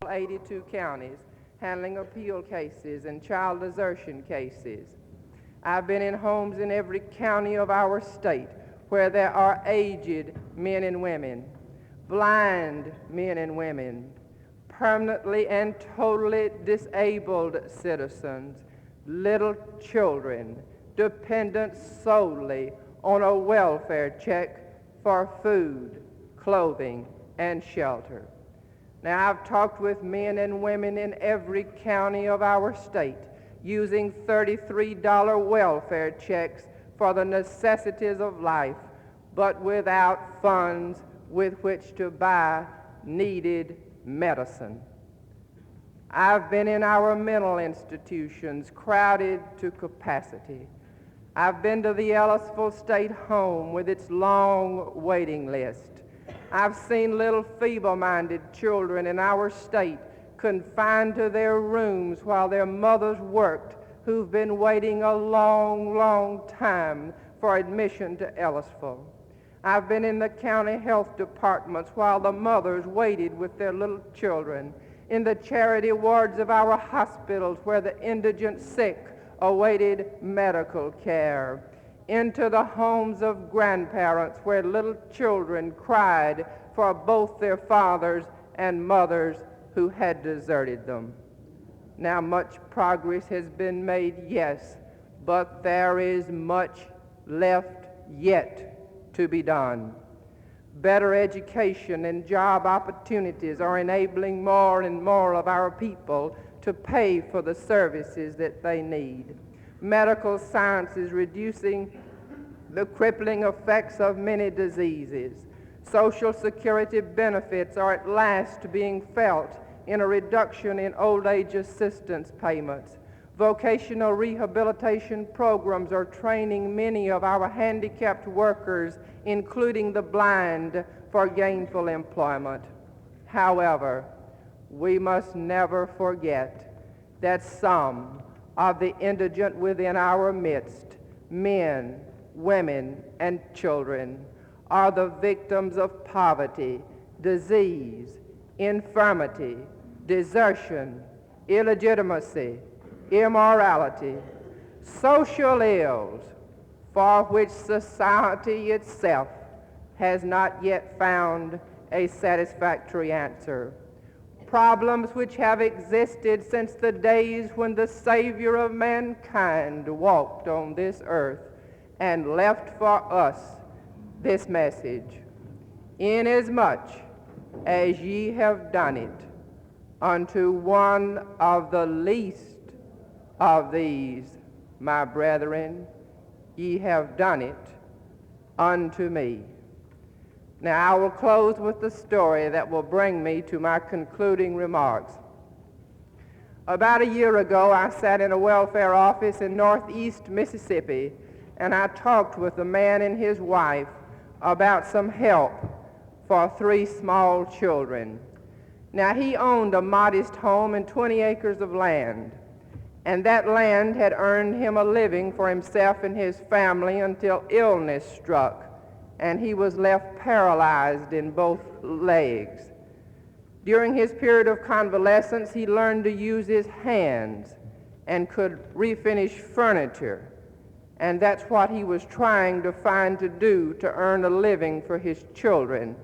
82 counties, handling appeal cases and child desertion cases. I've been in homes in every county of our state where there are aged men and women, blind men and women, permanently and totally disabled citizens, little children, dependent solely on a welfare check for food, clothing, and shelter. Now, I've talked with men and women in every county of our state using $33 welfare checks for the necessities of life, but without funds with which to buy needed medicine. I've been in our mental institutions crowded to capacity. I've been to the Ellisville State Home with its long waiting list. I've seen little feeble-minded children in our state confined to their rooms while their mothers worked, who've been waiting a long, long time for admission to Ellisville. I've been in the county health departments while the mothers waited with their little children, in the charity wards of our hospitals where the indigent sick awaited medical care, into the homes of grandparents where little children cried for both their fathers and mothers who had deserted them. Now, much progress has been made, yes, but there is much left yet to be done. Better education and job opportunities are enabling more and more of our people to pay for the services that they need. Medical science is reducing the crippling effects of many diseases. Social Security benefits are at last being felt in a reduction in old age assistance payments. Vocational rehabilitation programs are training many of our handicapped workers, including the blind, for gainful employment. However, we must never forget that some of the indigent within our midst, men, women, and children, are the victims of poverty, disease, infirmity, desertion, illegitimacy, immorality, social ills for which society itself has not yet found a satisfactory answer. Problems which have existed since the days when the Savior of mankind walked on this earth and left for us this message: inasmuch as ye have done it unto one of the least of these, my brethren, ye have done it unto me. Now, I will close with the story that will bring me to my concluding remarks. About a year ago, I sat in a welfare office in northeast Mississippi, and I talked with a man and his wife about some help for 3 small children. Now, he owned a modest home and 20 acres of land, and that land had earned him a living for himself and his family until illness struck, and he was left paralyzed in both legs. During his period of convalescence, he learned to use his hands and could refinish furniture, and that's what he was trying to find to do to earn a living for his children.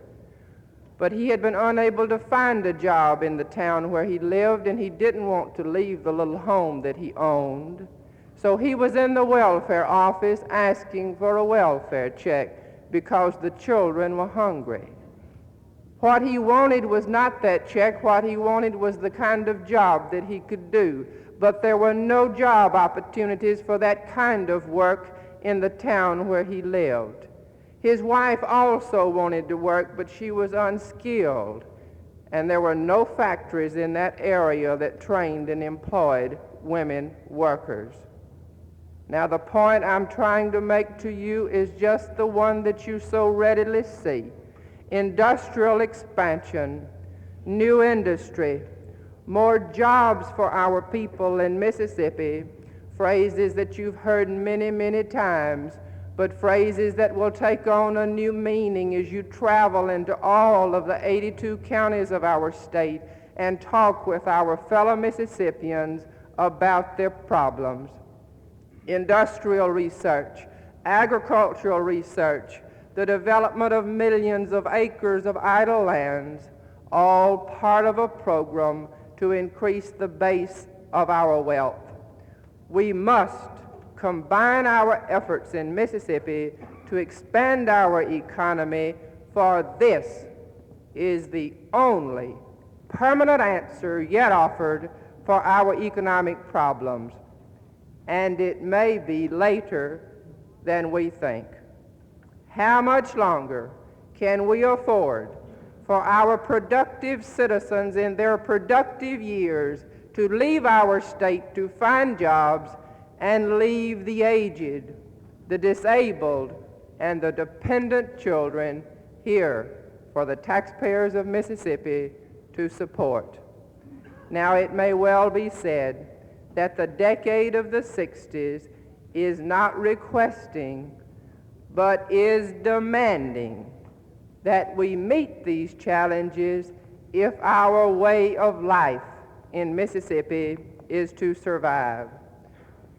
But he had been unable to find a job in the town where he lived, and he didn't want to leave the little home that he owned. So he was in the welfare office asking for a welfare check because the children were hungry. What he wanted was not that check. What he wanted was the kind of job that he could do. But there were no job opportunities for that kind of work in the town where he lived. His wife also wanted to work, but she was unskilled, and there were no factories in that area that trained and employed women workers. Now, the point I'm trying to make to you is just the one that you so readily see. Industrial expansion, new industry, more jobs for our people in Mississippi, phrases that you've heard many, many times, but phrases that will take on a new meaning as you travel into all of the 82 counties of our state and talk with our fellow Mississippians about their problems. Industrial research, agricultural research, the development of millions of acres of idle lands, all part of a program to increase the base of our wealth. We must combine our efforts in Mississippi to expand our economy, for this is the only permanent answer yet offered for our economic problems, and it may be later than we think. How much longer can we afford for our productive citizens in their productive years to leave our state to find jobs and leave the aged, the disabled, and the dependent children here for the taxpayers of Mississippi to support? Now, it may well be said that the decade of the 60s is not requesting, but is demanding that we meet these challenges if our way of life in Mississippi is to survive.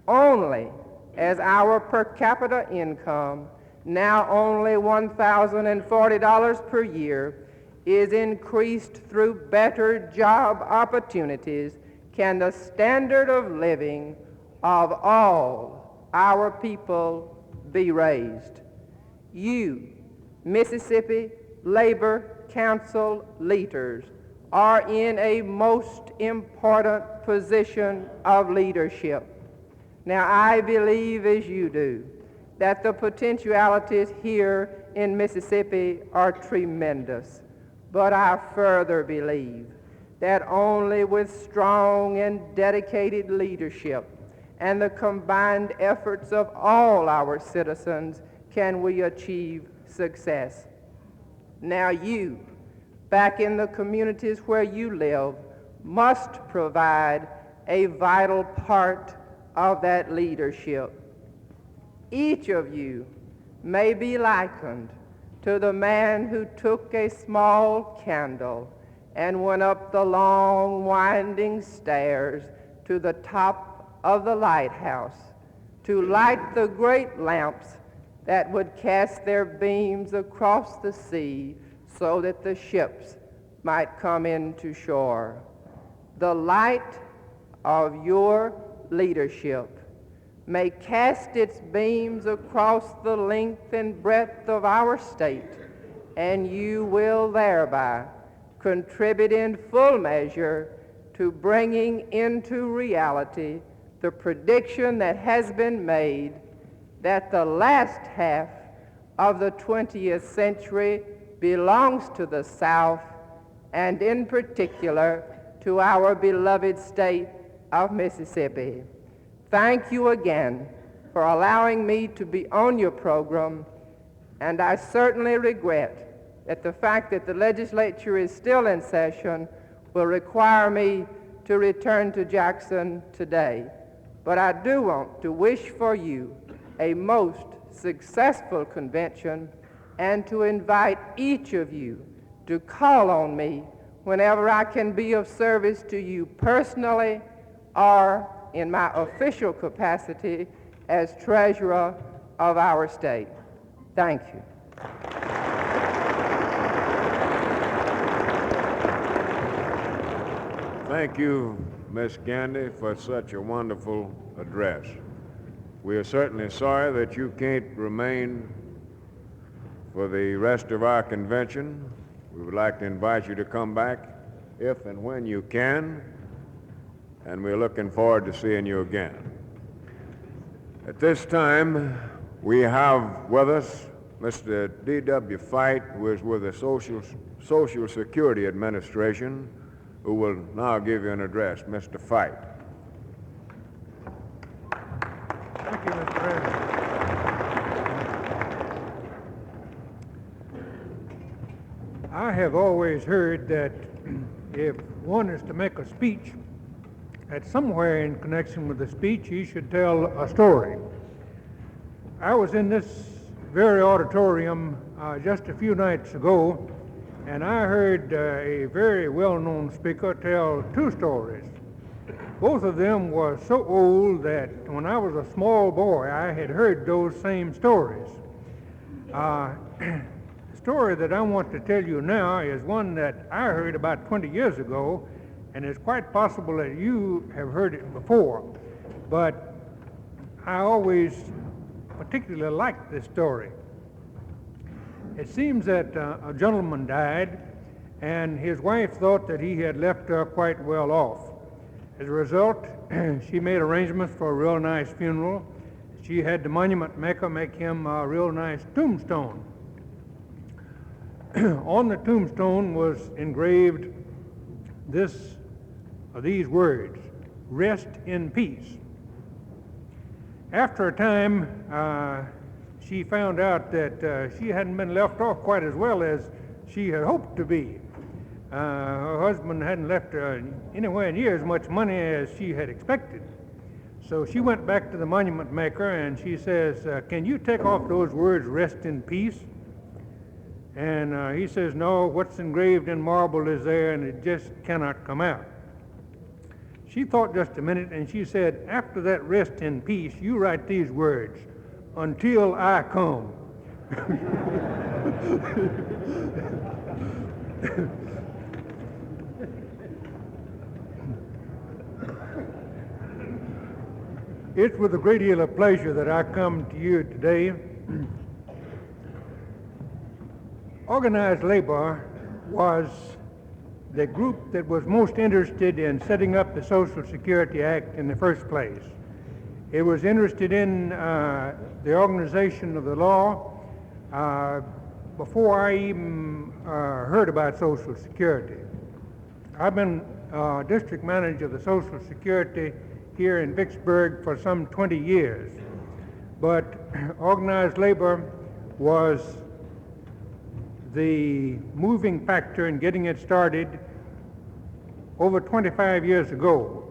Only as our per capita income, now only $1,040 per year, is increased through better job opportunities, can the standard of living of all our people be raised. You, Mississippi Labor Council leaders, are in a most important position of leadership. Now, I believe, as you do, that the potentialities here in Mississippi are tremendous. But I further believe that only with strong and dedicated leadership and the combined efforts of all our citizens can we achieve success. Now you, back in the communities where you live, must provide a vital part of that leadership. Each of you may be likened to the man who took a small candle and went up the long winding stairs to the top of the lighthouse to light the great lamps that would cast their beams across the sea so that the ships might come into shore. The light of your leadership may cast its beams across the length and breadth of our state, and you will thereby contribute in full measure to bringing into reality the prediction that has been made that the last half of the 20th century belongs to the South, and in particular to our beloved state of Mississippi. Thank you again for allowing me to be on your program, and I certainly regret that the fact that the legislature is still in session will require me to return to Jackson today. But I do want to wish for you a most successful convention and to invite each of you to call on me whenever I can be of service to you personally or in my official capacity as treasurer of our state. Thank you. Thank you, Miss Gandy, for such a wonderful address. We are certainly sorry that you can't remain for the rest of our convention. We would like to invite you to come back if and when you can, and we're looking forward to seeing you again. At this time, we have with us Mr. D.W. Fight, who is with the Social Security Administration, who will now give you an address. Mr. Fight. Thank you, Mr. President. I have always heard that if one is to make a speech, that somewhere in connection with the speech, he should tell a story. I was in this very auditorium just a few nights ago and I heard a very well-known speaker tell two stories. Both of them were so old that when I was a small boy, I had heard those same stories. The story that I want to tell you now is one that I heard about 20 years ago, and it's quite possible that you have heard it before, but I always particularly liked this story. It seems that a gentleman died, and his wife thought that he had left her quite well off. As a result, she made arrangements for a real nice funeral. She had the monument maker make him a real nice tombstone. On the tombstone was engraved these words, "Rest in peace." After a time, she found out that she hadn't been left off quite as well as she had hoped to be. Her husband hadn't left her anywhere near as much money as she had expected. So she went back to the monument maker and she says, "Can you take off those words, 'Rest in peace'?" And he says, "No, what's engraved in marble is there and it just cannot come out." She thought just a minute and she said, "After that 'rest in peace,' you write these words, 'Until I come.'" It's with a great deal of pleasure that I come to you today. Organized labor was the group that was most interested in setting up the Social Security Act in the first place. It was interested in the organization of the law before I even heard about Social Security. I've been district manager of the Social Security here in Vicksburg for some 20 years, but organized labor was the moving factor in getting it started over 25 years ago.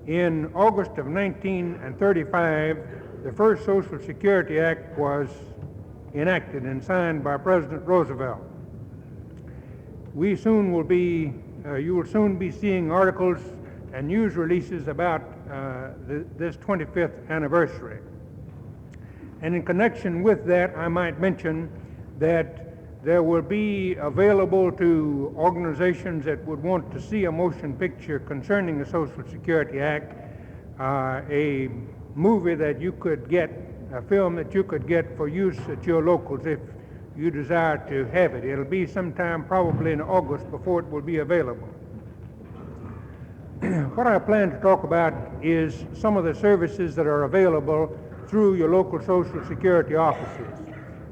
In August of 1935, the first Social Security Act was enacted and signed by President Roosevelt. You will soon be seeing articles and news releases about this 25th anniversary. And in connection with that, I might mention that there will be available to organizations that would want to see a motion picture concerning the Social Security Act, a movie that you could get, a film that you could get for use at your locals if you desire to have it. It'll be sometime probably in August before it will be available. What I plan to talk about is some of the services that are available through your local Social Security offices.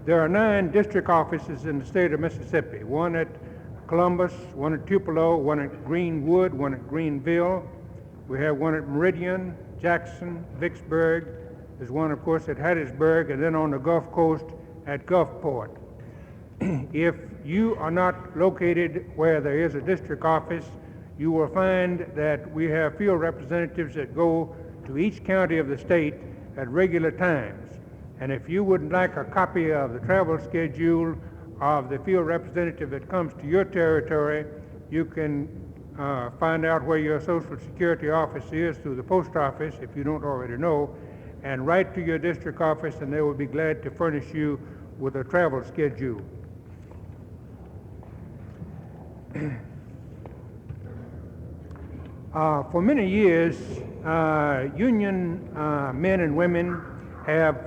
There are 9 district offices in the state of Mississippi, one at Columbus, one at Tupelo, one at Greenwood, one at Greenville. We have one at Meridian, Jackson, Vicksburg. There's one, of course, at Hattiesburg, and then on the Gulf Coast at Gulfport. If you are not located where there is a district office, you will find that we have field representatives that go to each county of the state at regular times. And if you would like a copy of the travel schedule of the field representative that comes to your territory, you can find out where your Social Security office is through the post office, if you don't already know, and write to your district office and they will be glad to furnish you with a travel schedule. For many years, union men and women have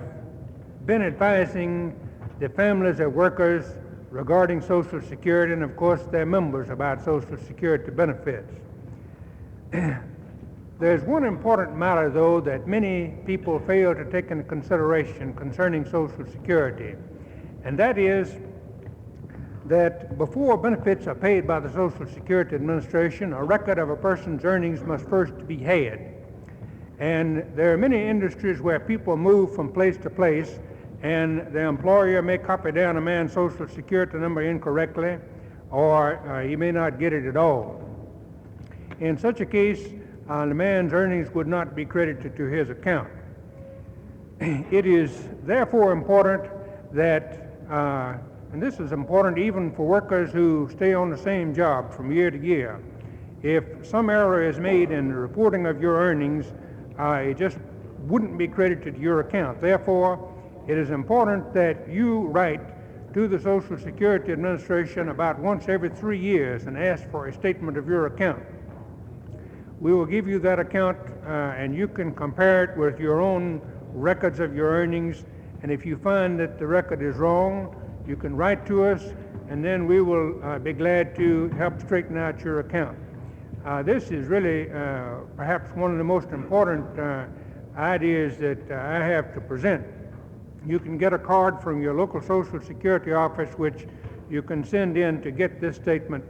been advising the families of workers regarding Social Security and, of course, their members about Social Security benefits. There's one important matter, though, that many people fail to take into consideration concerning Social Security, and that is that before benefits are paid by the Social Security Administration, a record of a person's earnings must first be had. And there are many industries where people move from place to place, and the employer may copy down a man's Social Security number incorrectly, or he may not get it at all. In such a case, the man's earnings would not be credited to his account. It is therefore important that and this is important even for workers who stay on the same job from year to year. If some error is made in the reporting of your earnings, it just wouldn't be credited to your account. Therefore, it is important that you write to the Social Security Administration about once every 3 years and ask for a statement of your account. We will give you that account and you can compare it with your own records of your earnings, and if you find that the record is wrong, you can write to us and then we will be glad to help straighten out your account. This is really perhaps one of the most important ideas that I have to present. You can get a card from your local Social Security office which you can send in to get this statement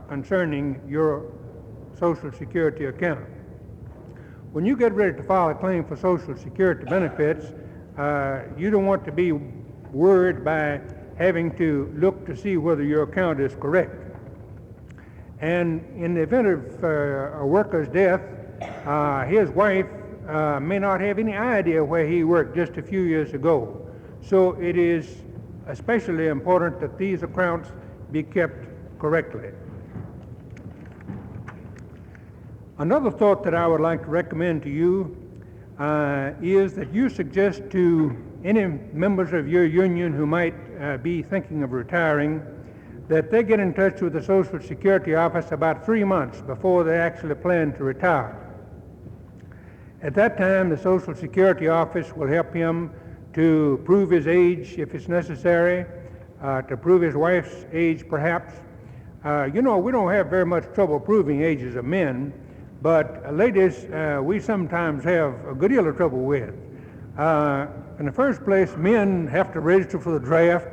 concerning your Social Security account. When you get ready to file a claim for Social Security benefits, you don't want to be worried by having to look to see whether your account is correct. And in the event of a worker's death, his wife may not have any idea where he worked just a few years ago. So it is especially important that these accounts be kept correctly. Another thought that I would like to recommend to you is that you suggest to any members of your union who might be thinking of retiring that they get in touch with the Social Security office about 3 months before they actually plan to retire. At that time, the Social Security office will help him to prove his age if it's necessary, to prove his wife's age perhaps. We don't have very much trouble proving ages of men, but ladies, we sometimes have a good deal of trouble with. In the first place, men have to register for the draft.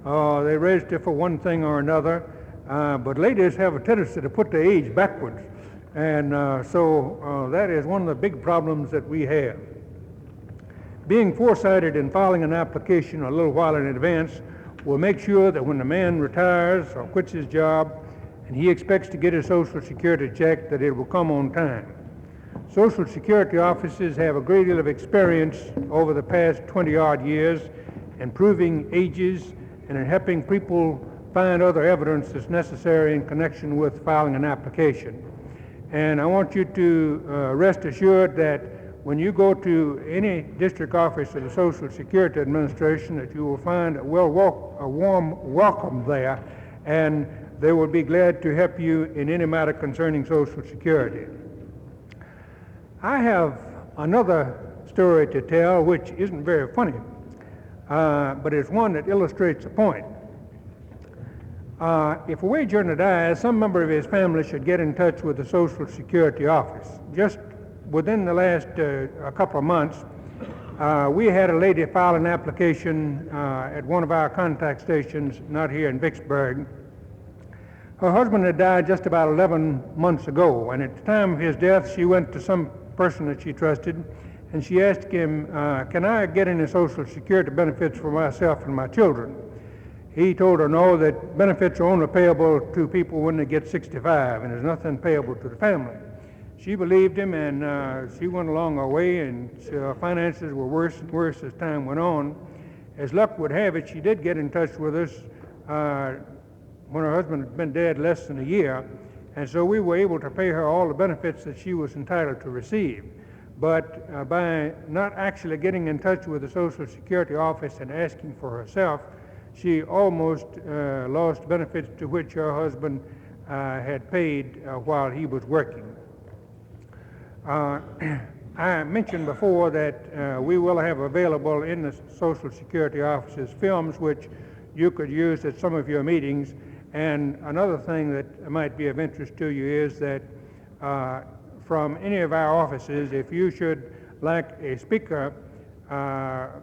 They register for one thing or another, but ladies have a tendency to put the age backwards. And so that is one of the big problems that we have. Being foresighted in filing an application a little while in advance will make sure that when the man retires or quits his job and he expects to get his Social Security check, that it will come on time. Social Security offices have a great deal of experience over the past 20-odd years in proving ages and in helping people find other evidence that's necessary in connection with filing an application. And I want you to rest assured that when you go to any district office of the Social Security Administration, that you will find a warm welcome there, and they will be glad to help you in any matter concerning Social Security. I have another story to tell which isn't very funny, but it's one that illustrates a point. If a wage earner dies, some member of his family should get in touch with the Social Security office. Just within the last a couple of months, we had a lady file an application at one of our contact stations, not here in Vicksburg. Her husband had died just about 11 months ago, and at the time of his death, she went to some person that she trusted, and she asked him, can I get any Social Security benefits for myself and my children? He told her no, that benefits are only payable to people when they get 65, and there's nothing payable to the family. She believed him, and she went along her way, and her finances were worse and worse as time went on. As luck would have it, she did get in touch with us when her husband had been dead less than a year, and so we were able to pay her all the benefits that she was entitled to receive. But by not actually getting in touch with the Social Security office and asking for herself, she almost lost benefits to which her husband had paid while he was working. I mentioned before that we will have available in the Social Security offices films which you could use at some of your meetings. And another thing that might be of interest to you is that from any of our offices, if you should like a speaker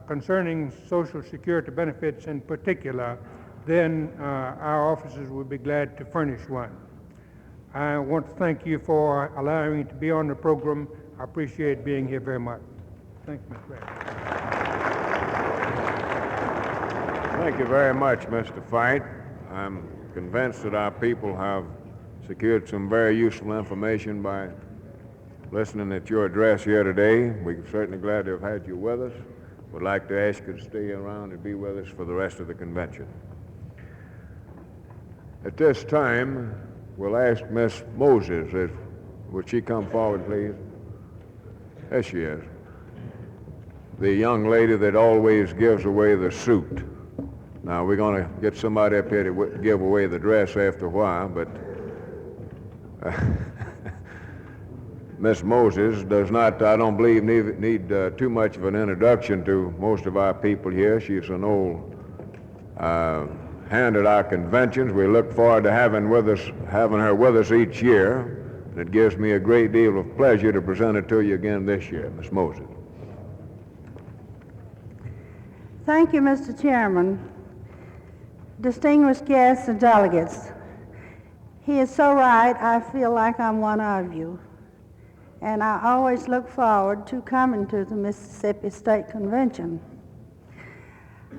concerning Social Security benefits in particular, then our offices would be glad to furnish one. I want to thank you for allowing me to be on the program. I appreciate being here very much. Thank you, Mr. President. Thank you very much, Mr. Fight. I'm convinced that our people have secured some very useful information by listening at your address here today. We're certainly glad to have had you with us. Would like to ask you to stay around and be with us for the rest of the convention. At this time, we'll ask Miss Moses, would she come forward, please? There she is. The young lady that always gives away the suit. Now, we're going to get somebody up here to give away the dress after a while, but Miss Moses does not, I don't believe, need too much of an introduction to most of our people here. She's an old hand at our conventions. We look forward to having her with us each year. And it gives me a great deal of pleasure to present it to you again this year. Miss Moses. Thank you, Mr. Chairman. Distinguished guests and delegates, he is so right, I feel like I'm one of you. And I always look forward to coming to the Mississippi State Convention.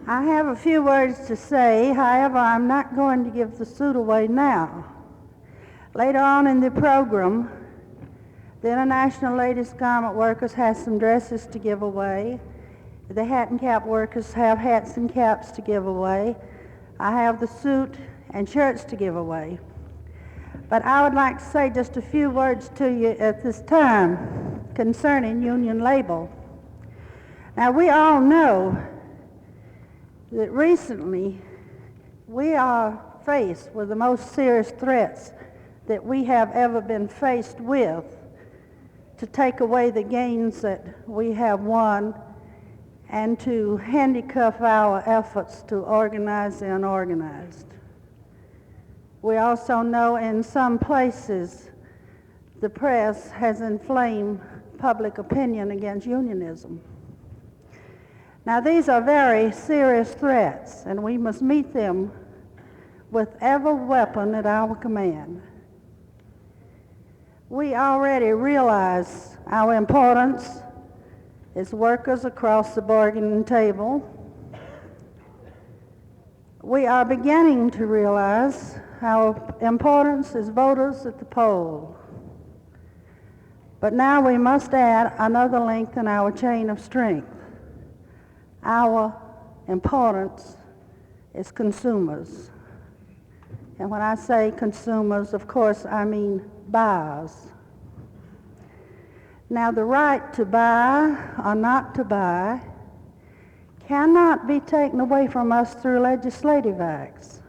I have a few words to say, however, I'm not going to give the suit away now. Later on in the program, the International Ladies Garment Workers has some dresses to give away. The hat and cap workers have hats and caps to give away. I have the suit and shirts to give away. But I would like to say just a few words to you at this time concerning union label. Now, we all know that recently we are faced with the most serious threats that we have ever been faced with to take away the gains that we have won and to handicap our efforts to organize the unorganized. We also know in some places the press has inflamed public opinion against unionism. Now, these are very serious threats, and we must meet them with every weapon at our command. We already realize our importance as workers across the bargaining table. We are beginning to realize our importance as voters at the poll. But now we must add another link in our chain of strength. Our importance as consumers. And when I say consumers, of course, I mean buyers. Now, the right to buy or not to buy cannot be taken away from us through legislative acts.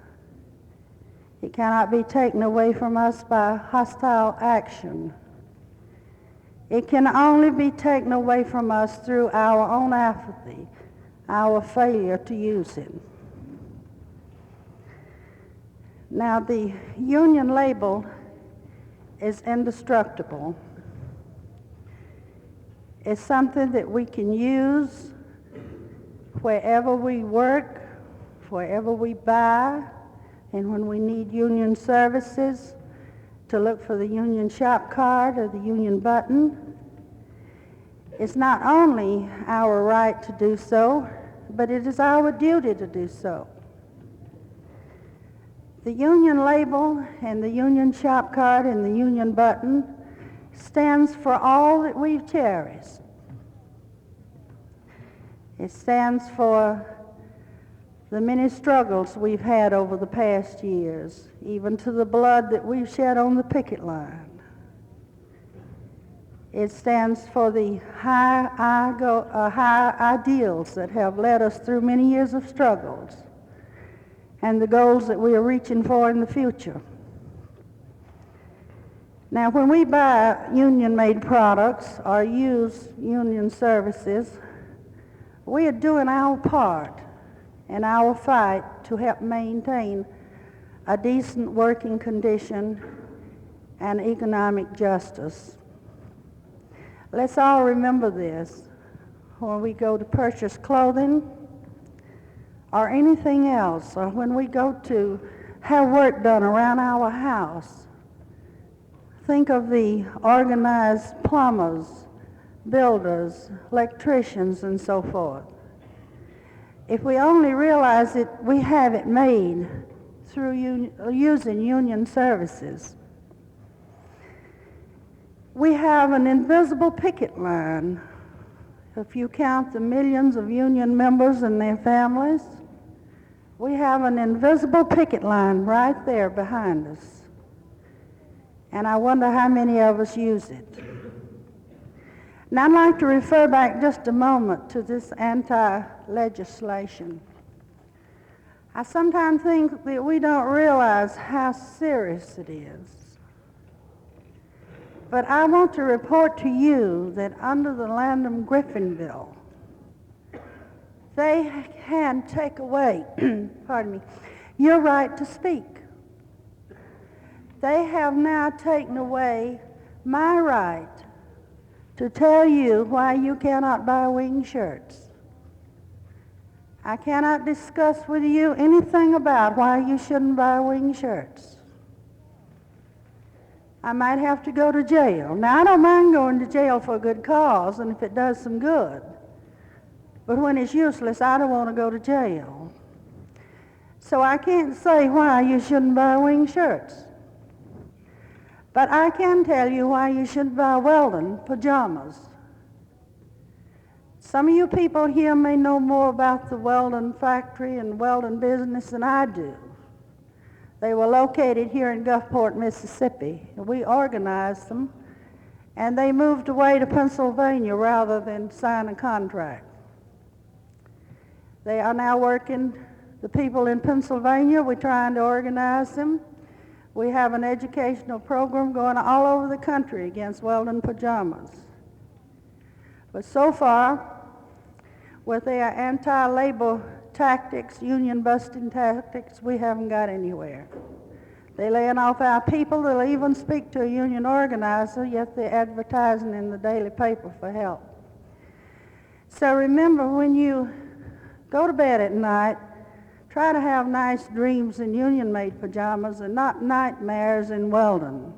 It cannot be taken away from us by hostile action. It can only be taken away from us through our own apathy, our failure to use it. Now, the union label is indestructible. It's something that we can use wherever we work, wherever we buy, and when we need union services, to look for the union shop card or the union button. It's not only our right to do so, but it is our duty to do so. The union label and the union shop card and the union button stands for all that we've cherished. It stands for the many struggles we've had over the past years, even to the blood that we've shed on the picket line. It stands for the high ideals that have led us through many years of struggles and the goals that we are reaching for in the future. Now, when we buy union-made products or use union services, we are doing our part in our fight to help maintain a decent working condition and economic justice. Let's all remember this when we go to purchase clothing or anything else, or when we go to have work done around our house. Think of the organized plumbers, builders, electricians, and so forth. If we only realize that we have it made through using union services. We have an invisible picket line. If you count the millions of union members and their families, We have an invisible picket line right there behind us. And I wonder how many of us use it. Now I'd like to refer back just a moment to this anti-legislation. I sometimes think that we don't realize how serious it is. But I want to report to you that under the Landon-Griffin bill, they can take away, pardon me, your right to speak. They have now taken away my right to tell you why you cannot buy wing shirts. I cannot discuss with you anything about why you shouldn't buy wing shirts. I might have to go to jail. Now, I don't mind going to jail for a good cause and if it does some good. But when it's useless, I don't want to go to jail. So I can't say why you shouldn't buy wing shirts. But I can tell you why you shouldn't buy Weldon pajamas. Some of you people here may know more about the Weldon factory and Weldon business than I do. They were located here in Gulfport, Mississippi. We organized them, and they moved away to Pennsylvania rather than sign a contract. They are now working, the people in Pennsylvania, we're trying to organize them. We have an educational program going all over the country against Weldon pajamas. But so far, with their anti-labor tactics, union-busting tactics, we haven't got anywhere. They're laying off our people. They'll even speak to a union organizer, yet they're advertising in the daily paper for help. So remember, when you go to bed at night, try to have nice dreams in union-made pajamas and not nightmares in Weldon.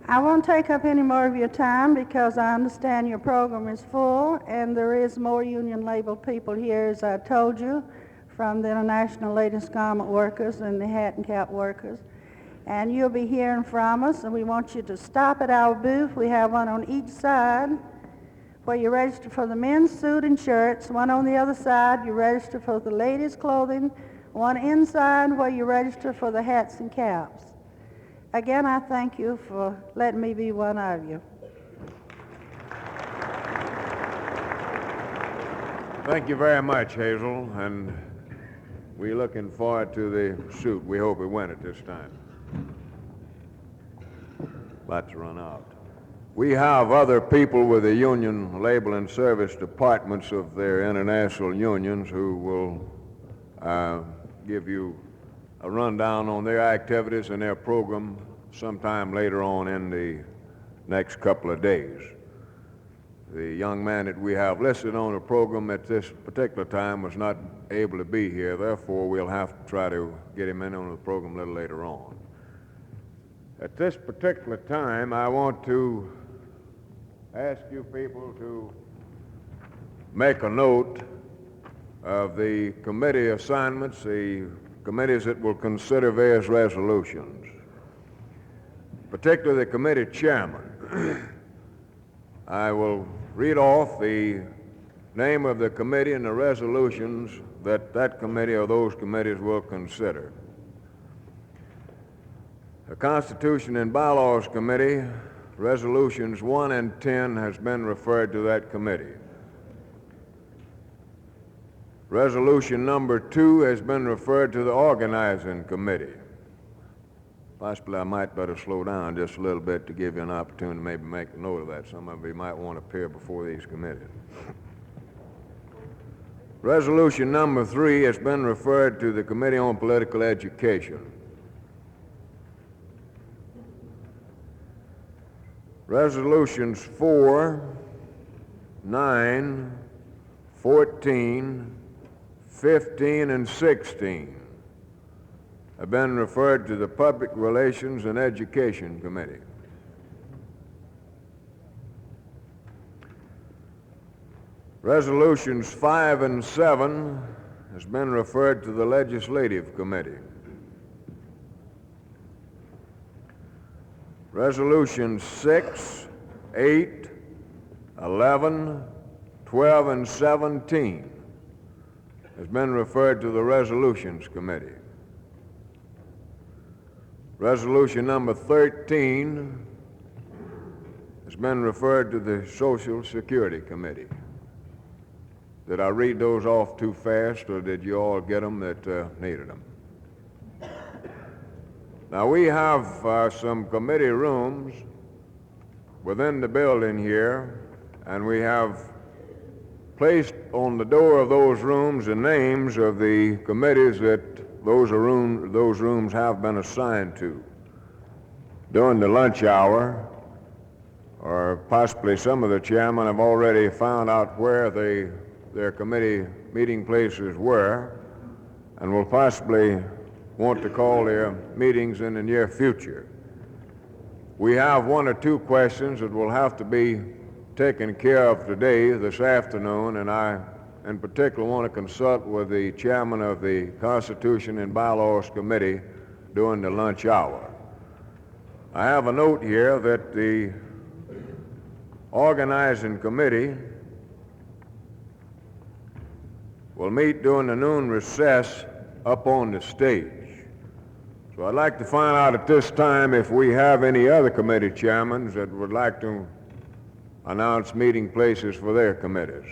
I won't take up any more of your time because I understand your program is full and there is more union-labeled people here, as I told you, from the International Ladies Garment Workers and the Hat and Cap Workers. And you'll be hearing from us, and we want you to stop at our booth. We have one on each side where you register for the men's suit and shirts, one on the other side you register for the ladies' clothing, one inside where you register for the hats and caps. Again, I thank you for letting me be one of you. Thank you very much, Hazel, and we're looking forward to the suit. We hope we win it this time. About to run out. We have other people with the union labor and service departments of their international unions who will give you a rundown on their activities and their program sometime later on in the next couple of days. The young man that we have listed on the program at this particular time was not able to be here, therefore we'll have to try to get him in on the program a little later on. At this particular time, I want to ask you people to make a note of the committee assignments, the committees that will consider various resolutions, particularly the committee chairman. I will read off the name of the committee and the resolutions that that committee or those committees will consider. The Constitution and Bylaws Committee, resolutions 1 and 10 has been referred to that committee. Resolution number 2 has been referred to the Organizing Committee. Possibly I might better slow down just a little bit to give you an opportunity to maybe make a note of that. Some of you might want to appear before these committees. Resolution number 3 has been referred to the Committee on Political Education. Resolutions 4, 9, 14, 15, and 16 have been referred to the Public Relations and Education Committee. Resolutions 5 and 7 has been referred to the Legislative Committee. Resolutions 6, 8, 11, 12, and 17 has been referred to the Resolutions Committee. Resolution number 13 has been referred to the Social Security Committee. Did I read those off too fast, or did you all get them that needed them? Now, we have some committee rooms within the building here, and we have placed on the door of those rooms the names of the committees that those rooms have been assigned to. During the lunch hour, or possibly some of the chairmen have already found out where their committee meeting places were, and will possibly want to call their meetings in the near future. We have one or two questions that will have to be taken care of today, this afternoon, and I in particular want to consult with the chairman of the Constitution and Bylaws Committee during the lunch hour. I have a note here that the organizing committee will meet during the noon recess up on the stage. So I'd like to find out at this time if we have any other committee chairmen that would like to announce meeting places for their committees.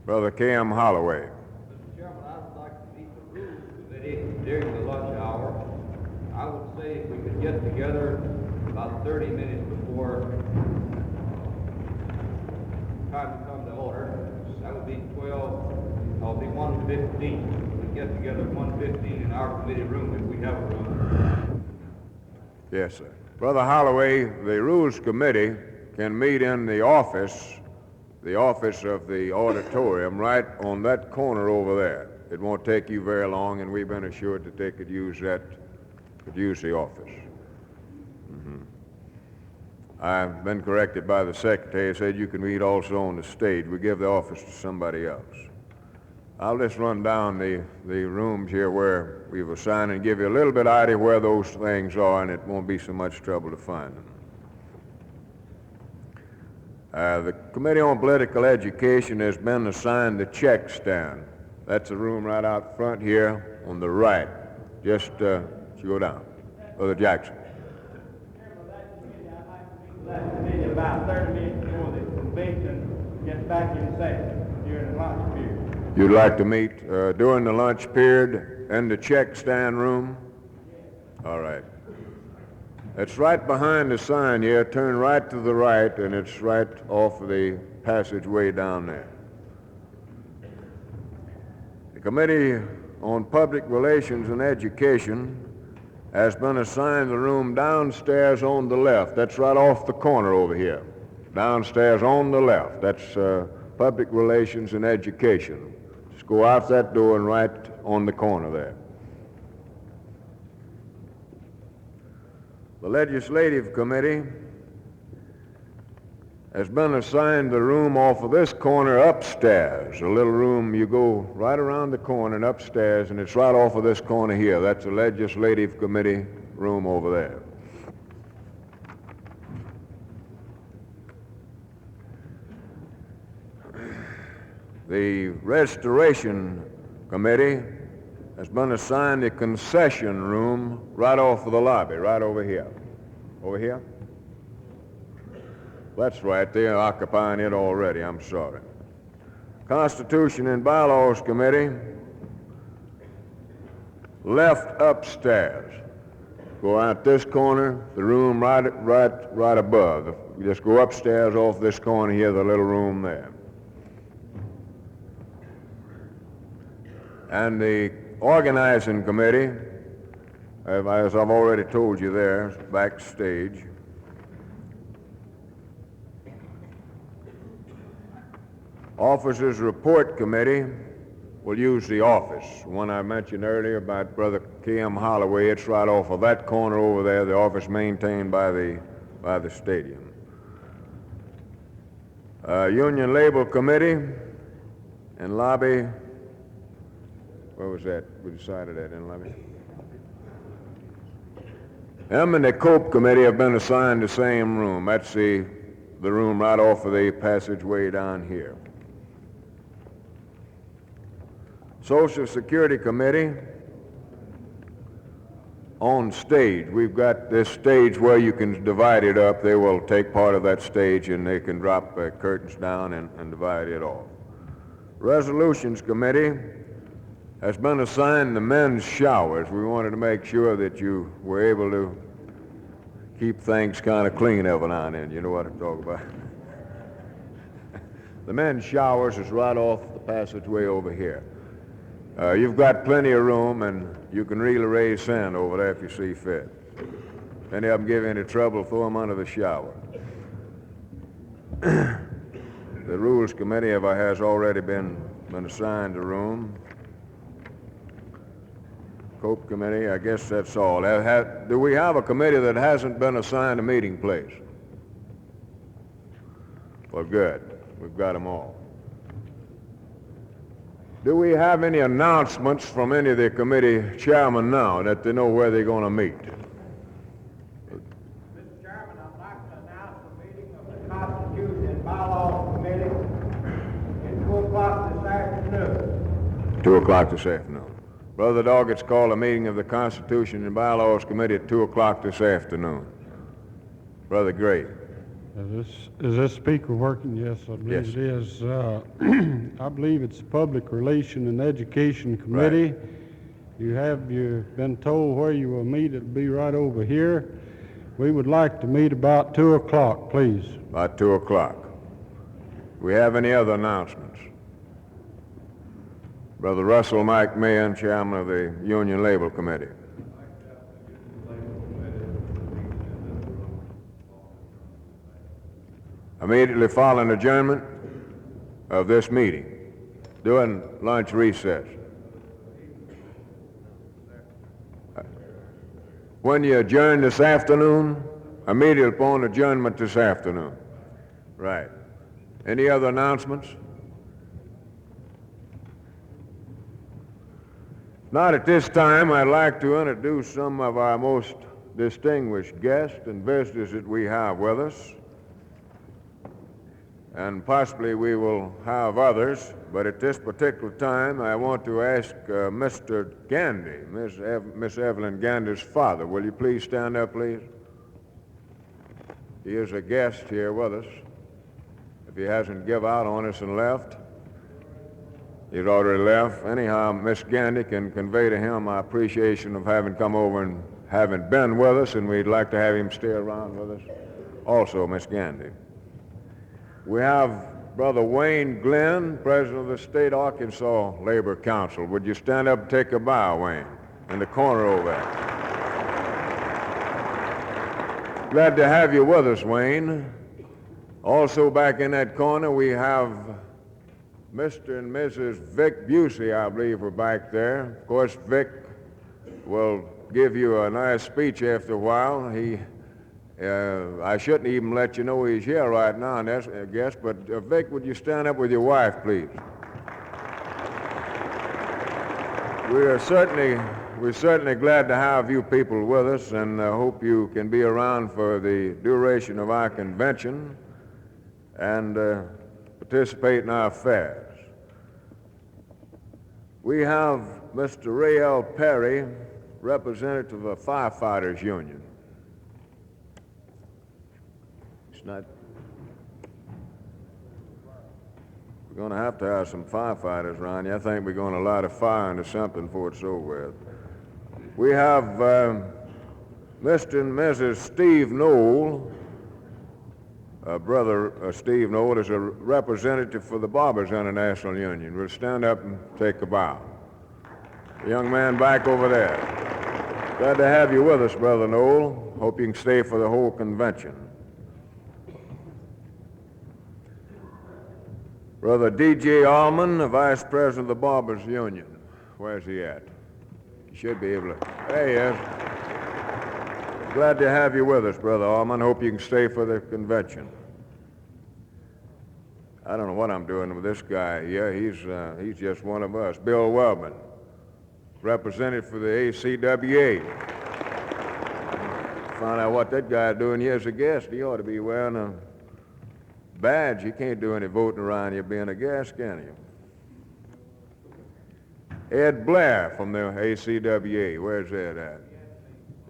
Brother K.M. Holloway. Mr. Chairman, I would like to meet the Rules Committee during the lunch hour. I would say if we could get together about 30 minutes before time to come to order. That would be 1:15. We get together at 1:15 in our committee room if we have a room. Yes, sir. Brother Holloway, the Rules Committee can meet in the office of the auditorium right on that corner over there. It won't take you very long, and we've been assured that they could use the office. I've been corrected by the secretary, said you can meet also on the stage. We give the office to somebody else. I'll just run down the rooms here where we've assigned and give you a little bit of idea where those things are, and it won't be so much trouble to find them. The Committee on Political Education has been assigned the check stand. That's a room right out front here on the right. Just as you go down. Brother Jackson. That committee about 30 minutes before the convention gets back in session during the lunch period. You'd like to meet during the lunch period in the check stand room? All right. It's right behind the sign here. Turn right to the right, and it's right off of the passageway down there. The Committee on Public Relations and Education has been assigned the room downstairs on the left. That's right off the corner over here. Downstairs on the left. That's Public Relations and Education. Just go out that door and right on the corner there. The Legislative Committee has been assigned the room off of this corner upstairs. A little room, you go right around the corner and upstairs, and it's right off of this corner here. That's the Legislative Committee room over there. The Restoration Committee has been assigned the concession room right off of the lobby, right over here. Over here? That's right, they're occupying it already, I'm sorry. Constitution and Bylaws Committee, left upstairs. Go out this corner, the room right above. Just go upstairs off this corner here, the little room there. And the Organizing Committee, as I've already told you there, backstage. Officers Report Committee will use the office. The one I mentioned earlier about Brother K.M. Holloway, it's right off of that corner over there, the office maintained by the stadium. Union Labor Committee and lobby, where was that? We decided that in lobby. Them and the Cope Committee have been assigned the same room. That's the room right off of the passageway down here. Social Security Committee on stage. We've got this stage where you can divide it up. They will take part of that stage and they can drop curtains down and divide it off. Resolutions Committee has been assigned the men's showers. We wanted to make sure that you were able to keep things kind of clean every now and then. You know what I'm talking about. The men's showers is right off the passageway over here. You've got plenty of room, and you can really raise sand over there if you see fit. If any of them give you any trouble, throw them under the shower. The Rules Committee has already been assigned a room. Cope Committee, I guess that's all. Do we have a committee that hasn't been assigned a meeting place? Well, good. We've got them all. Do we have any announcements from any of the committee chairmen now that they know where they're going to meet? Mr. Chairman, I'd like to announce the meeting of the Constitution and Bylaws Committee at 2 o'clock this afternoon. 2 o'clock this afternoon. Brother Doggett's called a meeting of the Constitution and Bylaws Committee at 2 o'clock this afternoon. Brother Gray. Is this speaker working? Yes, I believe Yes. it is. I believe it's the Public Relation and Education Committee. Right. You've been told where you will meet. It'll be right over here. We would like to meet about 2 o'clock, please. About 2 o'clock. Do we have any other announcements? Brother Russell McMahon, Chairman of the Union Labor Committee. Immediately following adjournment of this meeting, during lunch recess. When you adjourn this afternoon, immediately upon adjournment this afternoon. Right. Any other announcements? Not at this time. I'd like to introduce some of our most distinguished guests and visitors that we have with us. And possibly we will have others, but at this particular time I want to ask Mr. Gandy, Miss Evelyn Gandy's father. Will you please stand up, please? He is a guest here with us. If he hasn't give out on us and left, he's already left. Anyhow, Miss Gandy can convey to him our appreciation of having come over and having been with us, and we'd like to have him stay around with us. Also, Miss Gandy. We have Brother Wayne Glenn, President of the State Arkansas Labor Council. Would you stand up and take a bow, Wayne, in the corner over there? Glad to have you with us, Wayne. Also back in that corner, we have Mr. and Mrs. Vic Busey, I believe, are back there. Of course, Vic will give you a nice speech after a while. I shouldn't even let you know he's here right now, I guess, but Vic, would you stand up with your wife, please? We're certainly glad to have you people with us, and hope you can be around for the duration of our convention and participate in our affairs. We have Mr. Ray L. Perry, representative of the Firefighters Union. We're going to have some firefighters around here. I think we're going to light a fire into something before it's over with. We have Mr. and Mrs. Steve Knoll. Brother Steve Knoll is a representative for the Barbers International Union. We'll stand up and take a bow. The young man back over there. Glad to have you with us, Brother Knoll. Hope you can stay for the whole convention. Brother D.J. Allman, the Vice President of the Barbers Union. Where's he at? He should be able to. There he is. Glad to have you with us, Brother Allman. Hope you can stay for the convention. I don't know what I'm doing with this guy here. He's just one of us. Bill Wellman, representative for the ACWA. Find out what that guy's doing here as a guest. He ought to be wearing a badge. You can't do any voting around here being a guest, can you? Ed Blair from the ACWA. Where's Ed at?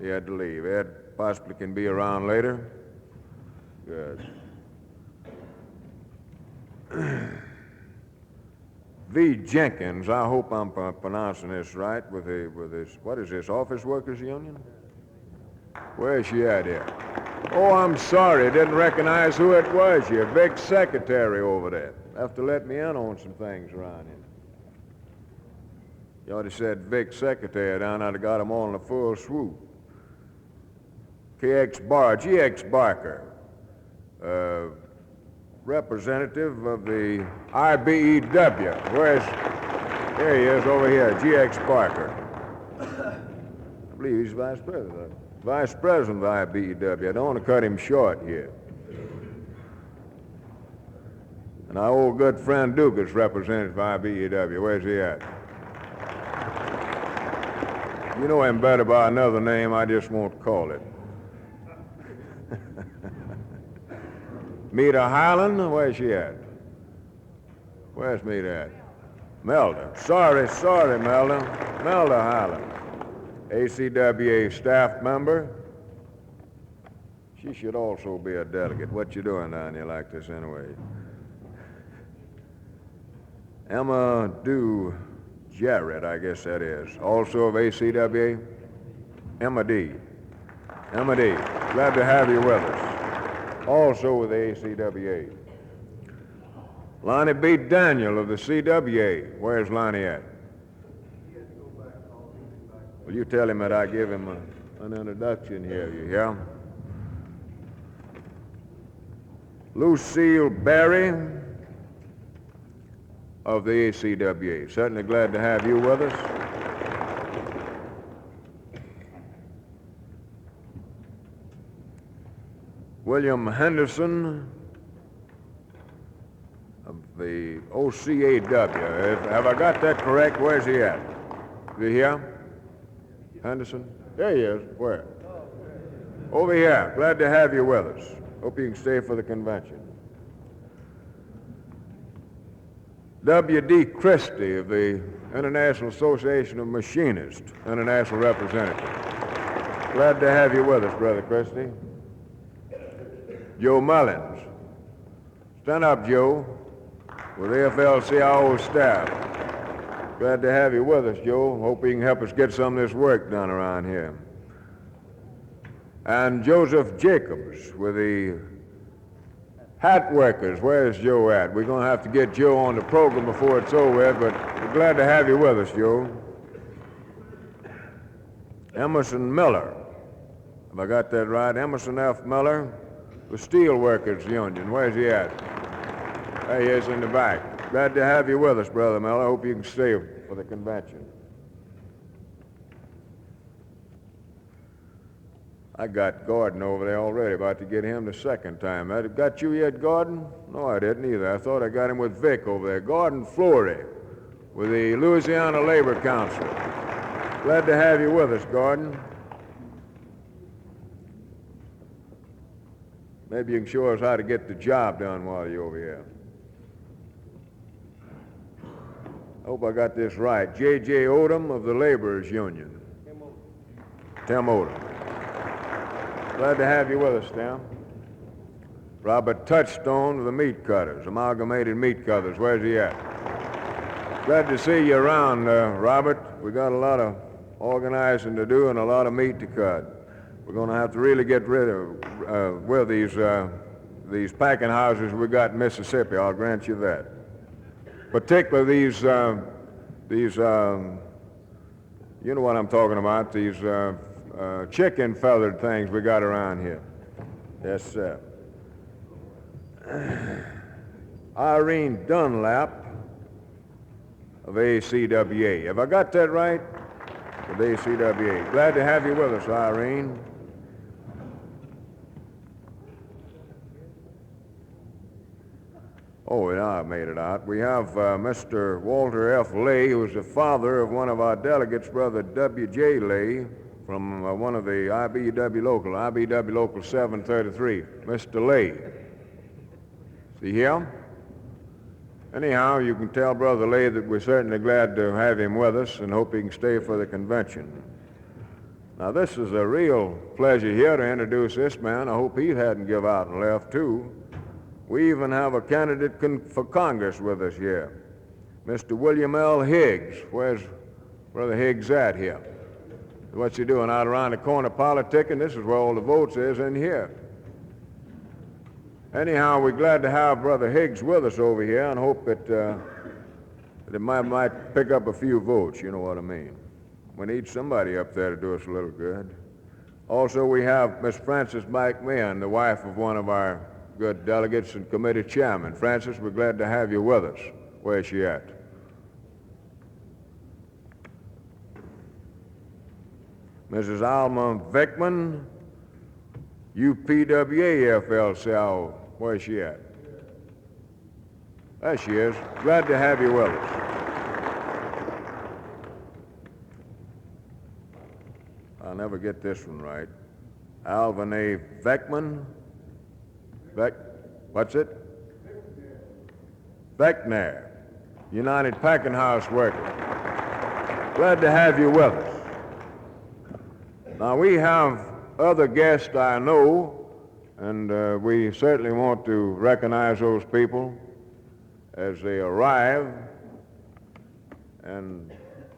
He had to leave. Ed possibly can be around later. Good. V. Jenkins, I hope I'm pronouncing this right, with his, what is this, Office Workers Union? Where is she at here? Oh, I'm sorry, didn't recognize who it was here. Vic's secretary over there. Have to let me in on some things around here. You ought to said Vic's secretary down. I'd have got him on the full swoop. GX Barker, representative of the IBEW. There he is over here, GX Barker. I believe he's vice president. Vice president of the IBEW. I don't want to cut him short here. And our old good friend Duke is representative of IBEW. Where's he at? You know him better by another name, I just won't call it. Meta Highland, where's she at? Where's Meta at? Melda. Sorry, Melda. Melda Highland. ACWA staff member. She should also be a delegate. What you doing down here like this anyway? Emma Dew Jarrett, I guess that is. Also of ACWA. Emma D. Glad to have you with us. Also with the ACWA. Lonnie B. Daniel of the CWA. Where's Lonnie at? Well, you tell him that I give him an introduction here, you hear? Lucille Berry of the ACWA. Certainly glad to have you with us. William Henderson of the OCAW. Have I got that correct? Where's he at? Is he here? Henderson? There he is. Where? Over here. Glad to have you with us. Hope you can stay for the convention. W.D. Christie of the International Association of Machinists, international representative. Glad to have you with us, Brother Christie. Joe Mullins. Stand up, Joe, with AFL-CIO staff. Glad to have you with us, Joe. Hope you can help us get some of this work done around here. And Joseph Jacobs with the hat workers. Where's Joe at? We're going to have to get Joe on the program before it's over, but we're glad to have you with us, Joe. Emerson Miller. Have I got that right? Emerson F. Miller, the Steel Workers Union. Where's he at? There he is in the back. Glad to have you with us, Brother Miller. Hope you can stay for the convention. I got Gordon over there already, about to get him the second time. I got you yet, Gordon? No, I didn't either. I thought I got him with Vic over there. Gordon Fleury with the Louisiana Labor Council. Glad to have you with us, Gordon. Maybe you can show us how to get the job done while you're over here. I hope I got this right. J.J. Odom of the Laborers Union. Tim Odom. Glad to have you with us, Tim. Robert Touchstone of the Meat Cutters, Amalgamated Meat Cutters. Where's he at? Glad to see you around, Robert. We got a lot of organizing to do and a lot of meat to cut. We're going to have to really get rid of these packing houses we got in Mississippi. I'll grant you that. Particularly these, you know what I'm talking about, these chicken feathered things we got around here. Yes, sir. Irene Dunlap of ACWA. Have I got that right? Of ACWA. Glad to have you with us, Irene. Oh, yeah, I made it out. We have Mr. Walter F. Lay, who is the father of one of our delegates, Brother W.J. Lay, from one of the IBW local 733, Mr. Lay. See him? Anyhow, you can tell Brother Lay that we're certainly glad to have him with us and hope he can stay for the convention. Now, this is a real pleasure here to introduce this man. I hope he hadn't give out and left, too. We even have a candidate for Congress with us here, Mr. William L. Higgs. Where's Brother Higgs at here? What's he doing out around the corner politicking? This is where all the votes is, in here. Anyhow, we're glad to have Brother Higgs with us over here and hope that it might pick up a few votes, you know what I mean. We need somebody up there to do us a little good. Also, we have Miss Frances McMahon, the wife of one of our good delegates and committee chairman. Frances, we're glad to have you with us. Where's she at? Mrs. Alma Vickman, UPWA-FLCL. Where's she at? There she is. Glad to have you with us. I'll never get this one right. Alvin A. Vickman. What's it? Beckner, United Packing House Workers. Glad to have you with us. Now, we have other guests I know, and we certainly want to recognize those people as they arrive. And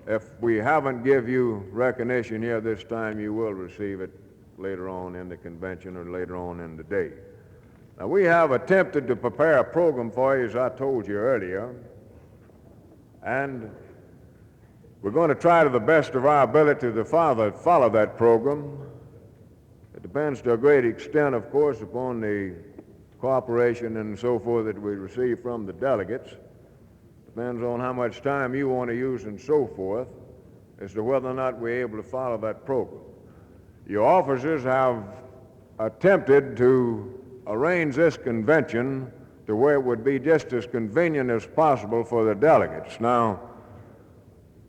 if we haven't give you recognition here this time, you will receive it later on in the convention or later on in the day. Now, we have attempted to prepare a program for you, as I told you earlier, and we're going to try to the best of our ability to follow that program. It depends to a great extent, of course, upon the cooperation and so forth that we receive from the delegates. Depends on how much time you want to use and so forth as to whether or not we're able to follow that program. Your officers have attempted to arrange this convention to where it would be just as convenient as possible for the delegates. Now,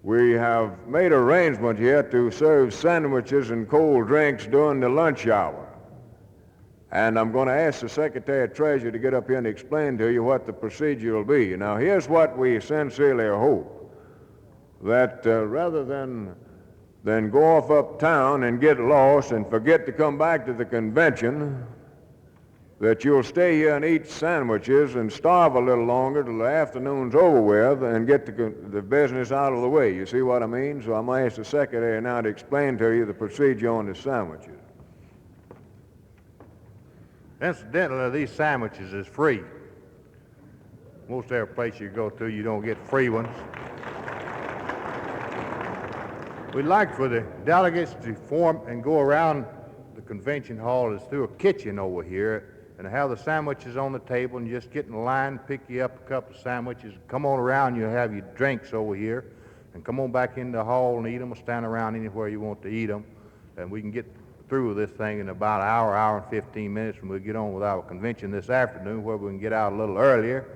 we have made arrangements here to serve sandwiches and cold drinks during the lunch hour. And I'm going to ask the Secretary of Treasury to get up here and explain to you what the procedure will be. Now, here's what we sincerely hope, that rather than go off uptown and get lost and forget to come back to the convention, that you'll stay here and eat sandwiches and starve a little longer till the afternoon's over with and get the business out of the way. You see what I mean? So I'm going to ask the Secretary now to explain to you the procedure on the sandwiches. Incidentally, these sandwiches is free. Most every place you go to, you don't get free ones. We'd like for the delegates to form and go around the convention hall. It's through a kitchen over here, and have the sandwiches on the table, and just get in line, pick you up a couple of sandwiches, come on around, you'll have your drinks over here, and come on back in the hall and eat them, or stand around anywhere you want to eat them, and we can get through with this thing in about an hour and 15 minutes, and we'll get on with our convention this afternoon, where we can get out a little earlier,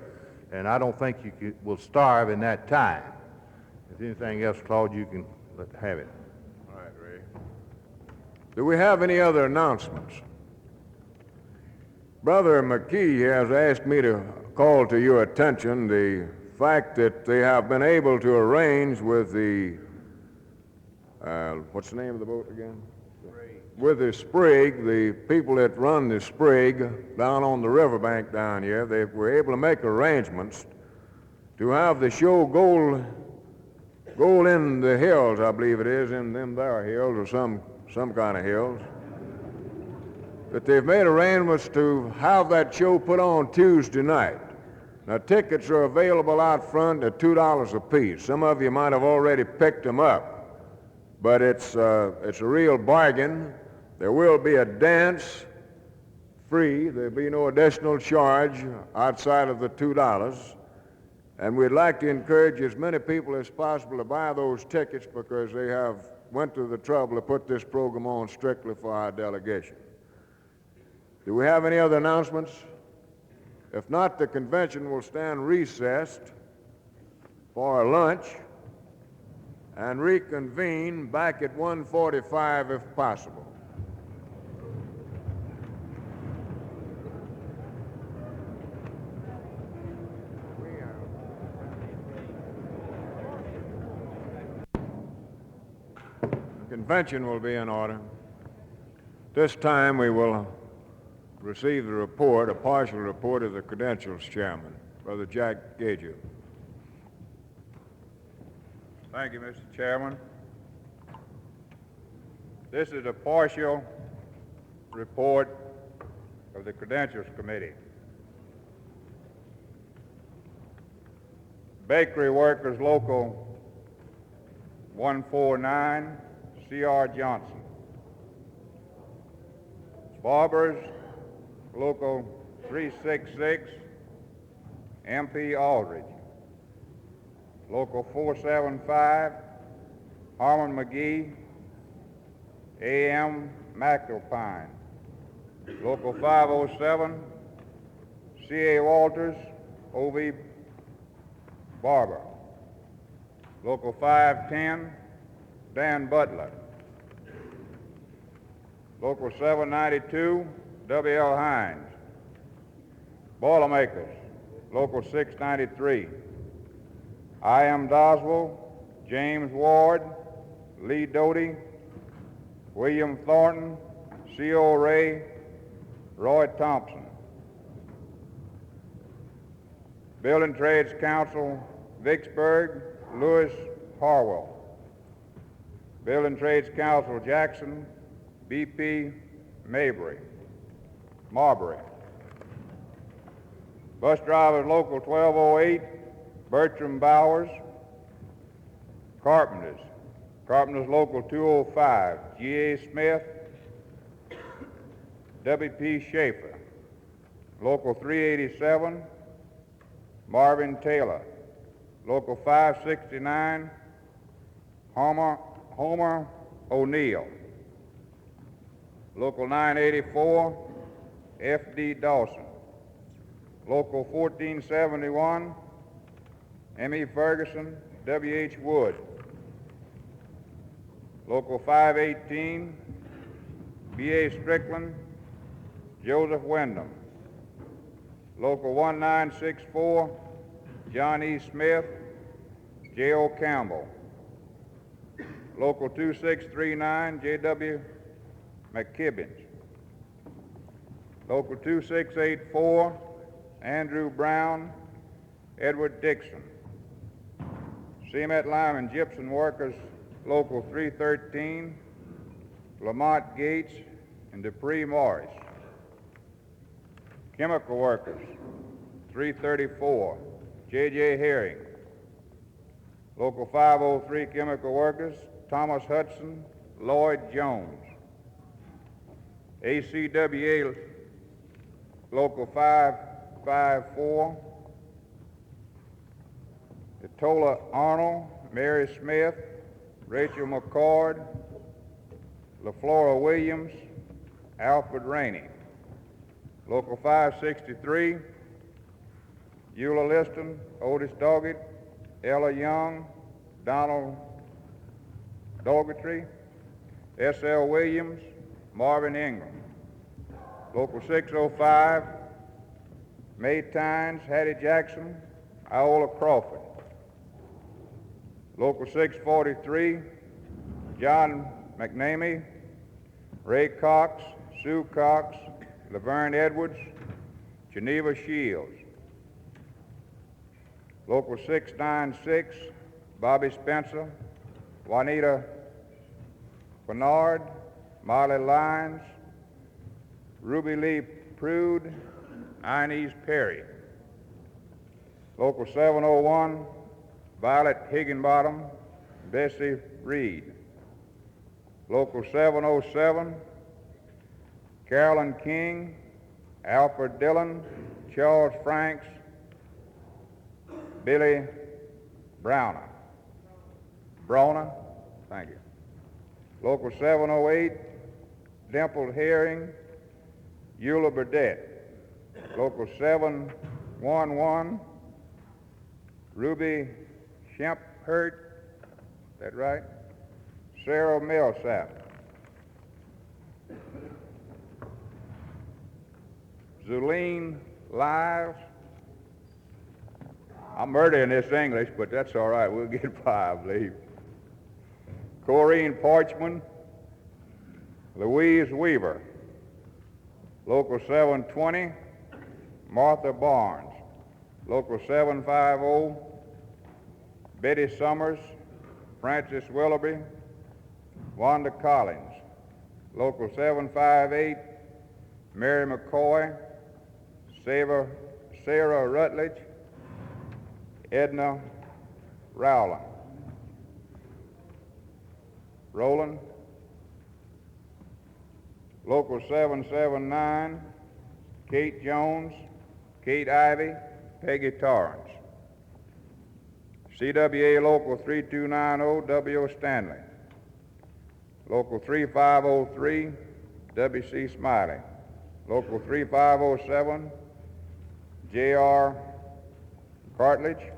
and I don't think you will starve in that time. If anything else, Claude, you can have it. All right, Ray. Do we have any other announcements? Brother McKee has asked me to call to your attention the fact that they have been able to arrange with the, what's the name of the boat again? With the Sprig, the people that run the Sprig down on the riverbank down here, they were able to make arrangements to have the show go in the hills, I believe it is, in them there hills or some kind of hills. But they've made arrangements to have that show put on Tuesday night. Now, tickets are available out front at $2 a piece. Some of you might have already picked them up, but it's a real bargain. There will be a dance free. There'll be no additional charge outside of the $2. And we'd like to encourage as many people as possible to buy those tickets because they have went to the trouble to put this program on strictly for our delegation. Do we have any other announcements? If not, the convention will stand recessed for lunch, and reconvene back at 1:45 if possible. The convention will be in order. This time we will receive the report, a partial report of the credentials chairman, Brother Jack Gager. Thank you, Mr. Chairman. This is a partial report of the Credentials Committee. Bakery Workers Local 149, C.R. Johnson. Barbers Local 366, M.P. Aldridge. Local 475, Harmon McGee, A.M. McAlpine. Local 507, C.A. Walters, O.V. Barber. Local 510, Dan Butler. Local 792, W.L. Hines. Boilermakers, Local 693. I.M. Doswell, James Ward, Lee Doty, William Thornton, C.O. Ray, Roy Thompson. Building Trades Council, Vicksburg, Lewis Harwell. Building Trades Council, Jackson, B.P. Marbury. Bus Drivers Local 1208, Bertram Bowers. Carpenters Local 205, G.A. Smith, W.P. Schaefer. Local 387, Marvin Taylor. Local 569, Homer O'Neill. Local 984, F.D. Dawson. Local 1471, M.E. Ferguson, W.H. Wood. Local 518, B.A. Strickland, Joseph Wyndham. Local 1964, John E. Smith, J.O. Campbell. Local 2639, J.W. McKibbins. Local 2684, Andrew Brown, Edward Dixon. Cement, Lime, and Gypsum Workers, Local 313, Lamont Gates and Dupree Morris. Chemical Workers, 334, J.J. Herring. Local 503 Chemical Workers, Thomas Hudson, Lloyd Jones. ACWA Local 554, Etola Arnold, Mary Smith, Rachel McCord, LaFlora Williams, Alfred Rainey. Local 563, Eula Liston, Otis Doggett, Ella Young, Donald Dougherty, S.L. Williams, Marvin Ingram. Local 605, May Tynes, Hattie Jackson, Iola Crawford. Local 643, John McNamee, Ray Cox, Sue Cox, Laverne Edwards, Geneva Shields. Local 696, Bobby Spencer, Juanita Bernard, Molly Lyons, Ruby Lee Prude, Inez Perry. Local 701, Violet Higginbottom, Bessie Reed. Local 707, Carolyn King, Alfred Dillon, Charles Franks, Billy Browner. Thank you. Local 708, Dimple Herring, Eula Burdette. Local 711, Ruby Schemphert, that right? Sarah Millsap. Zuline Lives. I'm murdering this English, but that's all right. We'll get by, I believe. Corrine Porchman. Louise Weaver. Local 720, Martha Barnes. Local 750, Betty Summers, Francis Willoughby, Wanda Collins. Local 758, Mary McCoy, Sarah Rutledge, Edna Rowland. Local 779, Kate Jones, Kate Ivy, Peggy Torrance. CWA Local 3290, W.O. Stanley. Local 3503, W.C. Smiley. Local 3507, J.R. Cartledge.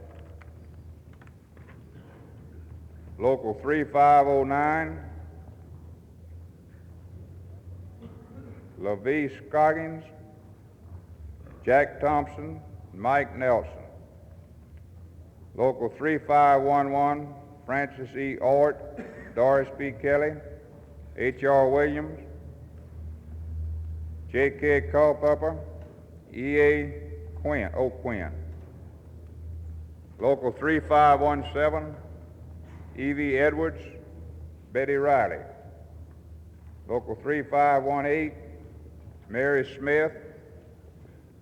Local 3509, LaVie Scoggins, Jack Thompson, Mike Nelson. Local 3511, Francis E. Ort, Doris B. Kelly, H.R. Williams, J.K. Culpepper, E.A. Quinn. Local 3517, Evie Edwards, Betty Riley. Local 3518, Mary Smith,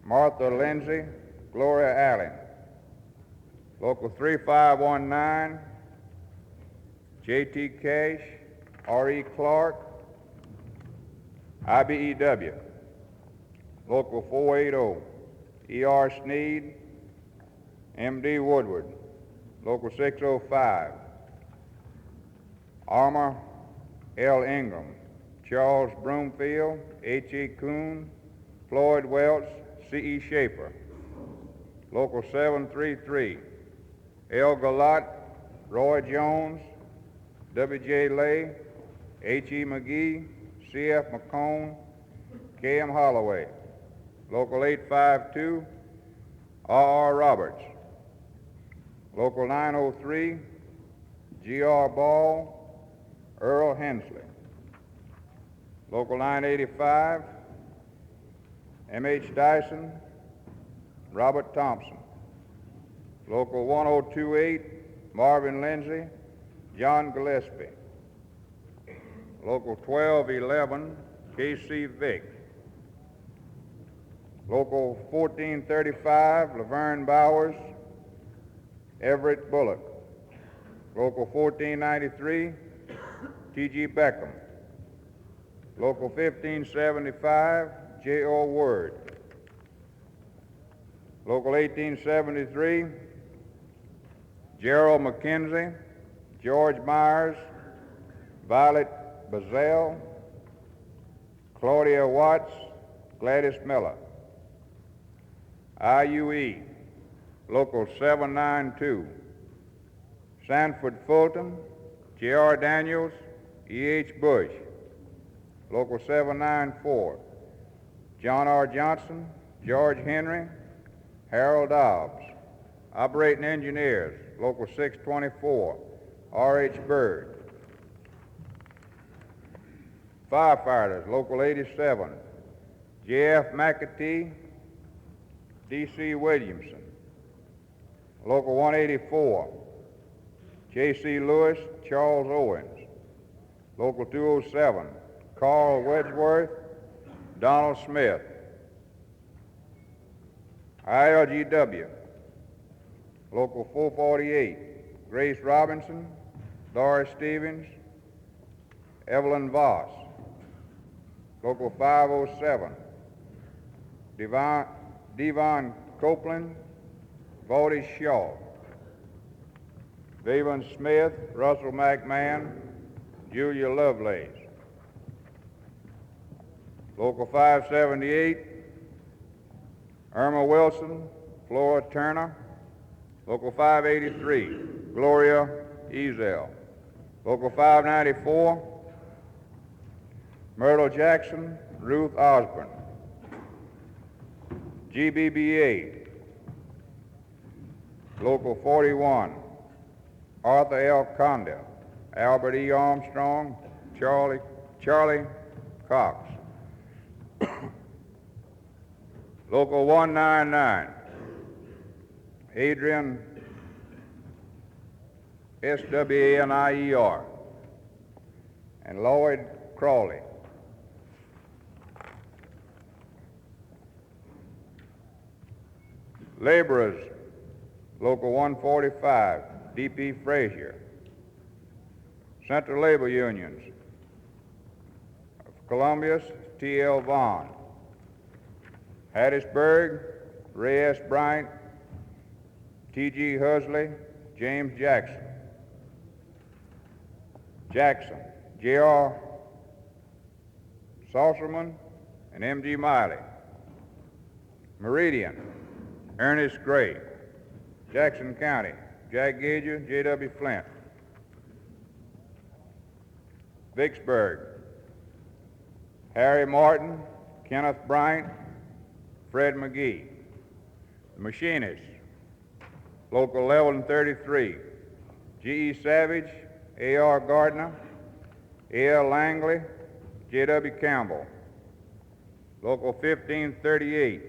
Martha Lindsay, Gloria Allen. Local 3519, J.T. Cash, R.E. Clark, IBEW. Local 480, E.R. Sneed, M.D. Woodward. Local 605, Armour L. Ingram, Charles Broomfield, H.E. Kuhn, Floyd Welch, C.E. Schaefer. Local 733, L. Galat, Roy Jones, W.J. Lay, H.E. McGee, C.F. McCone, K.M. Holloway. Local 852, R.R. Roberts. Local 903, G.R. Ball, Earl Hensley. Local 985, M.H. Dyson, Robert Thompson. Local 1028, Marvin Lindsay, John Gillespie. Local 1211, K.C. Vick. Local 1435, Laverne Bowers, Everett Bullock. Local 1493, T.G. Beckham. Local 1575, J.O. Word. Local 1873, Gerald McKenzie, George Myers, Violet Bazell, Claudia Watts, Gladys Miller. IUE, Local 792, Sanford Fulton, J.R. Daniels, E.H. Bush. Local 794, John R. Johnson, George Henry, Harold Dobbs. Operating Engineers, Local 624, R.H. Bird. Firefighters, Local 87, J.F. McAtee, D.C. Williamson. Local 184, J.C. Lewis, Charles Owens. Local 207, Carl Wedgeworth, Donald Smith. ILGW, Local 448, Grace Robinson, Doris Stevens, Evelyn Voss. Local 507, Devon Copeland, Valdez Shaw. Vaven Smith, Russell McMahon, Julia Lovelace. Local 578, Irma Wilson, Flora Turner. Local 583, Gloria Ezel. Local 594, Myrtle Jackson, Ruth Osborne. GBBA, Local 41, Arthur L. Condell, Albert E. Armstrong, Charlie Cox. Local 199, Adrian Swanier and Lloyd Crawley. Laborers, Local 145, D.P. Frazier. Central Labor Unions, of Columbius, T.L. Vaughn. Hattiesburg, Ray S. Bryant, T.G. Husley, James Jackson. Jackson, J.R. Saucerman, and M.G. Miley. Meridian, Ernest Gray. Jackson County, Jack Gager, J.W. Flint. Vicksburg, Harry Martin, Kenneth Bryant, Fred McGee. Machinists, Local 1133, G.E. Savage, A.R. Gardner, A.L. Langley, J.W. Campbell. Local 1538,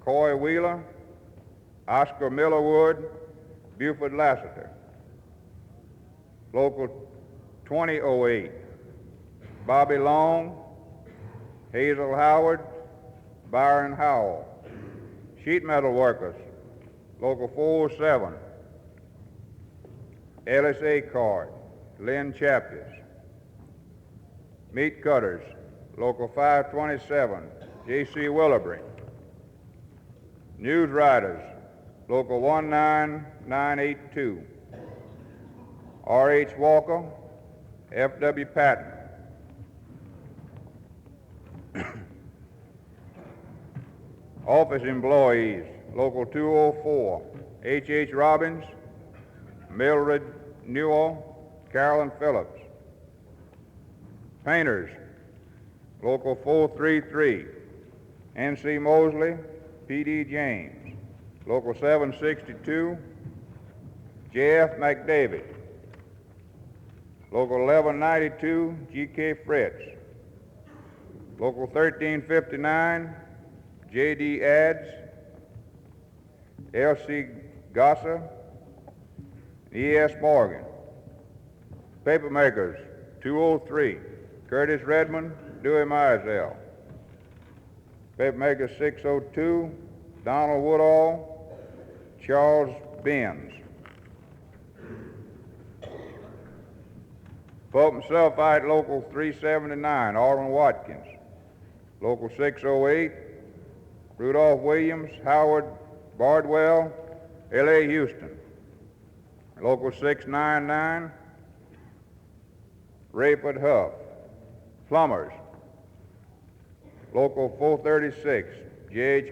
Coy Wheeler, Oscar Millerwood, Buford Lassiter. Local 2008, Bobby Long, Hazel Howard, Byron Howell. Sheet metal workers, Local 407, Ellis Acard, Lynn Chaptis. Meat cutters, Local 527, J.C. Willoughby. News writers, Local 19982, R.H. Walker, F.W. Patton. Office employees, Local 204, H.H. Robbins, Mildred Newell, Carolyn Phillips. Painters, Local 433, N.C. Mosley, P.D. James. Local 762, J.F. McDavid. Local 1192, G.K. Fritz. Local 1359, J.D. Ads, L.C. Gosser, E.S. Morgan. Papermakers, 203, Curtis Redmond, Dewey Mizell. Papermakers 602, Donald Woodall, Charles Benz. Pulp and Sulphite, Local 379, Alden Watkins. Local 608, Rudolph Williams, Howard Bardwell, L.A. Houston. Local 699, Rayford Huff. Plumbers, Local 436, J.H.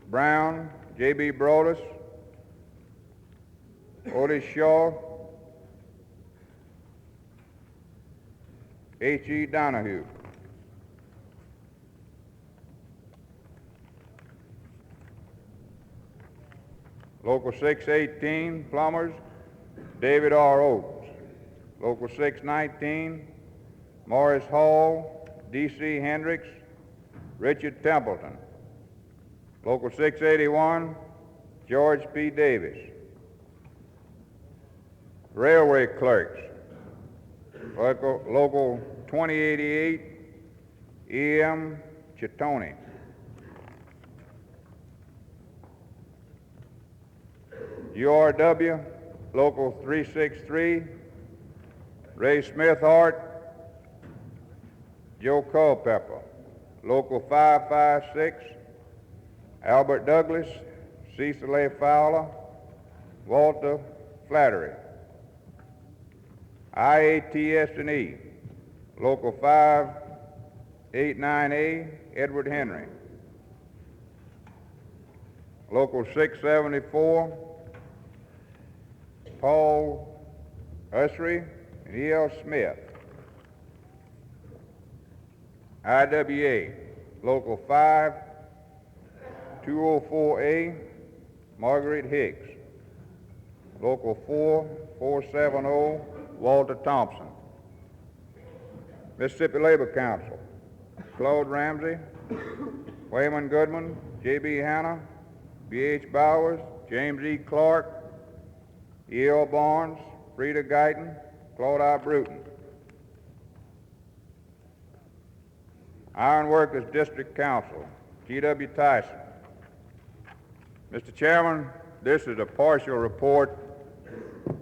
Brown, J.B. Brodus, Otis Shaw, H.E. Donahue. Local 618, Plumbers, David R. Oates. Local 619, Morris Hall, D.C. Hendricks, Richard Templeton. Local 681, George P. Davis. Railway clerks, Local 2088, E.M. Chitone. URW, Local 363, Ray Smithart, Joe Culpepper. Local 556, Albert Douglas, Cecil A. Fowler, Walter Flattery. IATS&E, Local 589A, Edward Henry. Local 674, Paul Usry and E.L. Smith. IWA, Local 5, 204A, Margaret Hicks. Local 4, 470, Walter Thompson. Mississippi Labor Council, Claude Ramsey, Wayman Goodman, J.B. Hanna, B.H. Bowers, James E. Clark, E.L. Barnes, Frida Guyton, Claude I. Bruton. Iron Workers District Council, G.W. Tyson. Mr. Chairman, this is a partial report of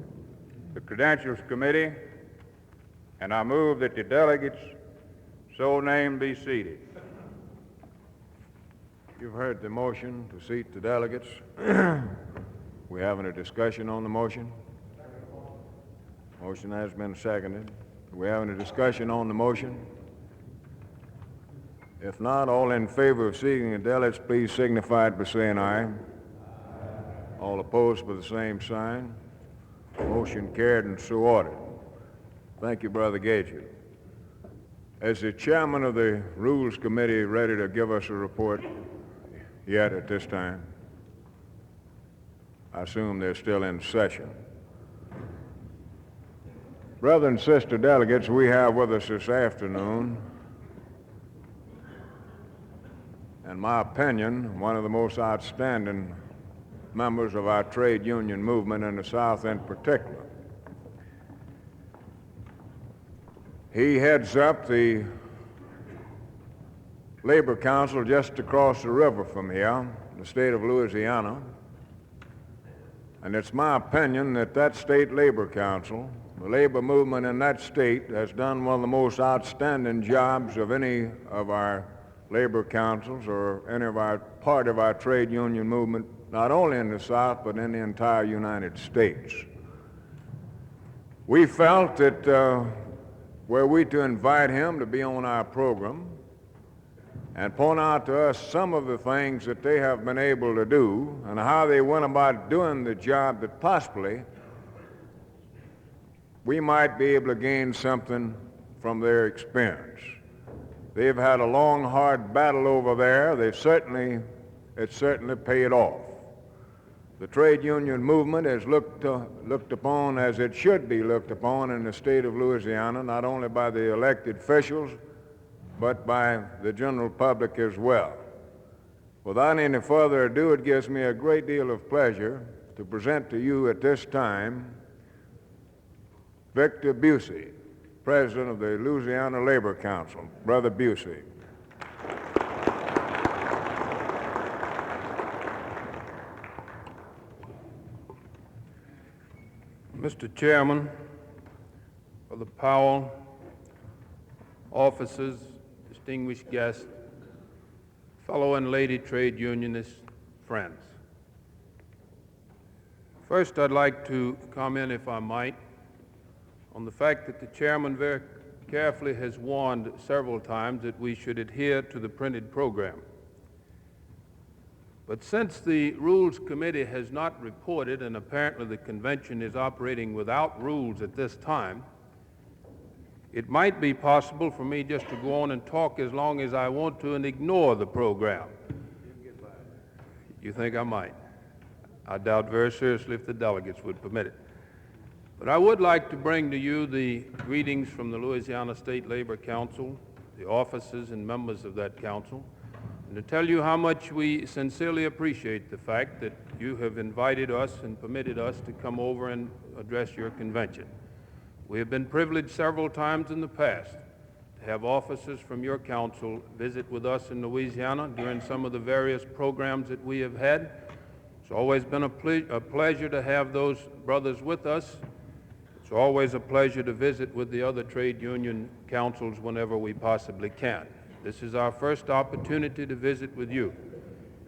the Credentials Committee, and I move that the delegates so named be seated. You've heard the motion to seat the delegates. We having a discussion on the motion? Motion has been seconded. We're having a discussion on the motion. If not, all in favor of seating the delegates, please signify it by saying aye. All opposed by the same sign. Motion carried and so ordered. Thank you, Brother Gage. Is the chairman of the Rules Committee ready to give us a report yet at this time? I assume they're still in session. Brother and sister delegates, we have with us this afternoon, in my opinion, one of the most outstanding members of our trade union movement in the South in particular. He heads up the Labor Council just across the river from here, the state of Louisiana. And it's my opinion that that state Labor Council, the labor movement in that state, has done one of the most outstanding jobs of any of our labor councils or any of our part of our trade union movement, not only in the South, but in the entire United States. We felt that were we to invite him to be on our program and point out to us some of the things that they have been able to do and how they went about doing the job, that possibly we might be able to gain something from their experience. They've had a long, hard battle over there. It's certainly paid off. The trade union movement is looked upon as it should be looked upon in the state of Louisiana, not only by the elected officials, but by the general public as well. Without any further ado, it gives me a great deal of pleasure to present to you at this time Victor Busey, President of the Louisiana Labor Council. Brother Busey. Mr. Chairman, Brother Powell, officers, distinguished guests, fellow and lady trade unionists, friends. First, I'd like to comment, if I might, on the fact that the chairman very carefully has warned several times that we should adhere to the printed program. But since the Rules Committee has not reported, and apparently the convention is operating without rules at this time, it might be possible for me just to go on and talk as long as I want to and ignore the program. You think I might? I doubt very seriously if the delegates would permit it. But I would like to bring to you the greetings from the Louisiana State Labor Council, the officers and members of that council, and to tell you how much we sincerely appreciate the fact that you have invited us and permitted us to come over and address your convention. We have been privileged several times in the past to have officers from your council visit with us in Louisiana during some of the various programs that we have had. It's always been a pleasure to have those brothers with us. It's always a pleasure to visit with the other trade union councils whenever we possibly can. This is our first opportunity to visit with you.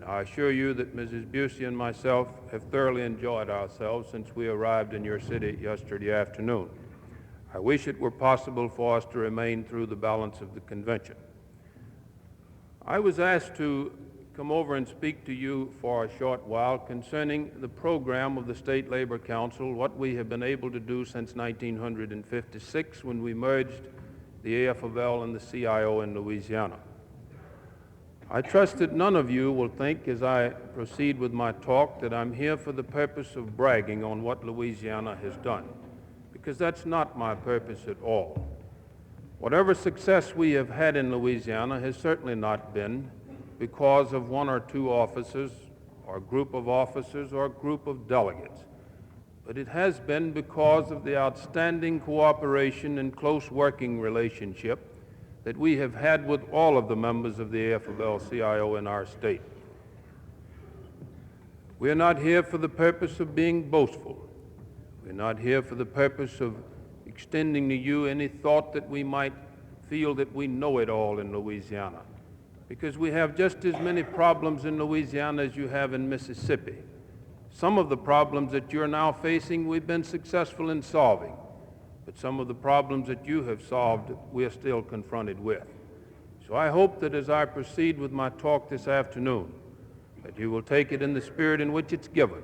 I assure you that Mrs. Busey and myself have thoroughly enjoyed ourselves since we arrived in your city yesterday afternoon. I wish it were possible for us to remain through the balance of the convention. I was asked to come over and speak to you for a short while concerning the program of the State Labor Council, what we have been able to do since 1956 when we merged the AFL and the CIO in Louisiana. I trust that none of you will think as I proceed with my talk that I'm here for the purpose of bragging on what Louisiana has done, because that's not my purpose at all. Whatever success we have had in Louisiana has certainly not been because of one or two officers, or group of officers, or group of delegates. But it has been because of the outstanding cooperation and close working relationship that we have had with all of the members of the AFL-CIO in our state. We are not here for the purpose of being boastful. We're not here for the purpose of extending to you any thought that we might feel that we know it all in Louisiana, because we have just as many problems in Louisiana as you have in Mississippi. Some of the problems that you're now facing, we've been successful in solving, but some of the problems that you have solved, we're still confronted with. So I hope that as I proceed with my talk this afternoon, that you will take it in the spirit in which it's given,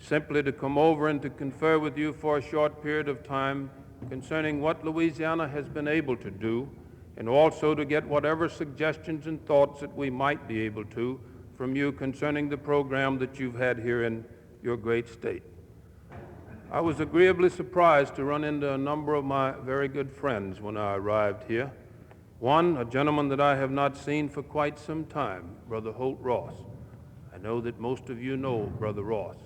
simply to come over and to confer with you for a short period of time concerning what Louisiana has been able to do, and also to get whatever suggestions and thoughts that we might be able to from you concerning the program that you've had here in your great state. I was agreeably surprised to run into a number of my very good friends when I arrived here. One, a gentleman that I have not seen for quite some time, Brother Holt Ross. I know that most of you know Brother Ross.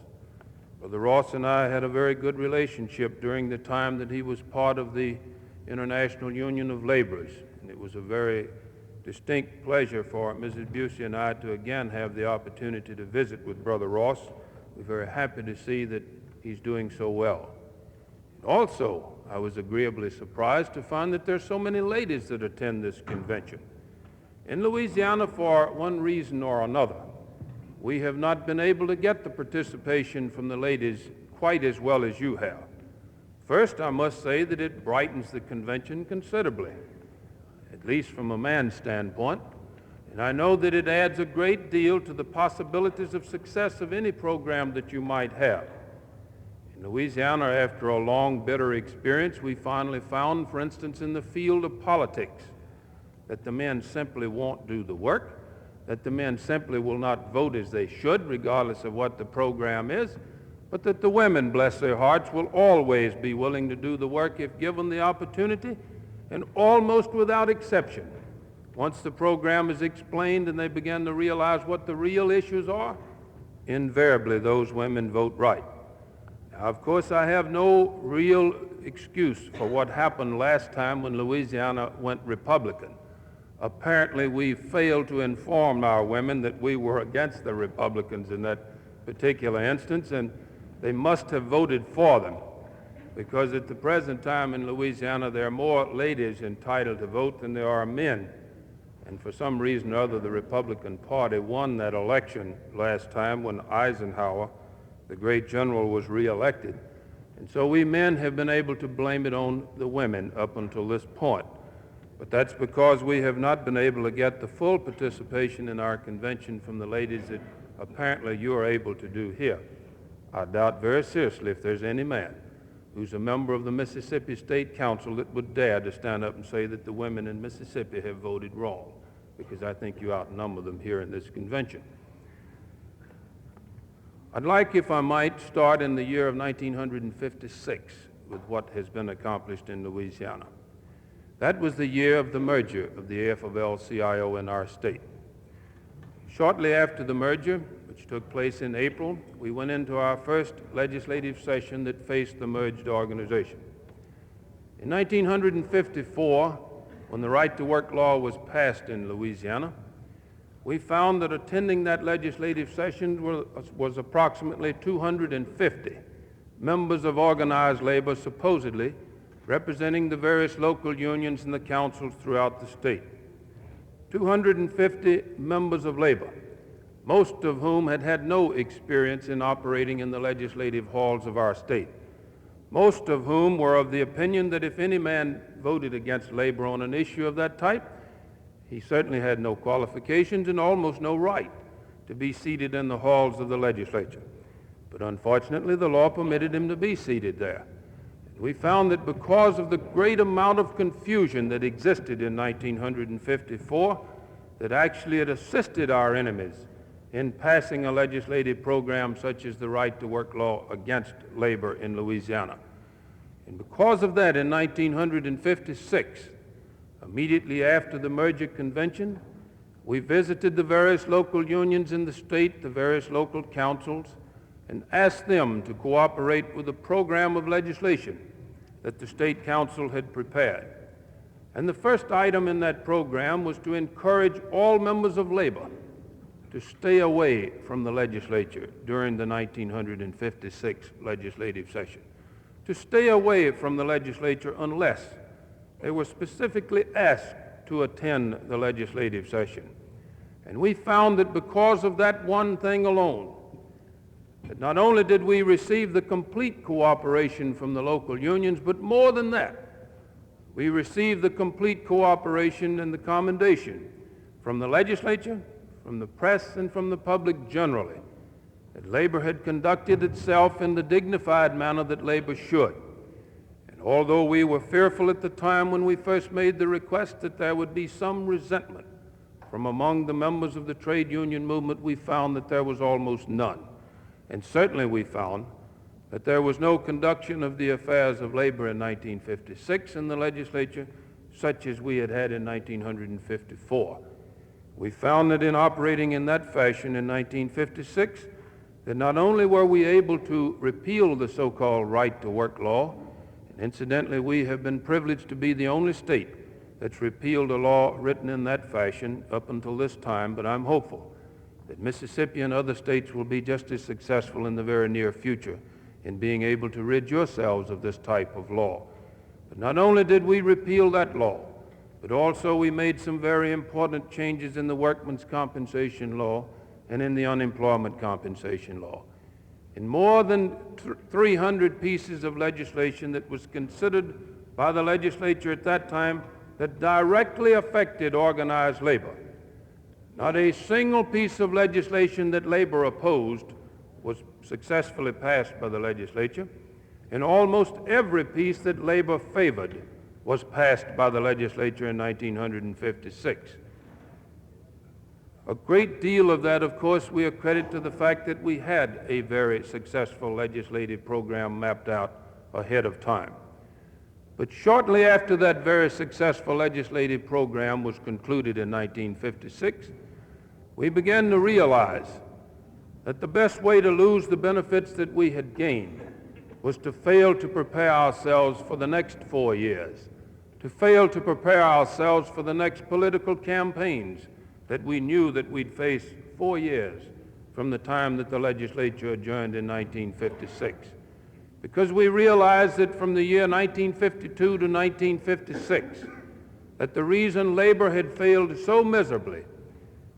Brother Ross and I had a very good relationship during the time that he was part of the International Union of Laborers, and it was a very distinct pleasure for Mrs. Busey and I to again have the opportunity to visit with Brother Ross. We're very happy to see that he's doing so well. Also, I was agreeably surprised to find that there's so many ladies that attend this convention. In Louisiana, for one reason or another, we have not been able to get the participation from the ladies quite as well as you have. First, I must say that it brightens the convention considerably, at least from a man's standpoint, and I know that it adds a great deal to the possibilities of success of any program that you might have. In Louisiana, after a long, bitter experience, we finally found, for instance, in the field of politics, that the men simply won't do the work, that the men simply will not vote as they should, regardless of what the program is, but that the women, bless their hearts, will always be willing to do the work if given the opportunity, and almost without exception. Once the program is explained and they begin to realize what the real issues are, invariably those women vote right. Now, of course, I have no real excuse for what happened last time when Louisiana went Republican. Apparently, we failed to inform our women that we were against the Republicans in that particular instance, and they must have voted for them, because at the present time in Louisiana, there are more ladies entitled to vote than there are men. And for some reason or other, the Republican Party won that election last time when Eisenhower, the great general, was reelected. And so we men have been able to blame it on the women up until this point. But that's because we have not been able to get the full participation in our convention from the ladies that apparently you are able to do here. I doubt very seriously if there's any man who's a member of the Mississippi State Council that would dare to stand up and say that the women in Mississippi have voted wrong, because I think you outnumber them here in this convention. I'd like, if I might, start in the year of 1956 with what has been accomplished in Louisiana. That was the year of the merger of the AFL-CIO in our state. Shortly after the merger, which took place in April, we went into our first legislative session that faced the merged organization. In 1954, when the right-to-work law was passed in Louisiana, we found that attending that legislative session was approximately 250 members of organized labor, supposedly representing the various local unions and the councils throughout the state. 250 members of labor, most of whom had had no experience in operating in the legislative halls of our state. Most of whom were of the opinion that if any man voted against labor on an issue of that type, he certainly had no qualifications and almost no right to be seated in the halls of the legislature. But unfortunately, the law permitted him to be seated there. We found that because of the great amount of confusion that existed in 1954, that actually it assisted our enemies in passing a legislative program such as the right to work law against labor in Louisiana. And because of that, in 1956, immediately after the merger convention, we visited the various local unions in the state, the various local councils, and asked them to cooperate with a program of legislation that the State Council had prepared. And the first item in that program was to encourage all members of labor to stay away from the legislature during the 1956 legislative session, to stay away from the legislature unless they were specifically asked to attend the legislative session. And we found that because of that one thing alone, that not only did we receive the complete cooperation from the local unions, but more than that, we received the complete cooperation and the commendation from the legislature, from the press, and from the public generally, that labor had conducted itself in the dignified manner that labor should. And although we were fearful at the time when we first made the request that there would be some resentment from among the members of the trade union movement, we found that there was almost none. And certainly we found that there was no conduction of the affairs of labor in 1956 in the legislature such as we had had in 1954. We found that in operating in that fashion in 1956, that not only were we able to repeal the so-called right to work law, and incidentally we have been privileged to be the only state that's repealed a law written in that fashion up until this time, but I'm hopeful that Mississippi and other states will be just as successful in the very near future in being able to rid yourselves of this type of law. But not only did we repeal that law, but also we made some very important changes in the workmen's compensation law and in the unemployment compensation law. In more than 300 pieces of legislation that was considered by the legislature at that time that directly affected organized labor, not a single piece of legislation that labor opposed was successfully passed by the legislature, and almost every piece that labor favored was passed by the legislature in 1956. A great deal of that, of course, we accredit to the fact that we had a very successful legislative program mapped out ahead of time. But shortly after that very successful legislative program was concluded in 1956, we began to realize that the best way to lose the benefits that we had gained was to fail to prepare ourselves for the next 4 years, to fail to prepare ourselves for the next political campaigns that we knew that we'd face 4 years from the time that the legislature adjourned in 1956. Because we realized that from the year 1952 to 1956, that the reason labor had failed so miserably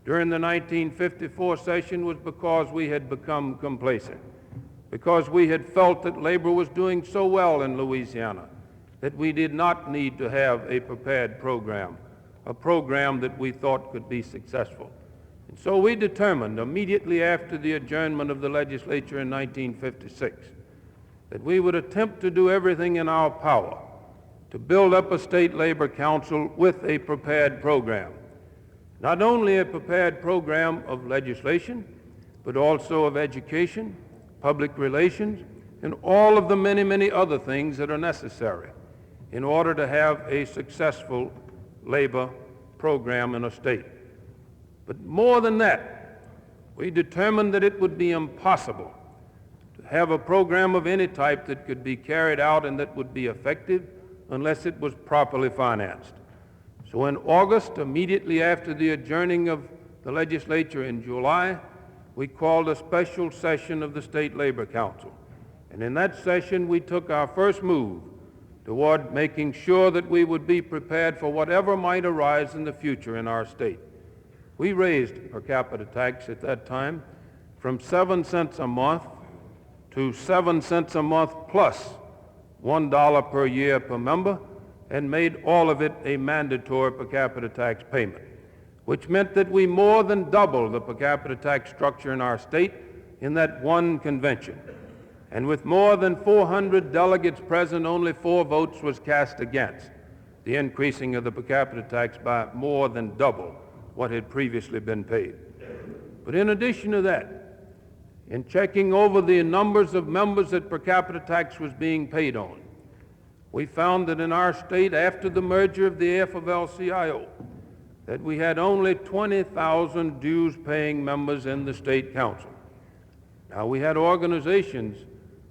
during the 1954 session was because we had become complacent, because we had felt that labor was doing so well in Louisiana that we did not need to have a prepared program, a program that we thought could be successful. And so we determined immediately after the adjournment of the legislature in 1956 that we would attempt to do everything in our power to build up a state labor council with a prepared program. Not only a prepared program of legislation, but also of education, public relations, and all of the many, many other things that are necessary in order to have a successful labor program in a state. But more than that, we determined that it would be impossible to have a program of any type that could be carried out and that would be effective unless it was properly financed. So in August, immediately after the adjourning of the legislature in July, we called a special session of the State Labor Council. And in that session, we took our first move toward making sure that we would be prepared for whatever might arise in the future in our state. We raised per capita tax at that time from 7 cents a month to 7 cents a month plus $1 per year per member, and made all of it a mandatory per capita tax payment. which meant that we more than doubled the per capita tax structure in our state in that one convention. And with more than 400 delegates present, only 4 votes was cast against the increasing of the per capita tax by more than double what had previously been paid. But in addition to that, in checking over the numbers of members that per capita tax was being paid on, we found that in our state, after the merger of the AFL-CIO, that we had only 20,000 dues-paying members in the state council. Now, we had organizations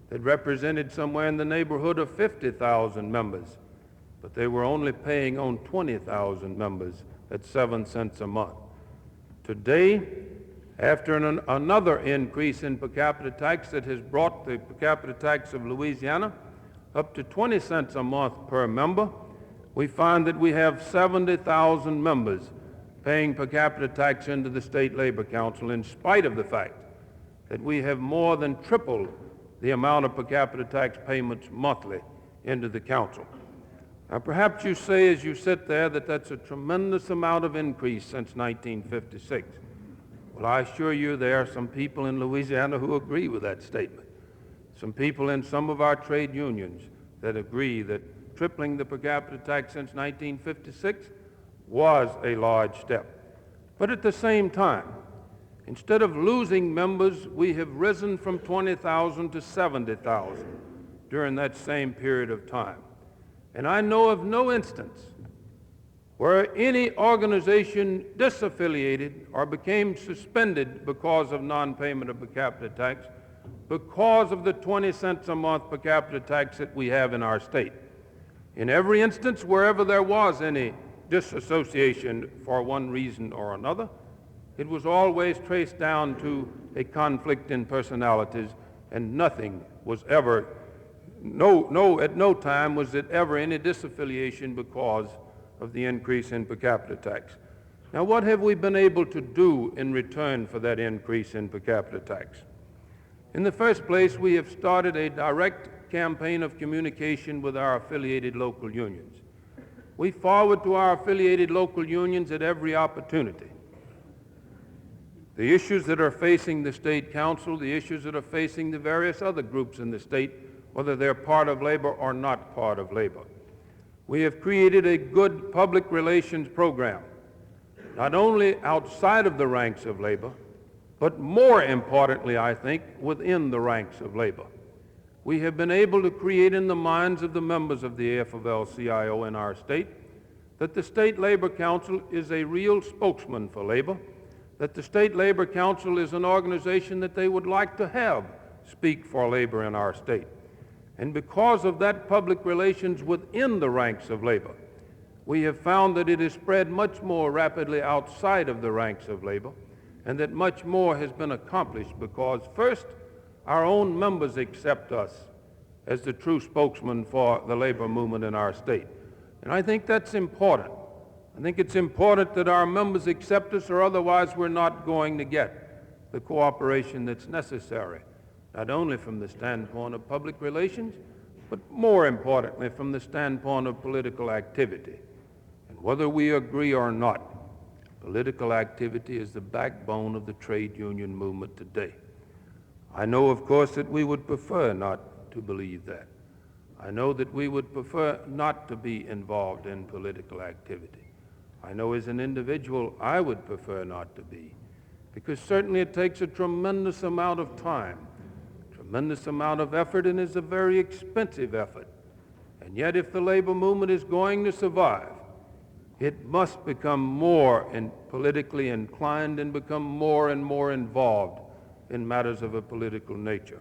that represented somewhere in the neighborhood of 50,000 members, but they were only paying on 20,000 members at 7 cents a month. Today, after another increase in per capita tax that has brought the per capita tax of Louisiana up to 20 cents a month per member, we find that we have 70,000 members paying per capita tax into the State Labor Council, in spite of the fact that we have more than tripled the amount of per capita tax payments monthly into the council. Now, perhaps you say as you sit there that that's a tremendous amount of increase since 1956. Well, I assure you there are some people in Louisiana who agree with that statement. Some people in some of our trade unions that agree that tripling the per capita tax since 1956 was a large step. But at the same time, instead of losing members, we have risen from 20,000 to 70,000 during that same period of time. And I know of no instance where any organization disaffiliated or became suspended because of non-payment of per capita tax because of the 20 cents a month per capita tax that we have in our state. In every instance, wherever there was any disassociation for one reason or another, it was always traced down to a conflict in personalities, and nothing was ever, at no time was it ever any disaffiliation because of the increase in per capita tax. Now, what have we been able to do in return for that increase in per capita tax? In the first place, we have started a direct campaign of communication with our affiliated local unions. We forward to our affiliated local unions at every opportunity the issues that are facing the state council, the issues that are facing the various other groups in the state, whether they're part of labor or not part of labor. We have created a good public relations program, not only outside of the ranks of labor, but more importantly, I think, within the ranks of labor. We have been able to create in the minds of the members of the AFL-CIO in our state that the State Labor Council is a real spokesman for labor, that the State Labor Council is an organization that they would like to have speak for labor in our state. And because of that public relations within the ranks of labor, we have found that it is spread much more rapidly outside of the ranks of labor, and that much more has been accomplished because, first, our own members accept us as the true spokesman for the labor movement in our state. And I think that's important. I think it's important that our members accept us, or otherwise we're not going to get the cooperation that's necessary, not only from the standpoint of public relations, but more importantly from the standpoint of political activity. And whether we agree or not, political activity is the backbone of the trade union movement today. I know, of course, that we would prefer not to believe that. I know that we would prefer not to be involved in political activity. I know as an individual I would prefer not to be, because certainly it takes a tremendous amount of time, tremendous amount of effort, and is a very expensive effort. And yet if the labor movement is going to survive, it must become more politically inclined and become more and more involved in matters of a political nature.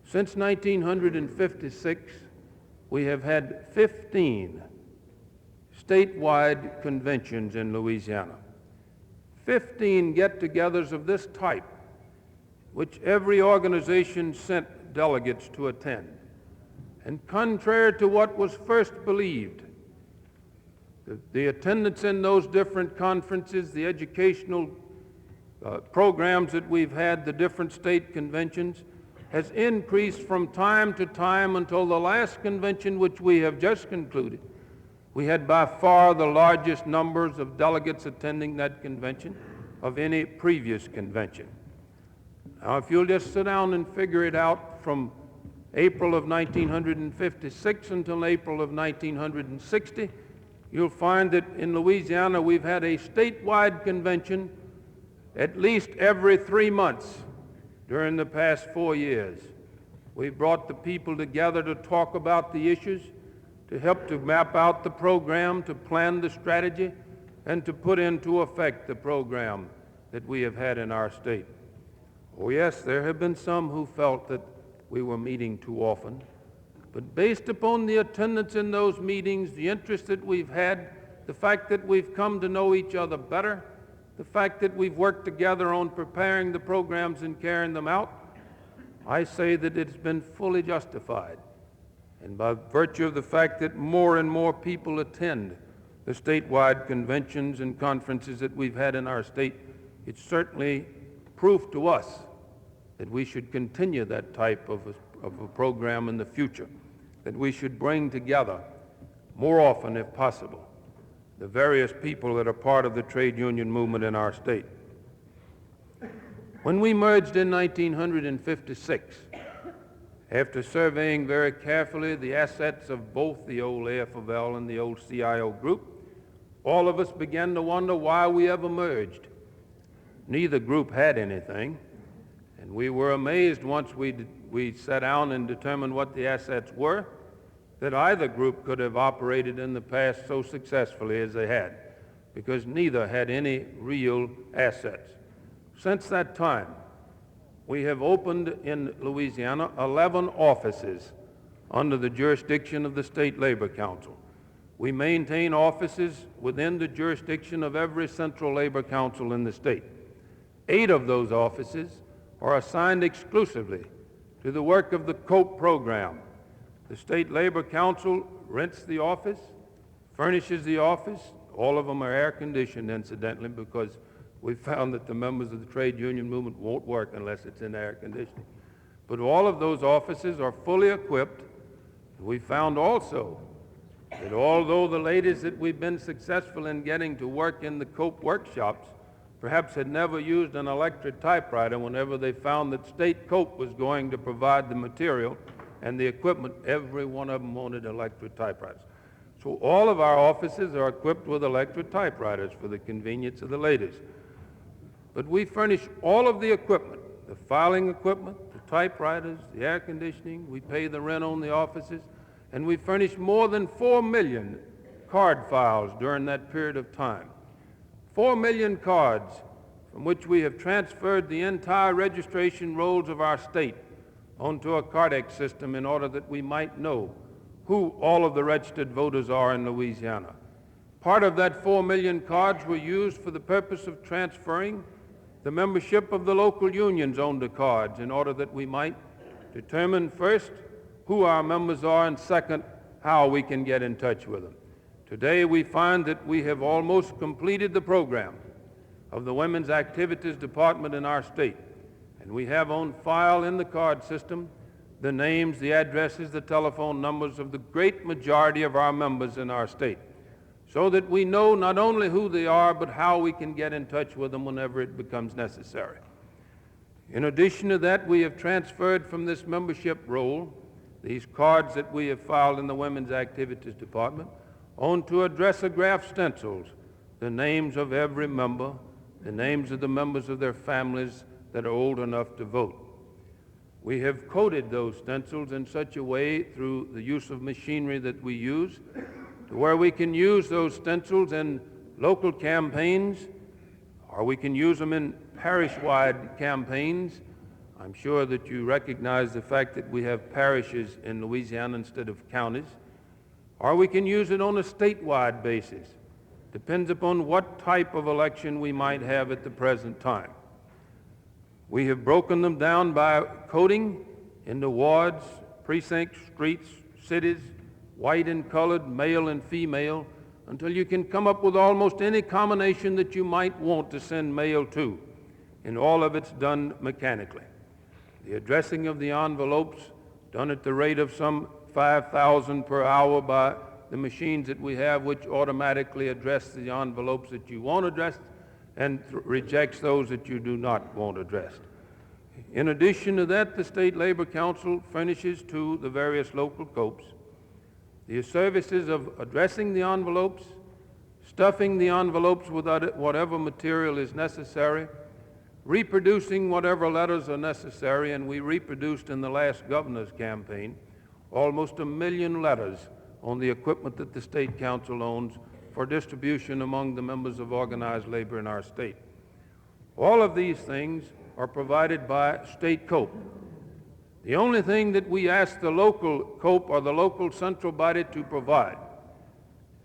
Since 1956, we have had 15 statewide conventions in Louisiana. 15 get-togethers of this type, which every organization sent delegates to attend. And contrary to what was first believed, the attendance in those different conferences, the educational programs that we've had, the different state conventions, has increased from time to time until the last convention, which we have just concluded. We had by far the largest numbers of delegates attending that convention of any previous convention. Now, if you'll just sit down and figure it out from April of 1956 until April of 1960, you'll find that in Louisiana we've had a statewide convention at least every 3 months during the past 4 years. We've brought the people together to talk about the issues, to help to map out the program, to plan the strategy, and to put into effect the program that we have had in our state. Oh yes, there have been some who felt that we were meeting too often, but based upon the attendance in those meetings, the interest that we've had, the fact that we've come to know each other better, the fact that we've worked together on preparing the programs and carrying them out, I say that it's been fully justified. And by virtue of the fact that more and more people attend the statewide conventions and conferences that we've had in our state, it's certainly proof to us that we should continue that type of a program in the future, that we should bring together more often, if possible, the various people that are part of the trade union movement in our state. When we merged in 1956, after surveying very carefully the assets of both the old AFL and the old CIO group, all of us began to wonder why we ever merged. Neither group had anything, and we were amazed once we sat down and determined what the assets were, that either group could have operated in the past so successfully as they had, because neither had any real assets. Since that time, we have opened in Louisiana 11 offices under the jurisdiction of the State Labor Council. We maintain offices within the jurisdiction of every central labor council in the state. 8 of those offices are assigned exclusively to the work of the COPE program. The State Labor Council rents the office, furnishes the office. All of them are air-conditioned, incidentally, because we found that the members of the trade union movement won't work unless it's in air conditioning. But all of those offices are fully equipped. We found also that although the ladies that we've been successful in getting to work in the COPE workshops perhaps had never used an electric typewriter, whenever they found that State COPE was going to provide the material and the equipment, every one of them wanted electric typewriters. So all of our offices are equipped with electric typewriters for the convenience of the ladies. But we furnish all of the equipment, the filing equipment, the typewriters, the air conditioning. We pay the rent on the offices, and we furnish more than 4 million card files during that period of time. 4 million cards from which we have transferred the entire registration rolls of our state onto a Cardex system in order that we might know who all of the registered voters are in Louisiana. Part of that 4 million cards were used for the purpose of transferring the membership of the local unions onto cards in order that we might determine first who our members are and second how we can get in touch with them. Today we find that we have almost completed the program of the Women's Activities Department in our state, and we have on file in the card system the names, the addresses, the telephone numbers of the great majority of our members in our state, so that we know not only who they are, but how we can get in touch with them whenever it becomes necessary. In addition to that, we have transferred from this membership roll these cards that we have filed in the Women's Activities Department onto addressograph stencils, the names of every member, the names of the members of their families that are old enough to vote. We have coded those stencils in such a way through the use of machinery that we use to where we can use those stencils in local campaigns, or we can use them in parish-wide campaigns. I'm sure that you recognize the fact that we have parishes in Louisiana instead of counties. Or we can use it on a statewide basis. Depends upon what type of election we might have at the present time. We have broken them down by coding into wards, precincts, streets, cities, white and colored, male and female, until you can come up with almost any combination that you might want to send mail to, and all of it's done mechanically. The addressing of the envelopes done at the rate of some 5,000 per hour by the machines that we have which automatically address the envelopes that you want addressed and rejects those that you do not want addressed. In addition to that, the State Labor Council furnishes to the various local COPs the services of addressing the envelopes, stuffing the envelopes with whatever material is necessary, reproducing whatever letters are necessary, and we reproduced in the last governor's campaign almost 1 million letters on the equipment that the State Council owns for distribution among the members of organized labor in our state. All of these things are provided by State COPE. The only thing that we ask the local COPE or the local central body to provide,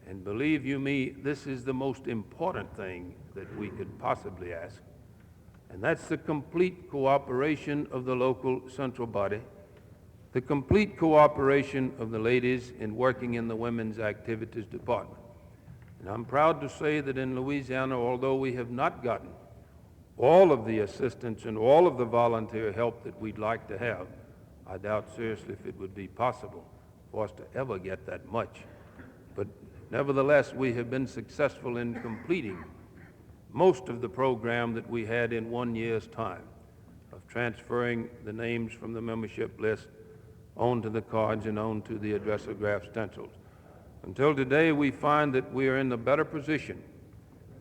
and believe you me, this is the most important thing that we could possibly ask, and that's the complete cooperation of the local central body, the complete cooperation of the ladies in working in the Women's Activities Department. And I'm proud to say that in Louisiana, although we have not gotten all of the assistance and all of the volunteer help that we'd like to have, I doubt seriously if it would be possible for us to ever get that much. But nevertheless, we have been successful in completing most of the program that we had in 1 year's time of transferring the names from the membership list onto the cards and onto the addressograph stencils. Until today, we find that we are in a better position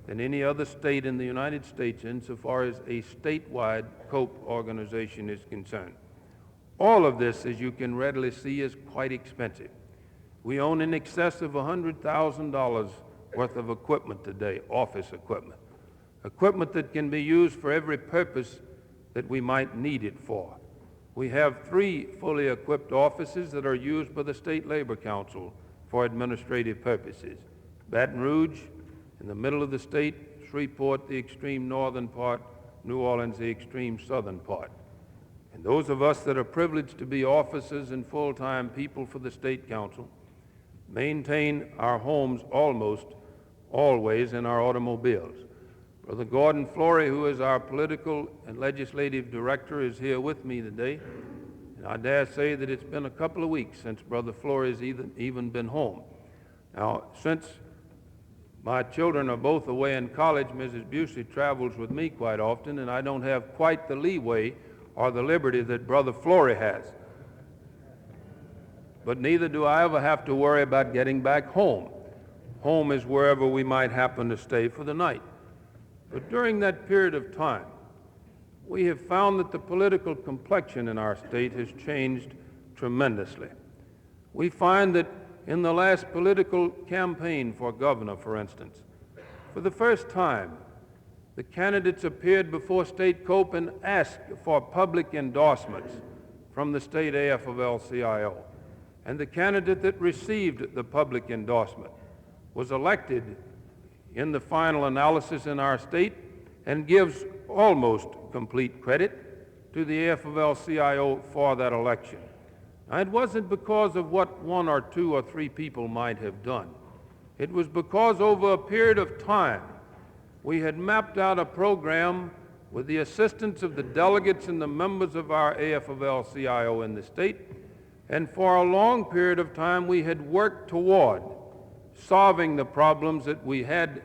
than any other state in the United States insofar as a statewide COPE organization is concerned. All of this, as you can readily see, is quite expensive. We own in excess of $100,000 worth of equipment today, office equipment that can be used for every purpose that we might need it for. We have 3 fully equipped offices that are used by the State Labor Council for administrative purposes. Baton Rouge, in the middle of the state, Shreveport, the extreme northern part, New Orleans, the extreme southern part. And those of us that are privileged to be officers and full-time people for the State Council maintain our homes almost always in our automobiles. Brother Gordon Flory, who is our political and legislative director, is here with me today. And I dare say that it's been a couple of weeks since Brother Flory has even been home. Now, since my children are both away in college, Mrs. Busey travels with me quite often, and I don't have quite the leeway or the liberty that Brother Flory has. But neither do I ever have to worry about getting back home. Home is wherever we might happen to stay for the night. But during that period of time, we have found that the political complexion in our state has changed tremendously. We find that in the last political campaign for governor, for instance, for the first time, the candidates appeared before State COPE and asked for public endorsements from the state AFL-CIO. And the candidate that received the public endorsement was elected in the final analysis in our state and gives almost complete credit to the AFL-CIO for that election. Now, it wasn't because of what 1 or 2 or 3 people might have done. It was because over a period of time, we had mapped out a program with the assistance of the delegates and the members of our AFL-CIO in the state, and for a long period of time we had worked toward solving the problems that we had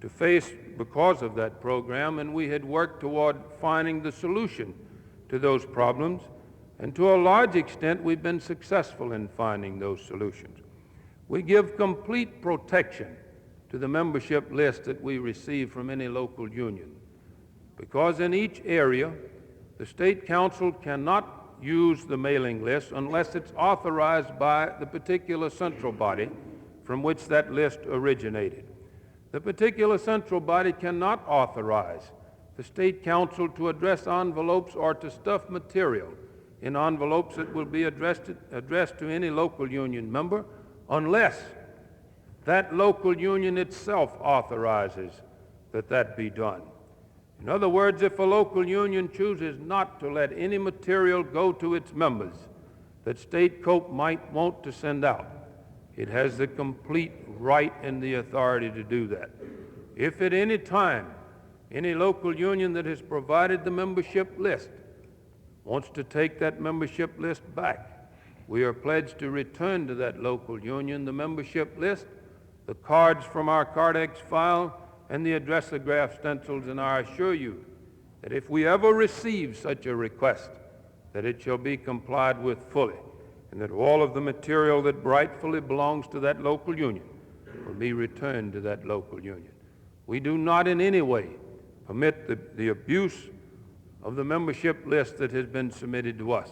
to face because of that program, and we had worked toward finding the solution to those problems, and to a large extent we've been successful in finding those solutions. We give complete protection to the membership list that we receive from any local union, because in each area the State Council cannot use the mailing list unless it's authorized by the particular central body from which that list originated. The particular central body cannot authorize the State Council to address envelopes or to stuff material in envelopes that will be addressed to any local union member unless that local union itself authorizes that be done. In other words, if a local union chooses not to let any material go to its members that State COPE might want to send out, it has the complete right and the authority to do that. If at any time any local union that has provided the membership list wants to take that membership list back, we are pledged to return to that local union the membership list, the cards from our Cardex file, and the addressograph stencils, and I assure you that if we ever receive such a request, that it shall be complied with fully, and that all of the material that rightfully belongs to that local union will be returned to that local union. We do not in any way permit the abuse of the membership list that has been submitted to us.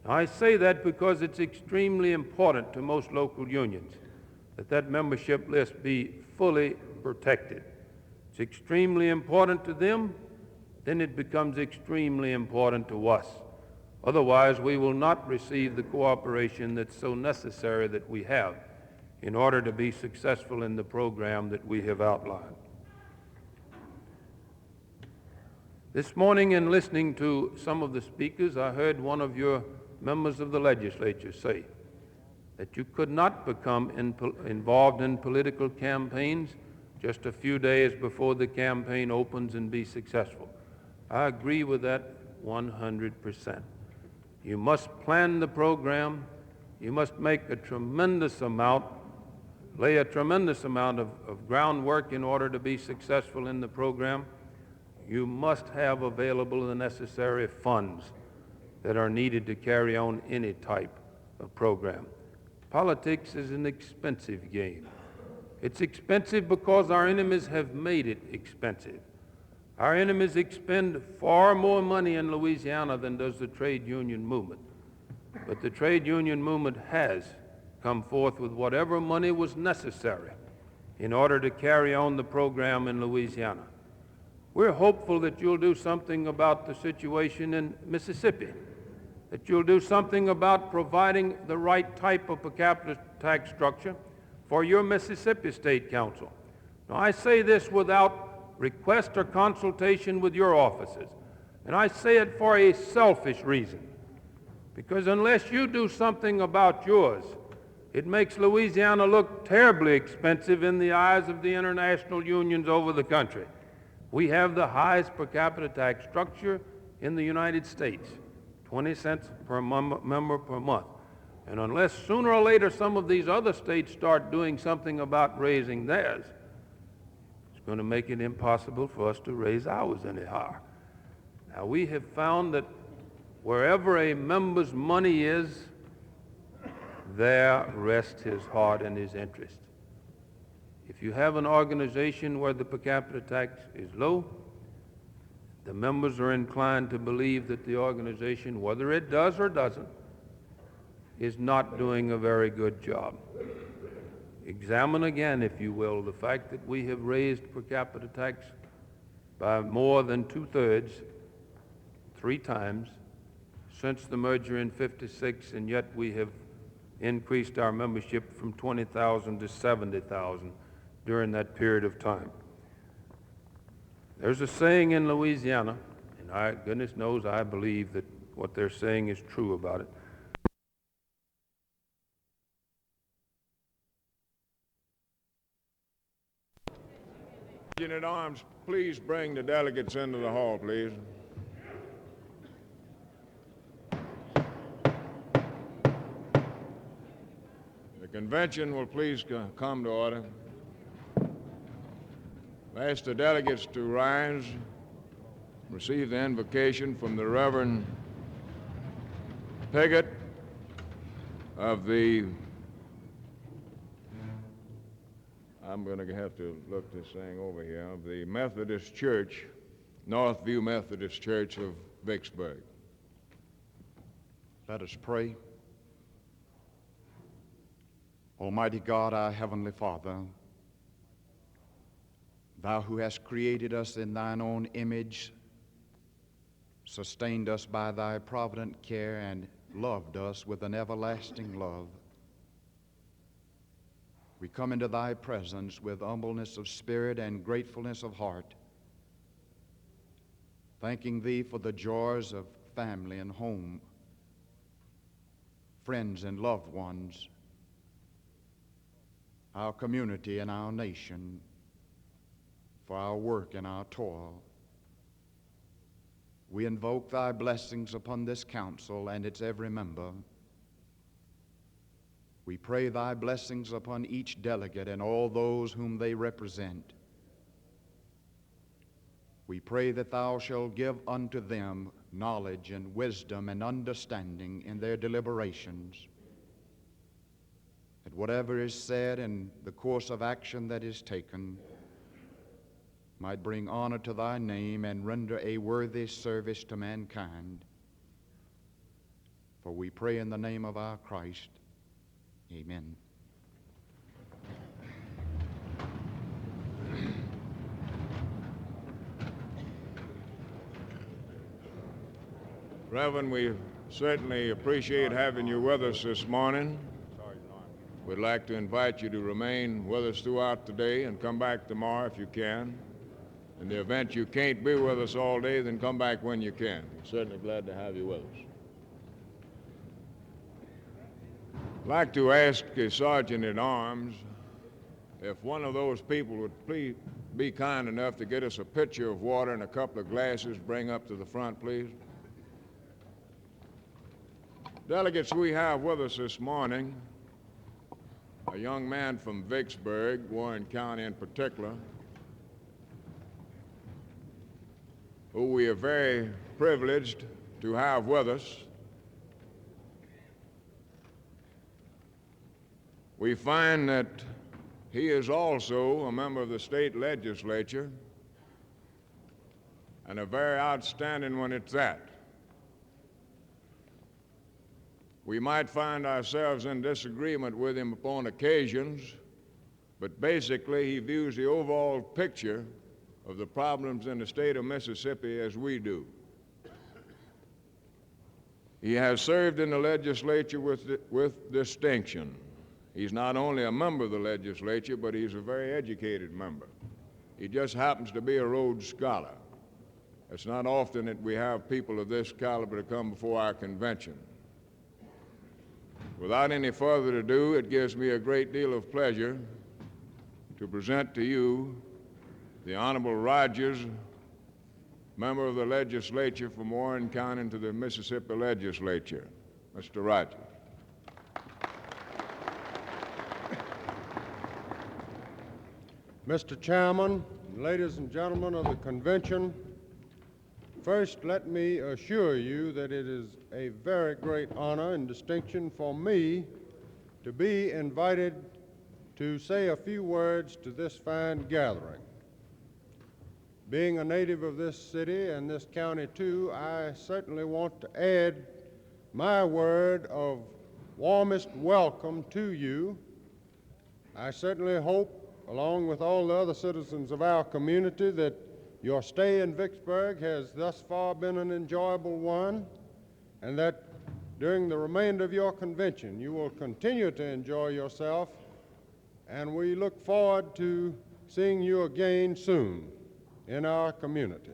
Now, I say that because it's extremely important to most local unions that that membership list be fully protected. It's extremely important to them, then it becomes extremely important to us. Otherwise, we will not receive the cooperation that's so necessary that we have in order to be successful in the program that we have outlined. This morning, in listening to some of the speakers, I heard one of your members of the legislature say that you could not become involved in political campaigns just a few days before the campaign opens and be successful. I agree with that 100%. You must plan the program. You must make lay a tremendous amount of groundwork in order to be successful in the program. You must have available the necessary funds that are needed to carry on any type of program. Politics is an expensive game. It's expensive because our enemies have made it expensive. Our enemies expend far more money in Louisiana than does the trade union movement. But the trade union movement has come forth with whatever money was necessary in order to carry on the program in Louisiana. We're hopeful that you'll do something about the situation in Mississippi, that you'll do something about providing the right type of per capita tax structure for your Mississippi State Council. Now, I say this without request or consultation with your offices, and I say it for a selfish reason, because unless you do something about yours, it makes Louisiana look terribly expensive in the eyes of the international unions over the country. We have the highest per capita tax structure in the United States, 20 cents per member per month. And unless sooner or later some of these other states start doing something about raising theirs, it's going to make it impossible for us to raise ours any higher. Now, we have found that wherever a member's money is, there rests his heart and his interest. If you have an organization where the per capita tax is low, the members are inclined to believe that the organization, whether it does or doesn't, is not doing a very good job. Examine again, if you will, the fact that we have raised per capita tax by more than 2/3, 3 times, since the merger in '56, and yet we have increased our membership from 20,000 to 70,000 during that period of time. There's a saying in Louisiana, and goodness knows I believe that what they're saying is true about it. Sergeant at Arms, please bring the delegates into the hall, please. The convention will please come to order. I ask the delegates to rise, receive the invocation from the Reverend Piggott of the, I'm going to have to look this thing over here, of the Methodist Church, Northview Methodist Church of Vicksburg. Let us pray. Almighty God, our Heavenly Father, Thou who hast created us in Thine own image, sustained us by Thy provident care, and loved us with an everlasting love, we come into Thy presence with humbleness of spirit and gratefulness of heart, thanking Thee for the joys of family and home, friends and loved ones, our community and our nation, for our work and our toil. We invoke Thy blessings upon this council and its every member, We pray thy blessings upon each delegate and all those whom they represent. We pray that thou shalt give unto them knowledge and wisdom and understanding in their deliberations, that whatever is said and the course of action that is taken might bring honor to thy name and render a worthy service to mankind. For we pray in the name of our Christ. Amen. Reverend, we certainly appreciate having you with us this morning. We'd like to invite you to remain with us throughout the day and come back tomorrow if you can. In the event you can't be with us all day, then come back when you can. We're certainly glad to have you with us. I'd like to ask a sergeant-at-arms if one of those people would please be kind enough to get us a pitcher of water and a couple of glasses, bring up to the front, please. Delegates, we have with us this morning a young man from Vicksburg, Warren County in particular, who we are very privileged to have with us. We find that he is also a member of the state legislature, and a very outstanding one at that. We might find ourselves in disagreement with him upon occasions, but basically he views the overall picture of the problems in the state of Mississippi as we do. He has served in the legislature with distinction. He's not only a member of the legislature, but he's a very educated member. He just happens to be a Rhodes Scholar. It's not often that we have people of this caliber to come before our convention. Without any further ado, it gives me a great deal of pleasure to present to you the Honorable Rogers, member of the legislature from Warren County to the Mississippi legislature. Mr. Rogers. Mr. Chairman, ladies and gentlemen of the convention, first let me assure you that it is a very great honor and distinction for me to be invited to say a few words to this fine gathering. Being a native of this city and this county too, I certainly want to add my word of warmest welcome to you. I certainly hope, along with all the other citizens of our community, that your stay in Vicksburg has thus far been an enjoyable one, and that during the remainder of your convention you will continue to enjoy yourself, and we look forward to seeing you again soon in our community.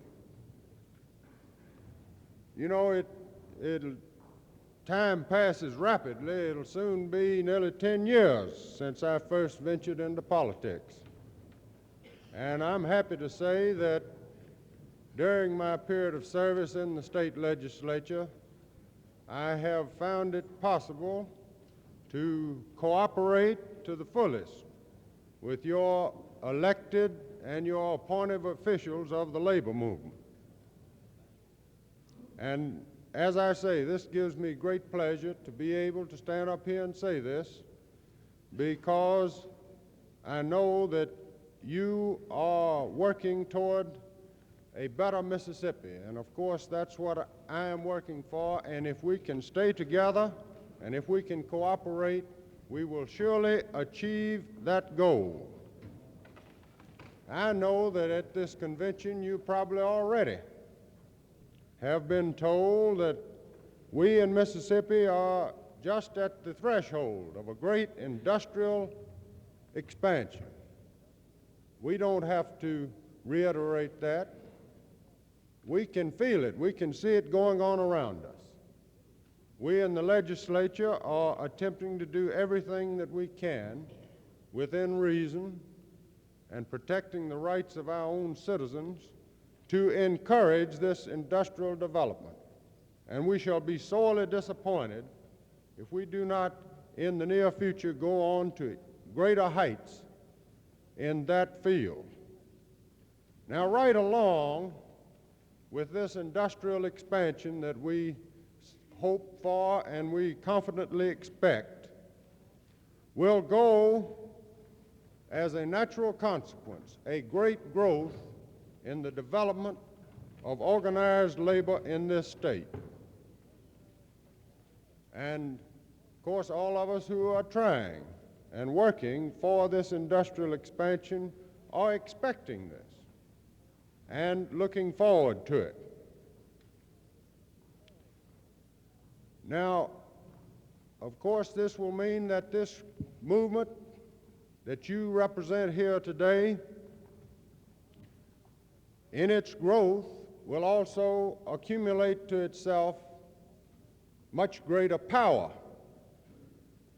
You know, time passes rapidly. It'll soon be nearly 10 years since I first ventured into politics. And I'm happy to say that during my period of service in the state legislature, I have found it possible to cooperate to the fullest with your elected and your appointed officials of the labor movement. And as I say, this gives me great pleasure to be able to stand up here and say this, because I know that you are working toward a better Mississippi, and of course that's what I am working for, and if we can stay together and if we can cooperate, we will surely achieve that goal. I know that at this convention you probably already have been told that we in Mississippi are just at the threshold of a great industrial expansion. We don't have to reiterate that. We can feel it. We can see it going on around us. We in the legislature are attempting to do everything that we can within reason and protecting the rights of our own citizens to encourage this industrial development. And we shall be sorely disappointed if we do not in the near future go on to greater heights in that field. Now, right along with this industrial expansion that we hope for and we confidently expect will go, as a natural consequence, a great growth in the development of organized labor in this state. And, of course, all of us who are trying and working for this industrial expansion are expecting this and looking forward to it. Now, of course, this will mean that this movement that you represent here today, in its growth, will also accumulate to itself much greater power.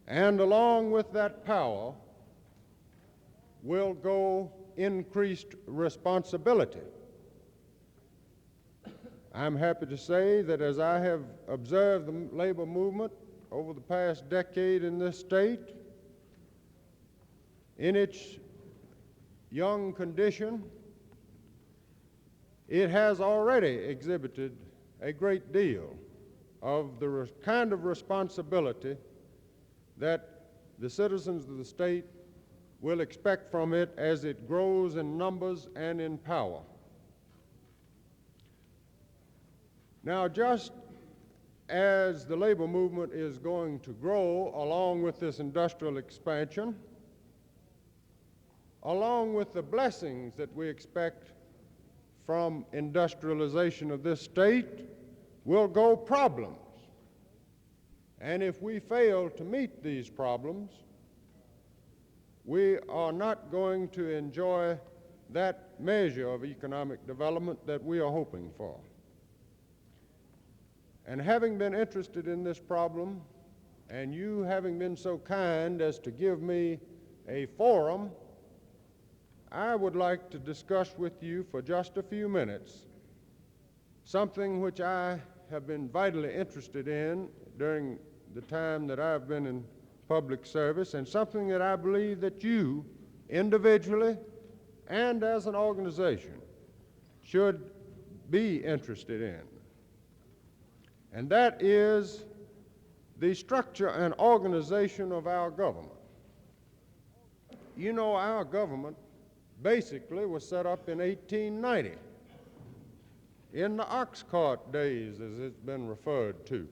And along with that power will go increased responsibility. I'm happy to say that as I have observed the labor movement over the past decade in this state, in its young condition, it has already exhibited a great deal of the kind of responsibility that the citizens of the state will expect from it as it grows in numbers and in power. Now, just as the labor movement is going to grow along with this industrial expansion, along with the blessings that we expect from industrialization of this state, will go problems. And if we fail to meet these problems, we are not going to enjoy that measure of economic development that we are hoping for. And having been interested in this problem, and you having been so kind as to give me a forum, I would like to discuss with you for just a few minutes something which I have been vitally interested in during the time that I've been in public service, and something that I believe that you, individually and as an organization, should be interested in. And that is the structure and organization of our government. You know, our government basically was set up in 1890, in the ox cart days, as it's been referred to.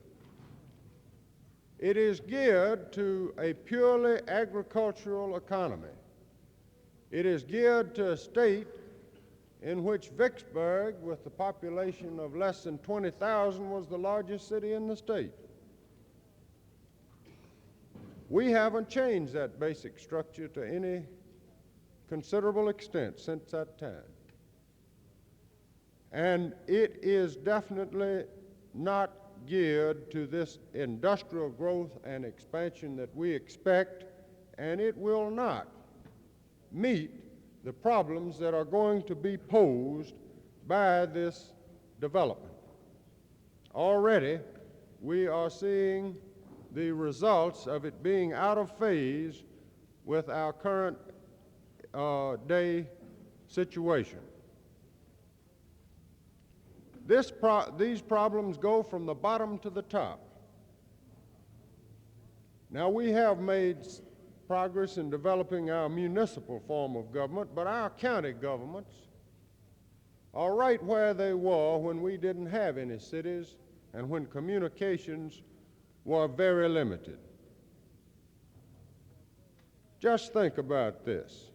It is geared to a purely agricultural economy. It is geared to a state in which Vicksburg, with the population of less than 20,000, was the largest city in the state. We haven't changed that basic structure to any considerable extent since that time. And it is definitely not geared to this industrial growth and expansion that we expect, and it will not meet the problems that are going to be posed by this development. Already, we are seeing the results of it being out of phase with our current day situation. These problems go from the bottom to the top. Now, we have made progress in developing our municipal form of government, but our county governments are right where they were when we didn't have any cities and when communications were very limited. Just think about this.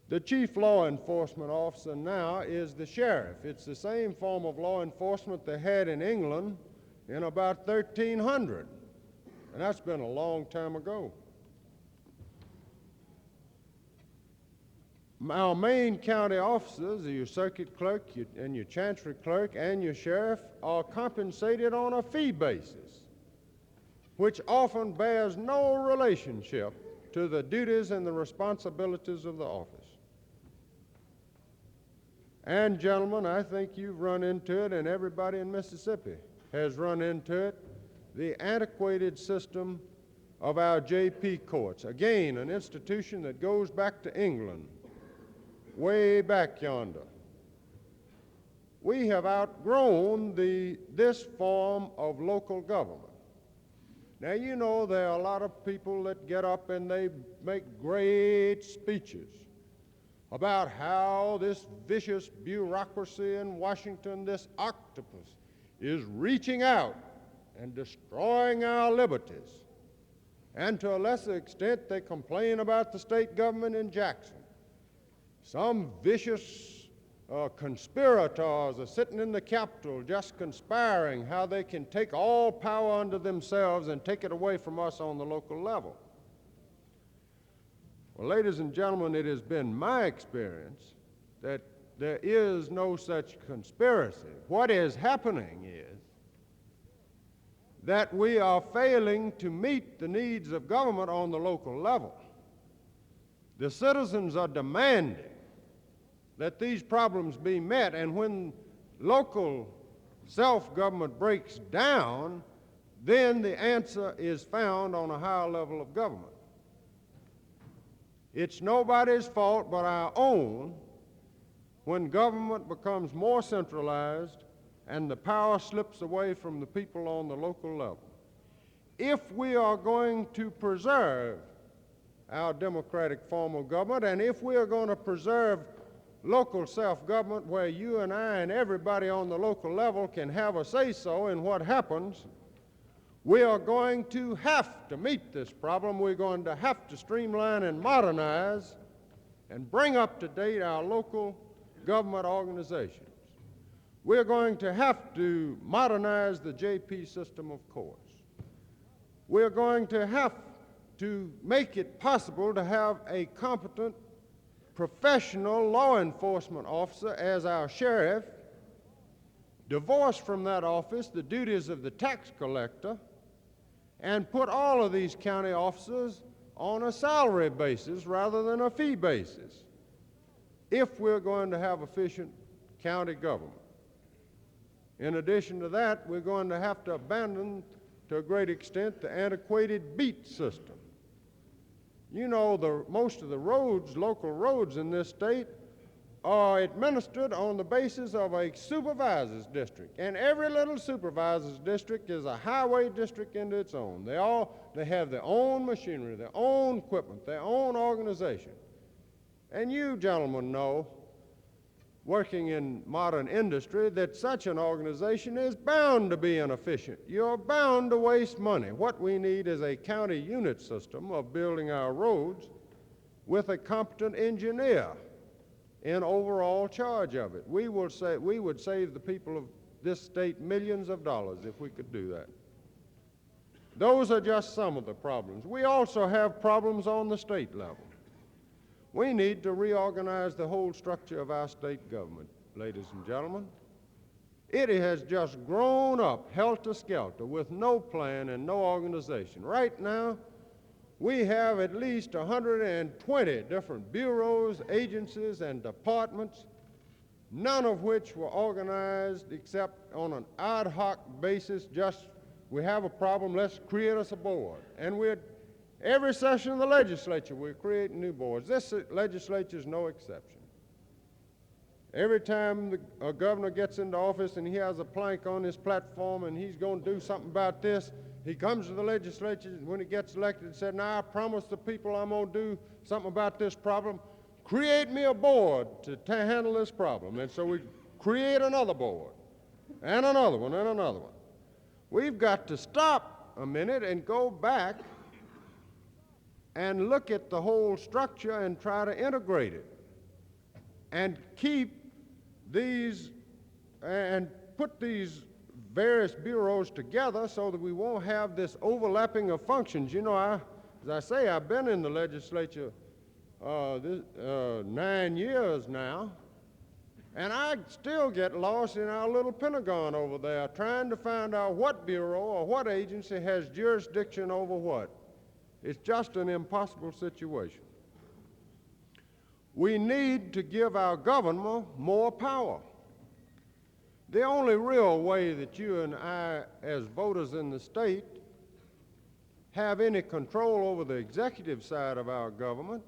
The chief law enforcement officer now is the sheriff. It's the same form of law enforcement they had in England in about 1300, and that's been a long time ago. Our main county officers, your circuit clerk and your chancery clerk and your sheriff, are compensated on a fee basis, which often bears no relationship to the duties and the responsibilities of the office. And gentlemen, I think you've run into it, and everybody in Mississippi has run into it, the antiquated system of our J.P. courts. Again, an institution that goes back to England, way back yonder. We have outgrown this form of local government. Now, you know, there are a lot of people that get up and they make great speeches about how this vicious bureaucracy in Washington, this octopus, is reaching out and destroying our liberties. And to a lesser extent, they complain about the state government in Jackson. Some vicious conspirators are sitting in the Capitol just conspiring how they can take all power under themselves and take it away from us on the local level. Well, ladies and gentlemen, it has been my experience that there is no such conspiracy. What is happening is that we are failing to meet the needs of government on the local level. The citizens are demanding that these problems be met, and when local self-government breaks down, then the answer is found on a higher level of government. It's nobody's fault but our own when government becomes more centralized and the power slips away from the people on the local level. If we are going to preserve our democratic form of government, and if we are going to preserve local self-government where you and I and everybody on the local level can have a say-so in what happens, we are going to have to meet this problem. We're going to have to streamline and modernize and bring up to date our local government organizations. We're going to have to modernize the JP system of courts. We're going to have to make it possible to have a competent professional law enforcement officer as our sheriff, divorce from that office the duties of the tax collector, and put all of these county officers on a salary basis rather than a fee basis if we're going to have efficient county government. In addition to that, we're going to have to abandon, to a great extent, the antiquated beat system. You know, most of the roads, local roads in this state, are administered on the basis of a supervisor's district. And every little supervisor's district is a highway district into its own. They have their own machinery, their own equipment, their own organization. And you gentlemen know, working in modern industry, that such an organization is bound to be inefficient. You're bound to waste money. What we need is a county unit system of building our roads with a competent engineer in overall charge of it. We would save the people of this state millions of dollars if we could do that. Those are just some of the problems. We also have problems on the state level. We need to reorganize the whole structure of our state government, ladies and gentlemen. It has just grown up helter-skelter with no plan and no organization. Right now, we have at least 120 different bureaus, agencies, and departments, none of which were organized except on an ad hoc basis. Just, we have a problem, let's create us a board. And every session of the legislature, we're creating new boards. This legislature is no exception. Every time a governor gets into office and he has a plank on his platform and he's going to do something about this, he comes to the legislature when he gets elected and said, now I promise the people I'm going to do something about this problem. Create me a board to handle this problem. And so we create another board and another one and another one. We've got to stop a minute and go back and look at the whole structure and try to integrate it and keep these and put these various bureaus together so that we won't have this overlapping of functions. You know, as I say, I've been in the legislature 9 years now, and I still get lost in our little Pentagon over there trying to find out what bureau or what agency has jurisdiction over what. It's just an impossible situation. We need to give our government more power. The only real way that you and I, as voters in the state, have any control over the executive side of our government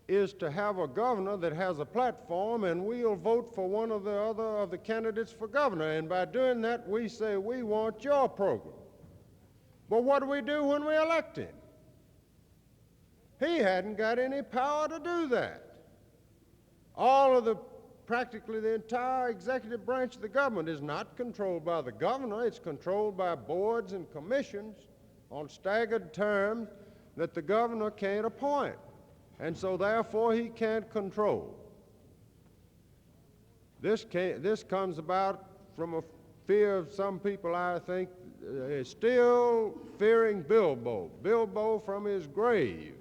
is to have a governor that has a platform, and we'll vote for one of the other of the candidates for governor. And by doing that, we say we want your program. But what do we do when we elect him? He hadn't got any power to do that. Practically the entire executive branch of the government is not controlled by the governor. It's controlled by boards and commissions on staggered terms that the governor can't appoint. And so therefore he can't control. This comes about from a fear of some people, I think, still fearing Bilbo. Bilbo from his grave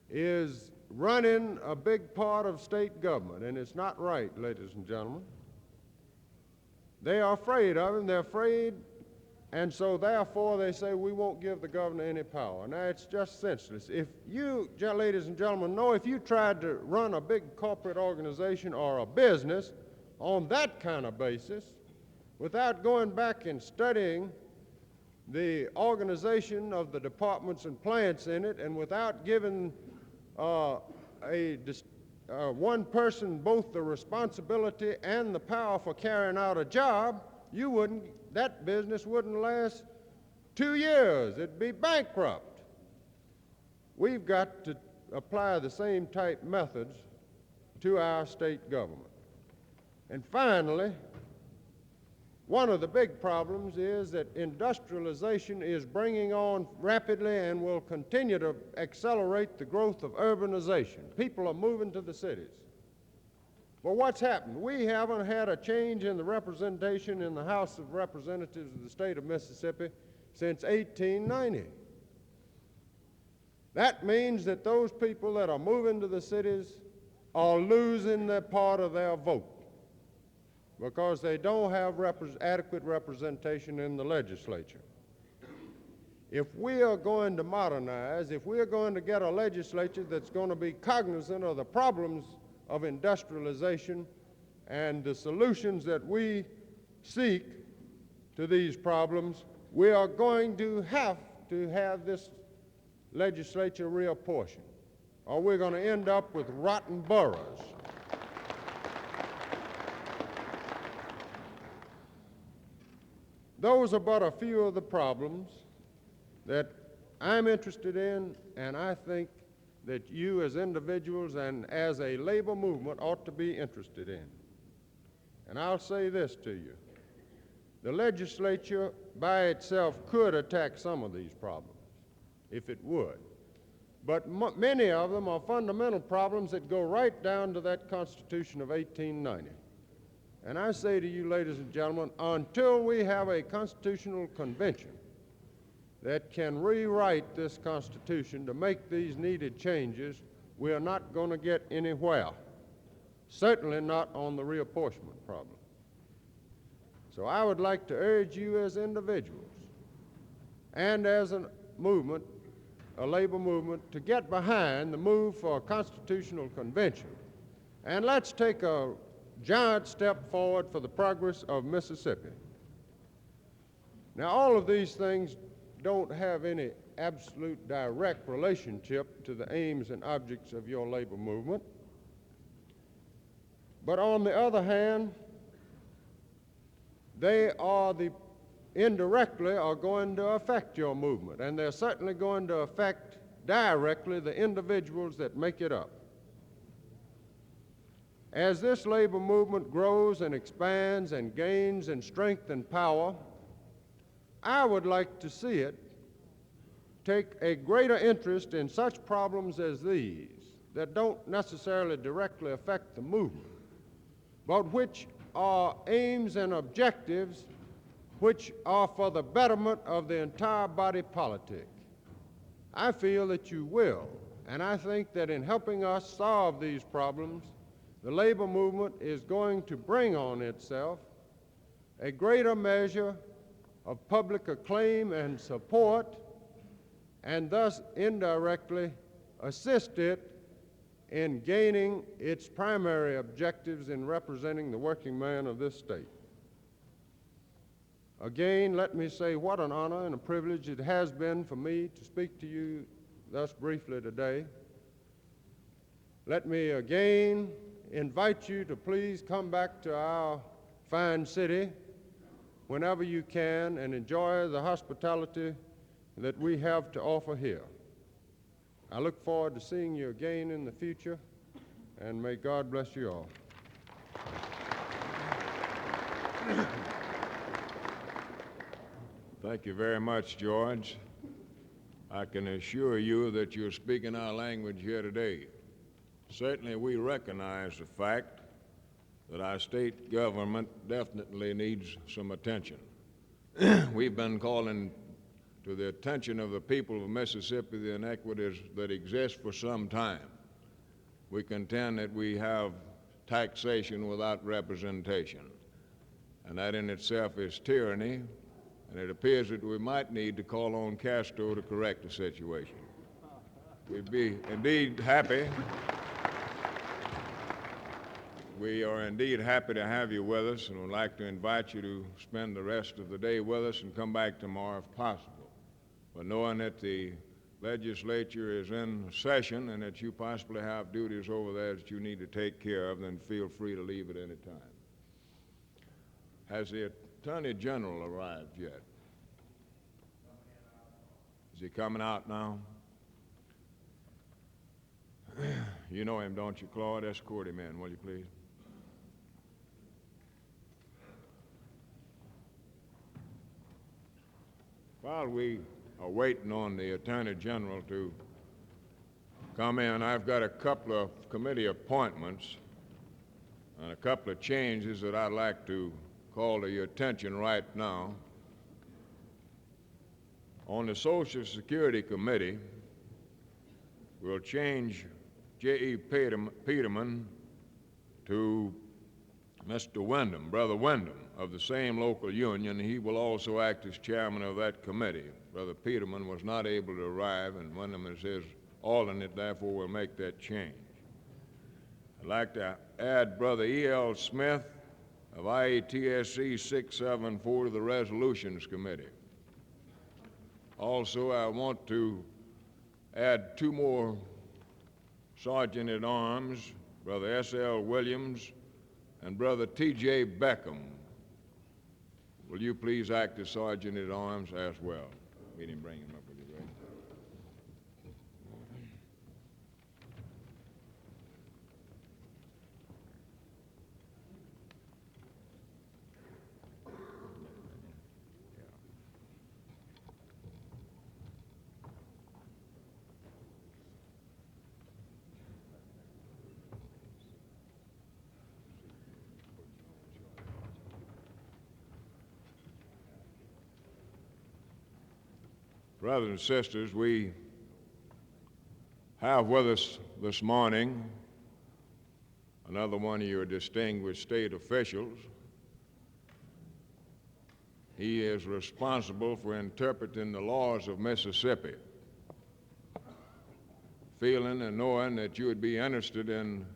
is running a big part of state government, and it's not right, ladies and gentlemen. They are afraid of him. They're afraid. And so, therefore, they say, we won't give the governor any power. Now, it's just senseless. If you, ladies and gentlemen, know if you tried to run a big corporate organization or a business on that kind of basis, without going back and studying the organization of the departments and plants in it, and without giving one person both the responsibility and the power for carrying out a job, that business wouldn't last 2 years. It'd be bankrupt. We've got to apply the same type methods to our state government. And finally, one of the big problems is that industrialization is bringing on rapidly and will continue to accelerate the growth of urbanization. People are moving to the cities. Well, what's happened? We haven't had a change in the representation in the House of Representatives of the state of Mississippi since 1890. That means that those people that are moving to the cities are losing their part of their vote because they don't have adequate representation in the legislature. If we are going to modernize, if we are going to get a legislature that's going to be cognizant of the problems of industrialization and the solutions that we seek to these problems, we are going to have this legislature reapportioned, or we're going to end up with rotten boroughs. Those are but a few of the problems that I'm interested in, and I think that you as individuals and as a labor movement ought to be interested in. And I'll say this to you. The legislature by itself could attack some of these problems, if it would. But many of them are fundamental problems that go right down to that Constitution of 1890. And I say to you, ladies and gentlemen, until we have a constitutional convention that can rewrite this Constitution to make these needed changes, we are not going to get anywhere. Certainly not on the reapportionment problem. So I would like to urge you as individuals and as a movement, a labor movement, to get behind the move for a constitutional convention. And let's take a giant step forward for the progress of Mississippi. Now, all of these things don't have any absolute direct relationship to the aims and objects of your labor movement. But on the other hand, they are indirectly are going to affect your movement, and they're certainly going to affect directly the individuals that make it up. As this labor movement grows and expands and gains in strength and power, I would like to see it take a greater interest in such problems as these that don't necessarily directly affect the movement, but which are aims and objectives which are for the betterment of the entire body politic. I feel that you will, and I think that in helping us solve these problems, the labor movement is going to bring on itself a greater measure of public acclaim and support, and thus indirectly assist it in gaining its primary objectives in representing the working man of this state. Again, let me say what an honor and a privilege it has been for me to speak to you thus briefly today. Let me again invite you to please come back to our fine city whenever you can and enjoy the hospitality that we have to offer here. I look forward to seeing you again in the future, and may God bless you all. Thank you very much, George. I can assure you that you're speaking our language here today. Certainly, we recognize the fact that our state government definitely needs some attention. We've been calling to the attention of the people of Mississippi the inequities that exist for some time. We contend that we have taxation without representation, and that in itself is tyranny, and it appears that we might need to call on Castro to correct the situation. We'd be indeed happy. We are indeed happy to have you with us, and would like to invite you to spend the rest of the day with us and come back tomorrow if possible. But knowing that the legislature is in session and that you possibly have duties over there that you need to take care of, then feel free to leave at any time. Has the Attorney General arrived yet? Is he coming out now? You know him, don't you, Claude? Escort him in, will you please? While we are waiting on the Attorney General to come in, I've got a couple of committee appointments and a couple of changes that I'd like to call to your attention right now. On the Social Security Committee, we'll change J.E. Peterman to Mr. Wyndham, Brother Wyndham, of the same local union. He will also act as chairman of that committee. Brother Peterman was not able to arrive, and Wyndham is his alternate, therefore we'll make that change. I'd like to add Brother E.L. Smith of IATSC 674 to the Resolutions Committee. Also, I want to add two more Sergeant-at-Arms, Brother S.L. Williams and Brother T.J. Beckham. Will you please act as Sergeant-at-Arms as well? We didn't bring him up with you, right? Brothers and sisters, we have with us this morning another one of your distinguished state officials. He is responsible for interpreting the laws of Mississippi. Feeling and knowing that you would be interested in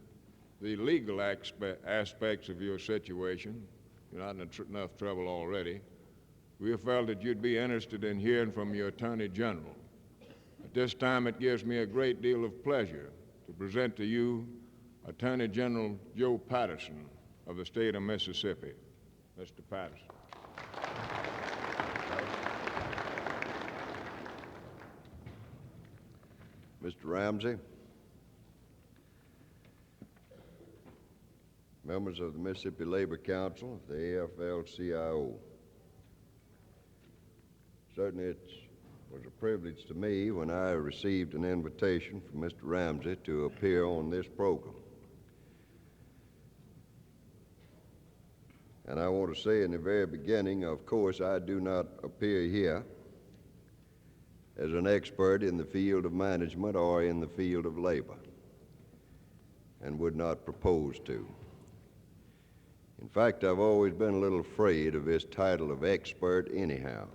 the legal aspects of your situation, you're not in enough trouble already, we have felt that you'd be interested in hearing from your Attorney General. At this time, it gives me a great deal of pleasure to present to you Attorney General Joe Patterson of the state of Mississippi. Mr. Patterson. Mr. Ramsey, members of the Mississippi Labor Council, the AFL-CIO. Certainly it was a privilege to me when I received an invitation from Mr. Ramsey to appear on this program. And I want to say in the very beginning, of course, I do not appear here as an expert in the field of management or in the field of labor, and would not propose to. In fact, I've always been a little afraid of this title of expert anyhow.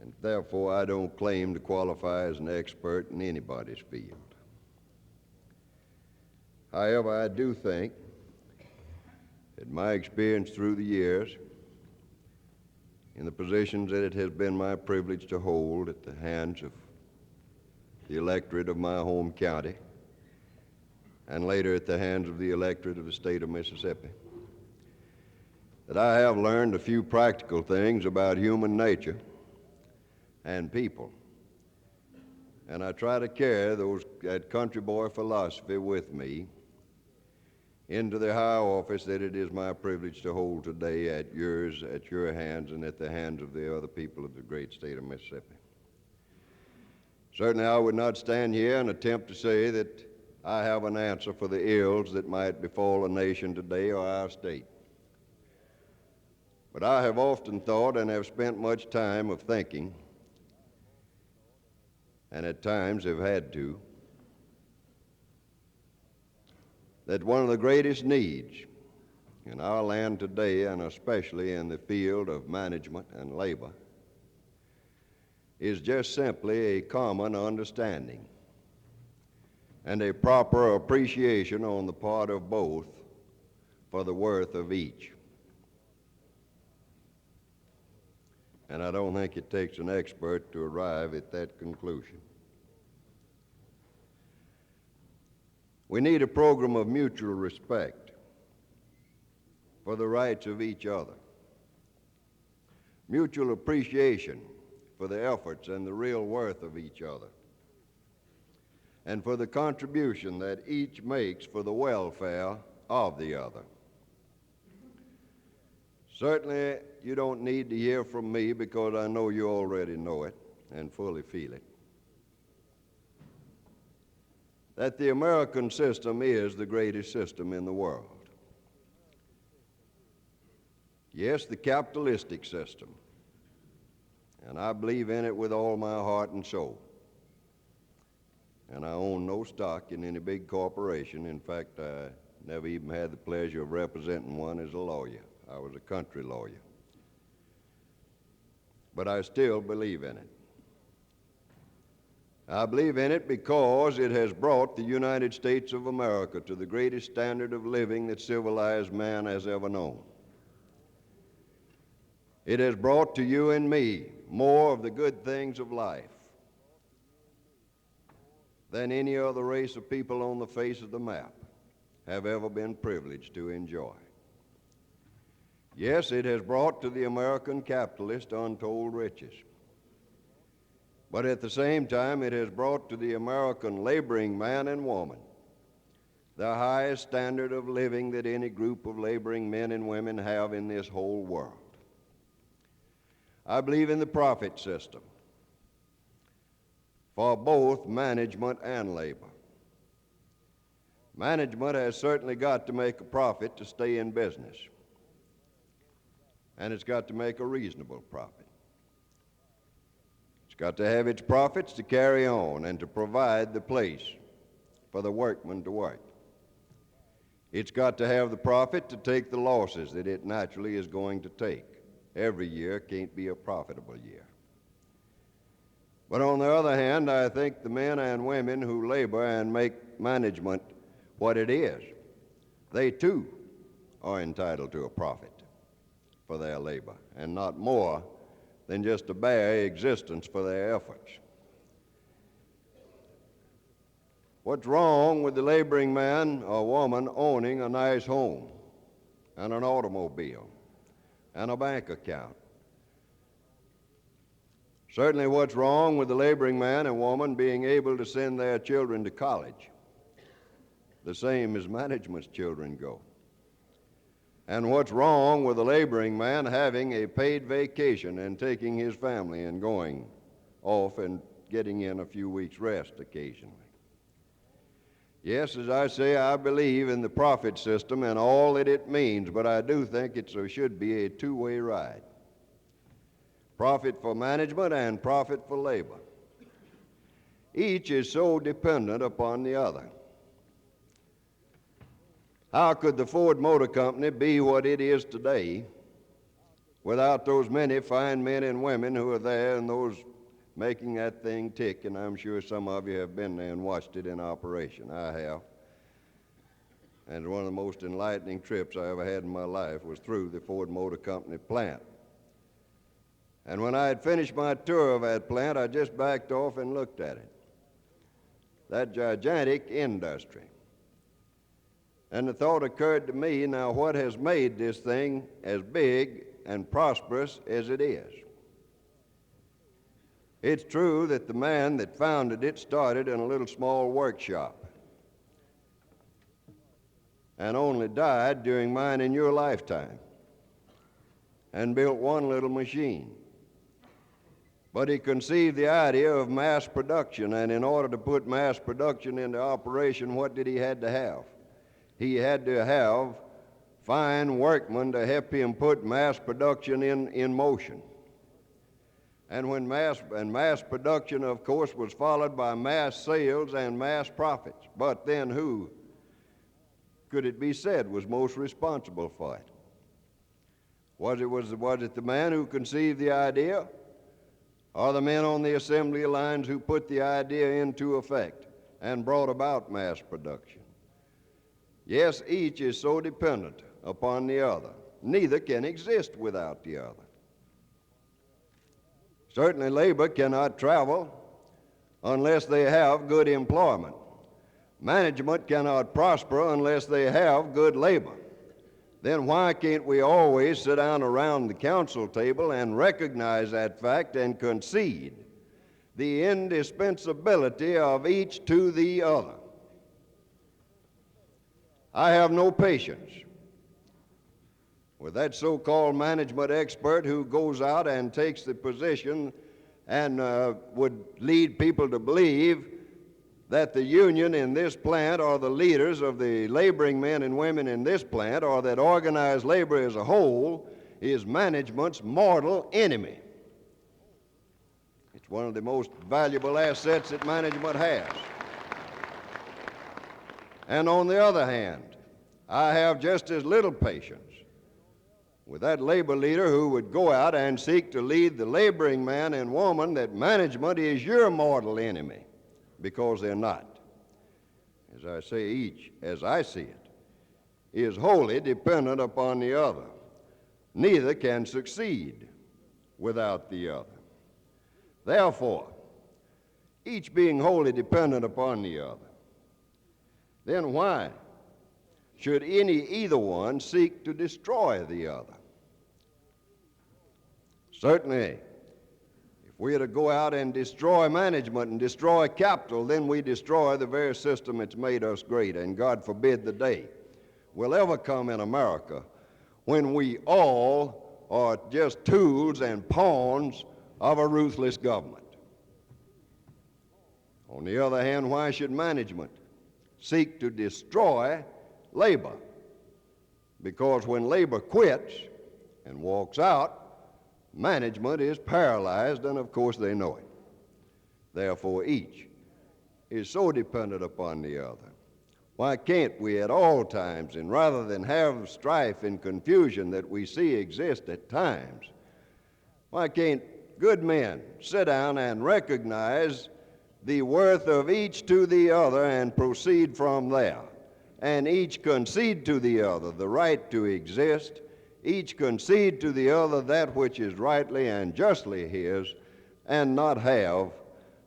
And therefore, I don't claim to qualify as an expert in anybody's field. However, I do think that my experience through the years in the positions that it has been my privilege to hold at the hands of the electorate of my home county, and later at the hands of the electorate of the state of Mississippi, that I have learned a few practical things about human nature and people. And I try to carry that country boy philosophy with me into the high office that it is my privilege to hold today at your hands and at the hands of the other people of the great state of Mississippi. Certainly I would not stand here and attempt to say that I have an answer for the ills that might befall a nation today or our state. But I have often thought and have spent much time of thinking, and at times have had to, that one of the greatest needs in our land today, and especially in the field of management and labor, is just simply a common understanding and a proper appreciation on the part of both for the worth of each. And I don't think it takes an expert to arrive at that conclusion. We need a program of mutual respect for the rights of each other, mutual appreciation for the efforts and the real worth of each other, and for the contribution that each makes for the welfare of the other. Certainly, you don't need to hear from me because I know you already know it and fully feel it, that the American system is the greatest system in the world. Yes, the capitalistic system, and I believe in it with all my heart and soul. And I own no stock in any big corporation. In fact, I never even had the pleasure of representing one as a lawyer. I was a country lawyer. But I still believe in it. I believe in it because it has brought the United States of America to the greatest standard of living that civilized man has ever known. It has brought to you and me more of the good things of life than any other race of people on the face of the map have ever been privileged to enjoy. Yes, it has brought to the American capitalist untold riches. But at the same time, it has brought to the American laboring man and woman the highest standard of living that any group of laboring men and women have in this whole world. I believe in the profit system for both management and labor. Management has certainly got to make a profit to stay in business, and it's got to make a reasonable profit. It's got to have its profits to carry on and to provide the place for the workman to work. It's got to have the profit to take the losses that it naturally is going to take. Every year can't be a profitable year. But on the other hand, I think the men and women who labor and make management what it is, they too are entitled to a profit for their labor, and not more than just a bare existence for their efforts. What's wrong with the laboring man or woman owning a nice home and an automobile and a bank account? Certainly what's wrong with the laboring man and woman being able to send their children to college, the same as management's children go? And what's wrong with the laboring man having a paid vacation and taking his family and going off and getting in a few weeks' rest occasionally? Yes, as I say, I believe in the profit system and all that it means, but I do think it should be a two-way ride. Profit for management and profit for labor. Each is so dependent upon the other. How could the Ford Motor Company be what it is today without those many fine men and women who are there and those making that thing tick? And I'm sure some of you have been there and watched it in operation. I have. And one of the most enlightening trips I ever had in my life was through the Ford Motor Company plant. And when I had finished my tour of that plant, I just backed off and looked at it. That gigantic industry. And the thought occurred to me, now what has made this thing as big and prosperous as it is? It's true that the man that founded it started in a little small workshop and only died during mine and your lifetime and built one little machine. But he conceived the idea of mass production, and in order to put mass production into operation, what did he had to have? He had to have fine workmen to help him put mass production in motion. And when mass production, of course, was followed by mass sales and mass profits. But then who could it be said was most responsible for it? Was it the man who conceived the idea, or the men on the assembly lines who put the idea into effect and brought about mass production? Yes, each is so dependent upon the other. Neither can exist without the other. Certainly labor cannot travel unless they have good employment. Management cannot prosper unless they have good labor. Then why can't we always sit down around the council table and recognize that fact and concede the indispensability of each to the other? I have no patience with that so-called management expert who goes out and takes the position and would lead people to believe that the union in this plant, or the leaders of the laboring men and women in this plant, or that organized labor as a whole, is management's mortal enemy. It's one of the most valuable assets that management has. And on the other hand, I have just as little patience with that labor leader who would go out and seek to lead the laboring man and woman that management is your mortal enemy, because they're not. As I say, each, as I see it, is wholly dependent upon the other. Neither can succeed without the other. Therefore, each being wholly dependent upon the other, then why should either one seek to destroy the other? Certainly, if we are to go out and destroy management and destroy capital, then we destroy the very system that's made us great, and God forbid the day will ever come in America when we all are just tools and pawns of a ruthless government. On the other hand, why should management seek to destroy labor? Because when labor quits and walks out, management is paralyzed, and of course they know it. Therefore, each is so dependent upon the other. Why can't we at all times, and rather than have strife and confusion that we see exist at times, why can't good men sit down and recognize the worth of each to the other and proceed from there, and each concede to the other the right to exist, each concede to the other that which is rightly and justly his, and not have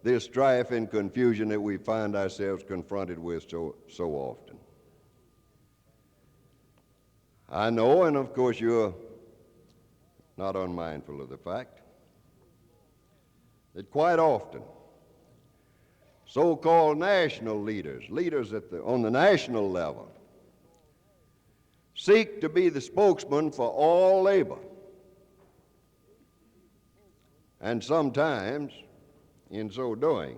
this strife and confusion that we find ourselves confronted with so often. I know, and of course you're not unmindful of the fact, that quite often so-called national leaders on the national level, seek to be the spokesman for all labor. And sometimes, in so doing,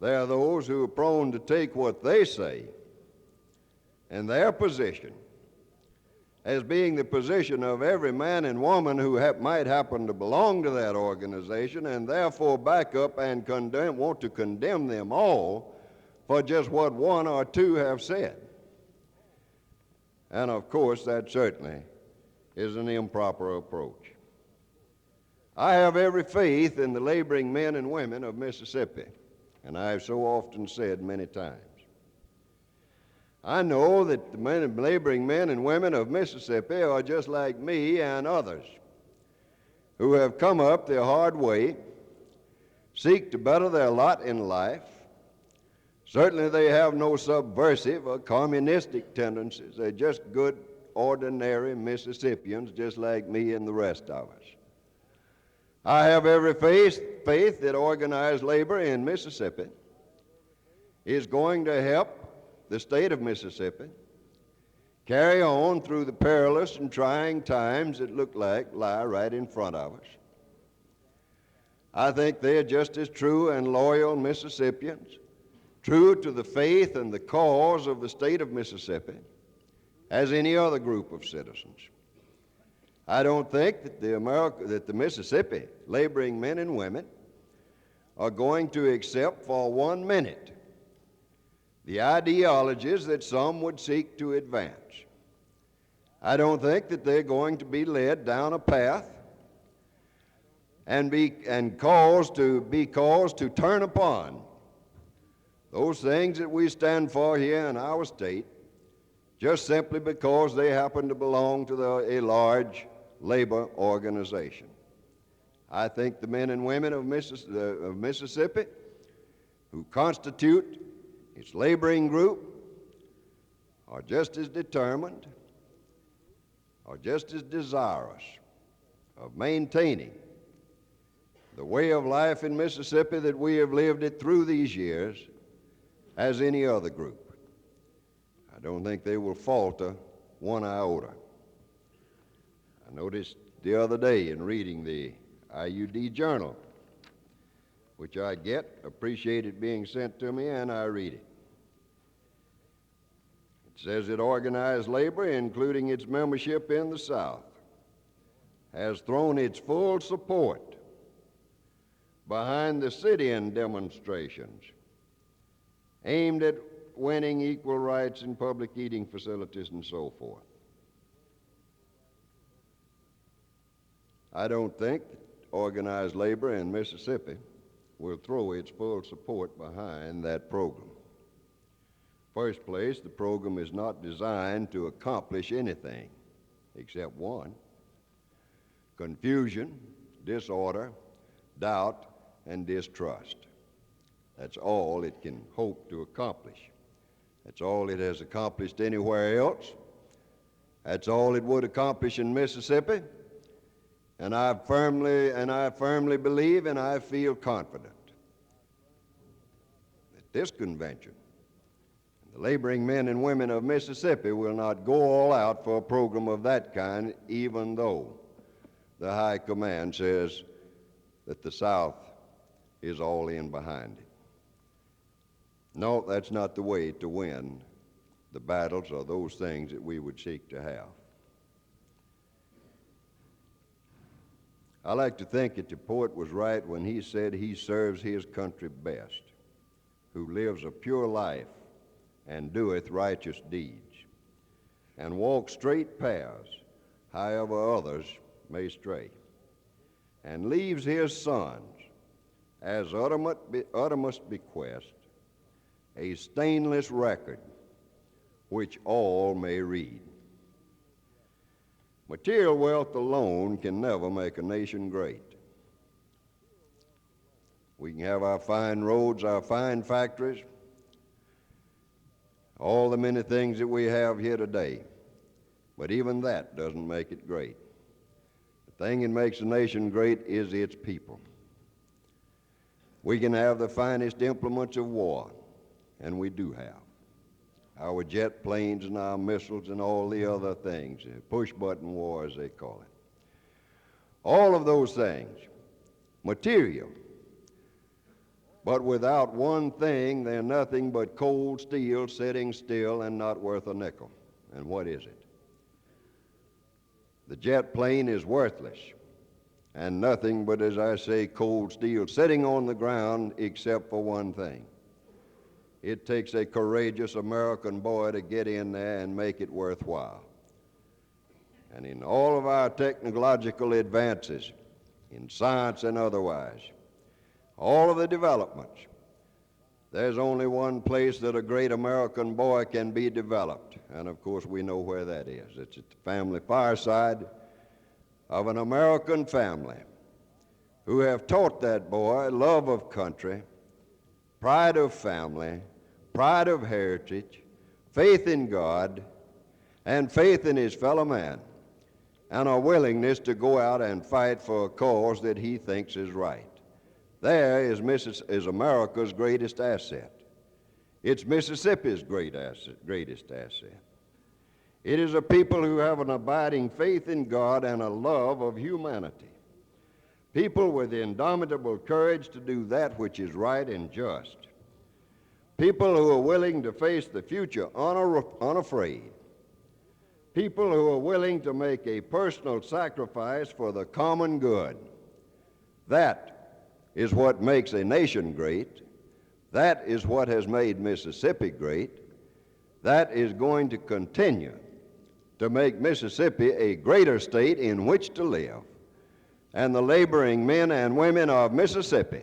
there are those who are prone to take what they say and their position as being the position of every man and woman who might happen to belong to that organization, and therefore back up and want to condemn them all for just what one or two have said. And of course, that certainly is an improper approach. I have every faith in the laboring men and women of Mississippi, and I have so often said many times. I know that the laboring men and women of Mississippi are just like me and others, who have come up the hard way, seek to better their lot in life. Certainly they have no subversive or communistic tendencies. They're just good, ordinary Mississippians, just like me and the rest of us. I have every faith that organized labor in Mississippi is going to help the state of Mississippi carry on through the perilous and trying times that look like lie right in front of us. I think they are just as true and loyal Mississippians, true to the faith and the cause of the state of Mississippi, as any other group of citizens. I don't think that the Mississippi laboring men and women are going to accept for 1 minute the ideologies that some would seek to advance. I don't think that they're going to be led down a path and be caused to turn upon those things that we stand for here in our state, just simply because they happen to belong to a large labor organization. I think the men and women of Mississippi who constitute its laboring group are just as determined, are just as desirous of maintaining the way of life in Mississippi that we have lived it through these years as any other group. I don't think they will falter one iota. I noticed the other day in reading the IUD Journal, which I appreciate it being sent to me, and I read it. It says that organized labor, including its membership in the South, has thrown its full support behind the sit-in demonstrations aimed at winning equal rights in public eating facilities and so forth. I don't think organized labor in Mississippi will throw its full support behind that program. First place, the program is not designed to accomplish anything except one: confusion, disorder, doubt, and distrust. That's all it can hope to accomplish. That's all it has accomplished anywhere else. That's all it would accomplish in Mississippi. And I firmly believe, and I feel confident that this convention, the laboring men and women of Mississippi, will not go all out for a program of that kind, even though the high command says that the South is all in behind it. No, that's not the way to win the battles or those things that we would seek to have. I like to think that the poet was right when he said he serves his country best, who lives a pure life and doeth righteous deeds, and walks straight paths, however others may stray, and leaves his sons as uttermost bequest a stainless record which all may read. Material wealth alone can never make a nation great. We can have our fine roads, our fine factories, all the many things that we have here today, but even that doesn't make it great. The thing that makes a nation great is its people. We can have the finest implements of war, and we do have our jet planes and our missiles and all the other things, push-button war as they call it. All of those things, material, but without one thing, they're nothing but cold steel sitting still and not worth a nickel. And what is it? The jet plane is worthless and nothing but, as I say, cold steel sitting on the ground except for one thing. It takes a courageous American boy to get in there and make it worthwhile. And in all of our technological advances, in science and otherwise, all of the developments, there's only one place that a great American boy can be developed. And of course we know where that is. It's at the family fireside of an American family who have taught that boy love of country, pride of family, pride of heritage, faith in God, and faith in his fellow man, and a willingness to go out and fight for a cause that he thinks is right. There is America's greatest asset. It's Mississippi's greatest asset. It is a people who have an abiding faith in God and a love of humanity. People with indomitable courage to do that which is right and just. People who are willing to face the future unafraid. People who are willing to make a personal sacrifice for the common good. That is what makes a nation great. That is what has made Mississippi great. That is going to continue to make Mississippi a greater state in which to live. And the laboring men and women of Mississippi,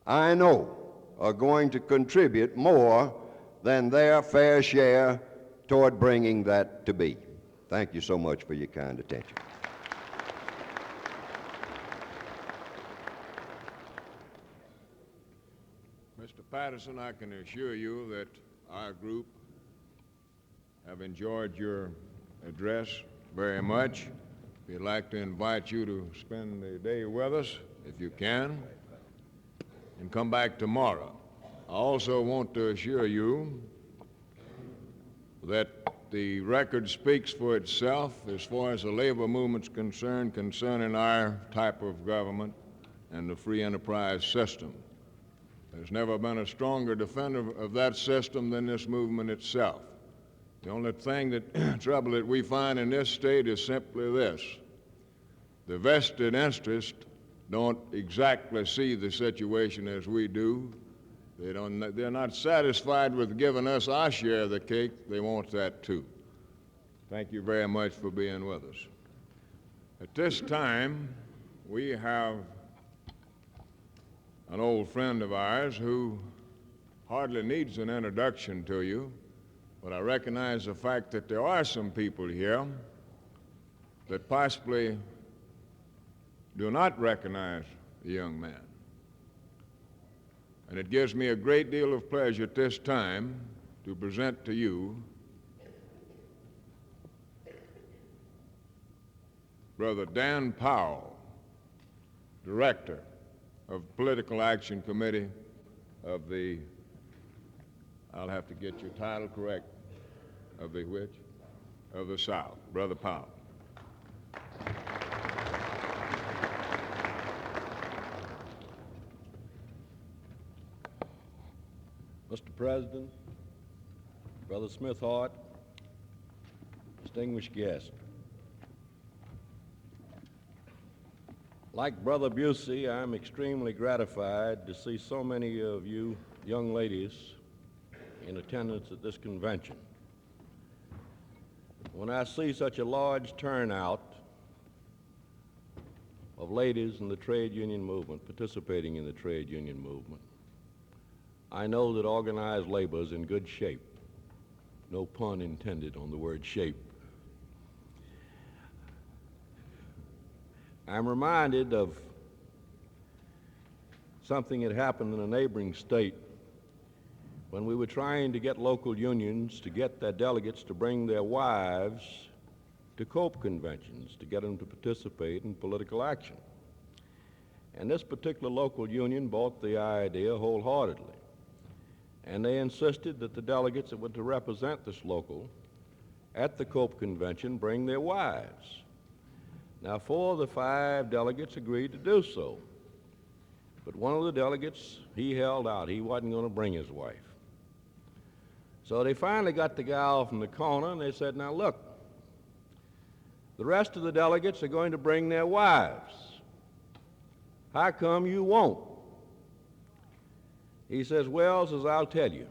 I know, are going to contribute more than their fair share toward bringing that to be. Thank you so much for your kind attention. Mr. Patterson, I can assure you that our group have enjoyed your address very much. We'd like to invite you to spend the day with us, if you can, and come back tomorrow. I also want to assure you that the record speaks for itself as far as the labor movement's concerned concerning our type of government and the free enterprise system. There's never been a stronger defender of that system than this movement itself. The only trouble that we find in this state is simply this. The vested interests don't exactly see the situation as we do. They're not satisfied with giving us our share of the cake. They want that too. Thank you very much for being with us. At this time, we have an old friend of ours who hardly needs an introduction to you, but I recognize the fact that there are some people here that possibly do not recognize the young man. And it gives me a great deal of pleasure at this time to present to you Brother Dan Powell, Director of Political Action Committee of the, I'll have to get your title correct, of the which? Of the South. Brother Powell. Mr. President, Brother Smithart, distinguished guests. Like Brother Busey, I'm extremely gratified to see so many of you young ladies in attendance at this convention. When I see such a large turnout of ladies in the trade union movement, participating in the trade union movement, I know that organized labor is in good shape. No pun intended on the word shape. I'm reminded of something that happened in a neighboring state when we were trying to get local unions to get their delegates to bring their wives to COPE conventions to get them to participate in political action. And this particular local union bought the idea wholeheartedly. And they insisted that the delegates that were to represent this local at the COPE convention bring their wives. Now, 4 of the 5 delegates agreed to do so. But one of the delegates, he held out. He wasn't going to bring his wife. So they finally got the gal from the corner, and they said, now look, the rest of the delegates are going to bring their wives. How come you won't? He says, well, says, I'll tell you.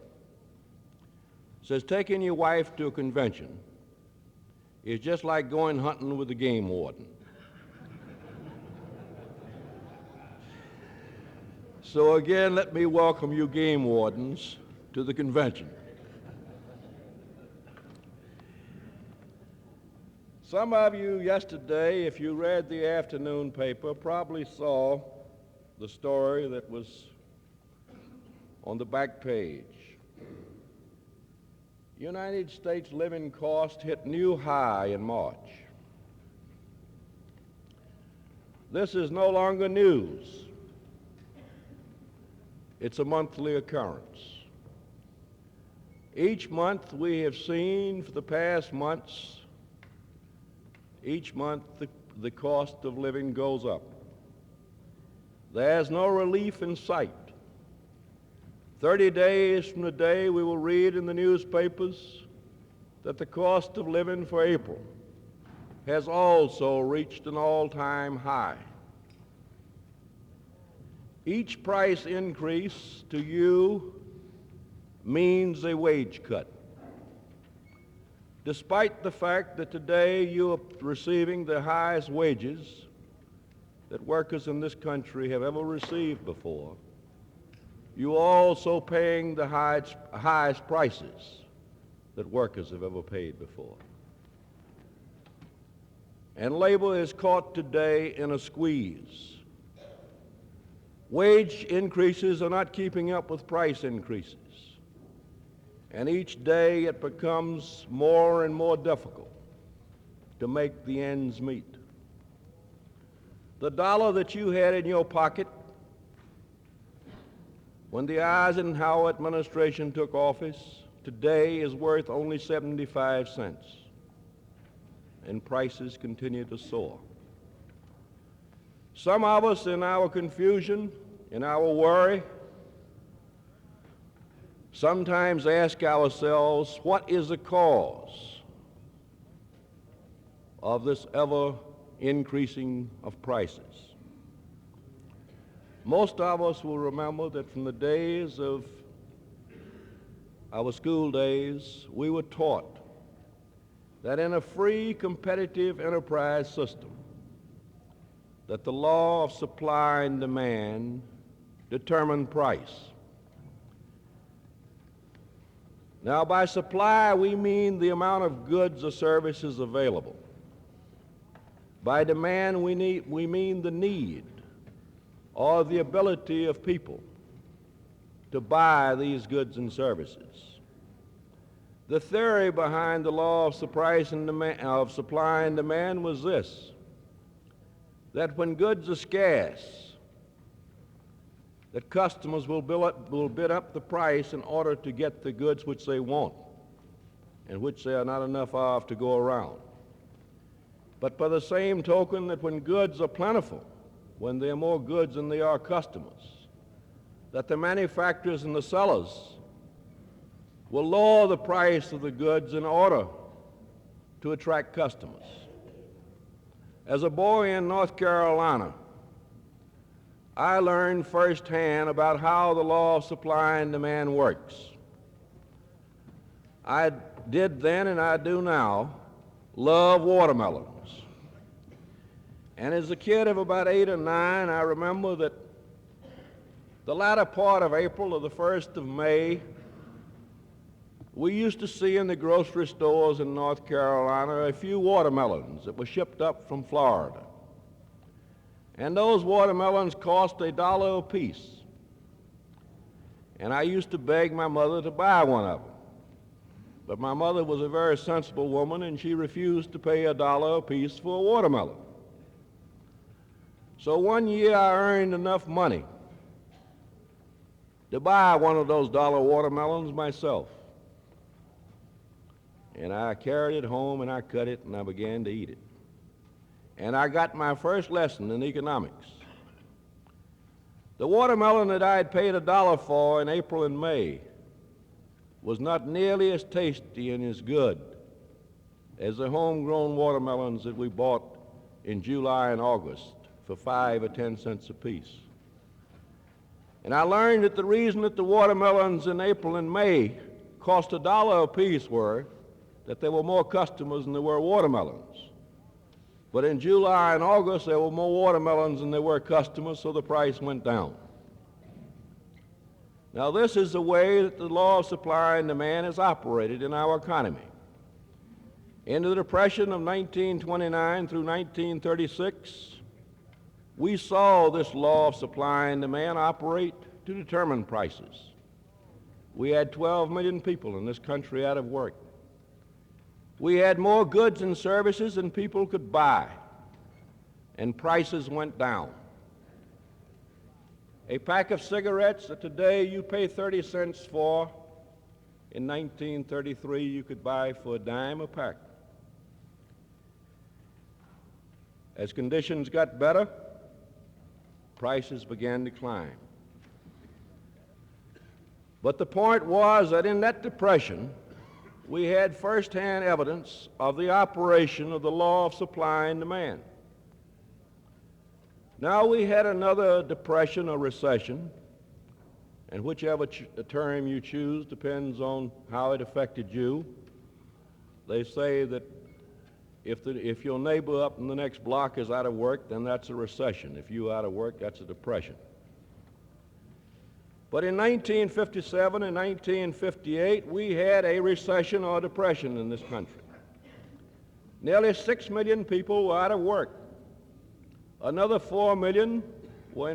Says, taking your wife to a convention is just like going hunting with the game warden. So again, let me welcome you game wardens to the convention. Some of you yesterday, if you read the afternoon paper, probably saw the story that was on the back page. United States living cost hit new high in March. This is no longer news. It's a monthly occurrence. Each month we have seen for the past months, each month the cost of living goes up. There's no relief in sight. 30 days from the day we will read in the newspapers that the cost of living for April has also reached an all-time high. Each price increase to you means a wage cut. Despite the fact that today you are receiving the highest wages that workers in this country have ever received before, you are also paying the highest prices that workers have ever paid before. And labor is caught today in a squeeze. Wage increases are not keeping up with price increases. And each day it becomes more and more difficult to make the ends meet. The dollar that you had in your pocket when the Eisenhower administration took office today is worth only 75 cents, and prices continue to soar. Some of us, in our confusion, in our worry, sometimes ask ourselves, what is the cause of this ever increasing of prices? Most of us will remember that from the days of our school days, we were taught that in a free competitive enterprise system, that the law of supply and demand determined price. Now, by supply, we mean the amount of goods or services available. By demand, we mean the need or the ability of people to buy these goods and services. The theory behind the law of supply and demand was this: that when goods are scarce, that customers will bid up the price in order to get the goods which they want and which there are not enough of to go around. But by the same token, that when goods are plentiful, when there are more goods than there are customers, that the manufacturers and the sellers will lower the price of the goods in order to attract customers. As a boy in North Carolina, I learned firsthand about how the law of supply and demand works. I did then, and I do now, love watermelons. And as a kid of about 8 or 9, I remember that the latter part of April or the 1st of May, we used to see in the grocery stores in North Carolina a few watermelons that were shipped up from Florida. And those watermelons cost $1 a piece. And I used to beg my mother to buy one of them. But my mother was a very sensible woman, and she refused to pay $1 a piece for a watermelon. So one year I earned enough money to buy one of those dollar watermelons myself. And I carried it home, and I cut it, and I began to eat it. And I got my first lesson in economics. The watermelon that I had paid $1 for in April and May was not nearly as tasty and as good as the homegrown watermelons that we bought in July and August for 5 or 10 cents apiece. And I learned that the reason that the watermelons in April and May cost $1 a piece were that there were more customers than there were watermelons. But in July and August, there were more watermelons than there were customers, so the price went down. Now, this is the way that the law of supply and demand is operated in our economy. In the Depression of 1929 through 1936, we saw this law of supply and demand operate to determine prices. We had 12 million people in this country out of work. We had more goods and services than people could buy, and prices went down. A pack of cigarettes that today you pay 30 cents for, in 1933 you could buy for a dime a pack. As conditions got better, prices began to climb. But the point was that in that depression, we had firsthand evidence of the operation of the law of supply and demand. Now we had another depression or recession, and whichever term you choose depends on how it affected you. They say that if your neighbor up in the next block is out of work, then that's a recession. If you're out of work, that's a depression. But in 1957 and 1958, we had a recession or depression in this country. Nearly 6 million people were out of work. Another 4 million were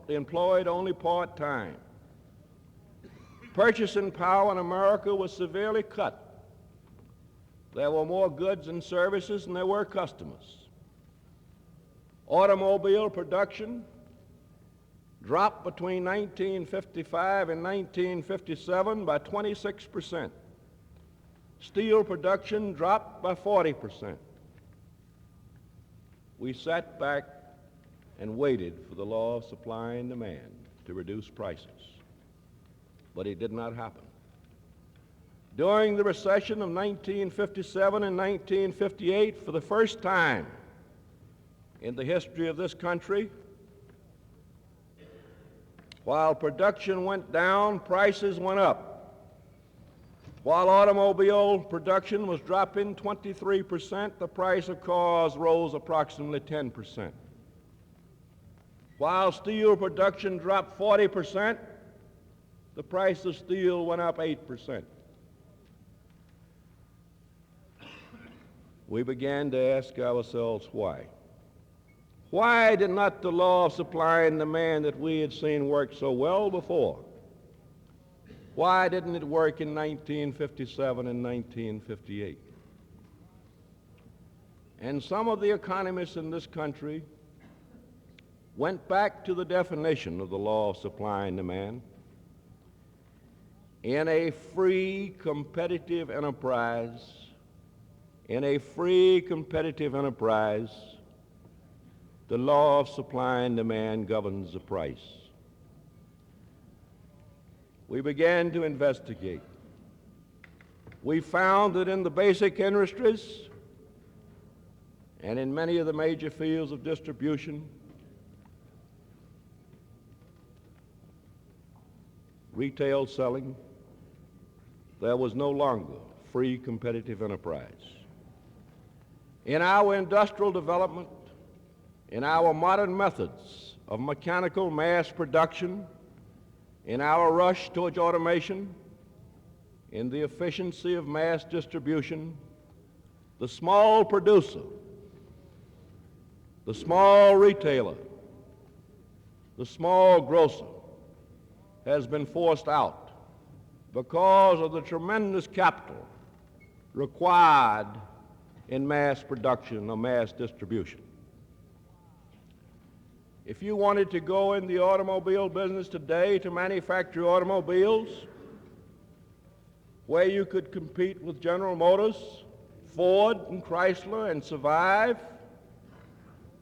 employed only part-time. Purchasing power in America was severely cut. There were more goods and services than there were customers. Automobile production dropped between 1955 and 1957 by 26%. Steel production dropped by 40%. We sat back and waited for the law of supply and demand to reduce prices, but it did not happen. During the recession of 1957 and 1958, for the first time in the history of this country, while production went down, prices went up. While automobile production was dropping 23%, the price of cars rose approximately 10%. While steel production dropped 40%, the price of steel went up 8%. We began to ask ourselves why. Why did not the law of supply and demand that we had seen work so well before? Why didn't it work in 1957 and 1958? And some of the economists in this country went back to the definition of the law of supply and demand. In a free competitive enterprise, the law of supply and demand governs the price. We began to investigate. We found that in the basic industries and in many of the major fields of distribution, retail selling, there was no longer free competitive enterprise. In our industrial development, in our modern methods of mechanical mass production, in our rush towards automation, in the efficiency of mass distribution, the small producer, the small retailer, the small grocer has been forced out because of the tremendous capital required in mass production or mass distribution. If you wanted to go in the automobile business today to manufacture automobiles where you could compete with General Motors, Ford, and Chrysler and survive,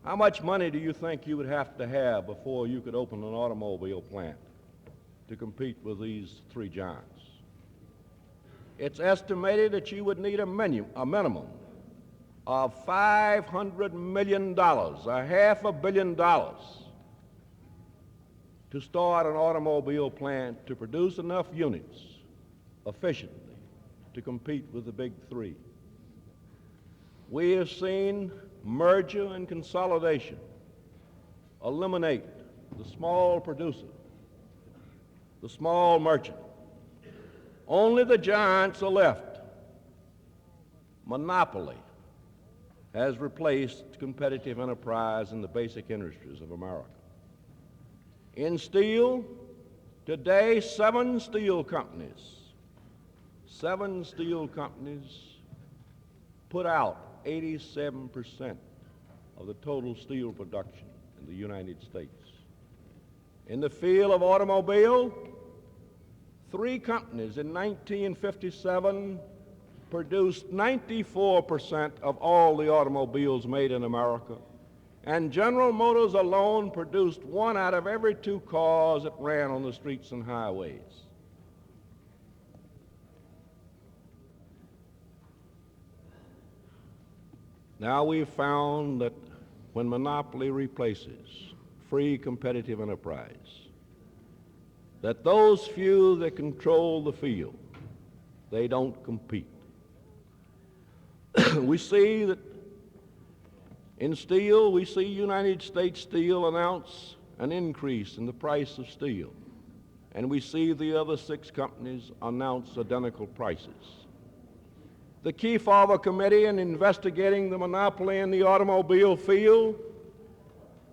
how much money do you think you would have to have before you could open an automobile plant to compete with these three giants? It's estimated that you would need a minimum of $500 million, $500 million, to start an automobile plant to produce enough units efficiently to compete with the big three. We have seen merger and consolidation eliminate the small producer, the small merchant. Only the giants are left. monopoly has replaced competitive enterprise in the basic industries of America. In steel, today, seven steel companies put out 87% of the total steel production in the United States. In the field of automobile, three companies in 1957 produced 94% of all the automobiles made in America, and General Motors alone produced 1 out of every 2 cars that ran on the streets and highways. Now we've found that when monopoly replaces free competitive enterprise, that those few that control the field, they don't compete. We see that in steel, we see United States Steel announce an increase in the price of steel, and we see the other 6 companies announce identical prices. The Kefauver Committee, in investigating the monopoly in the automobile field,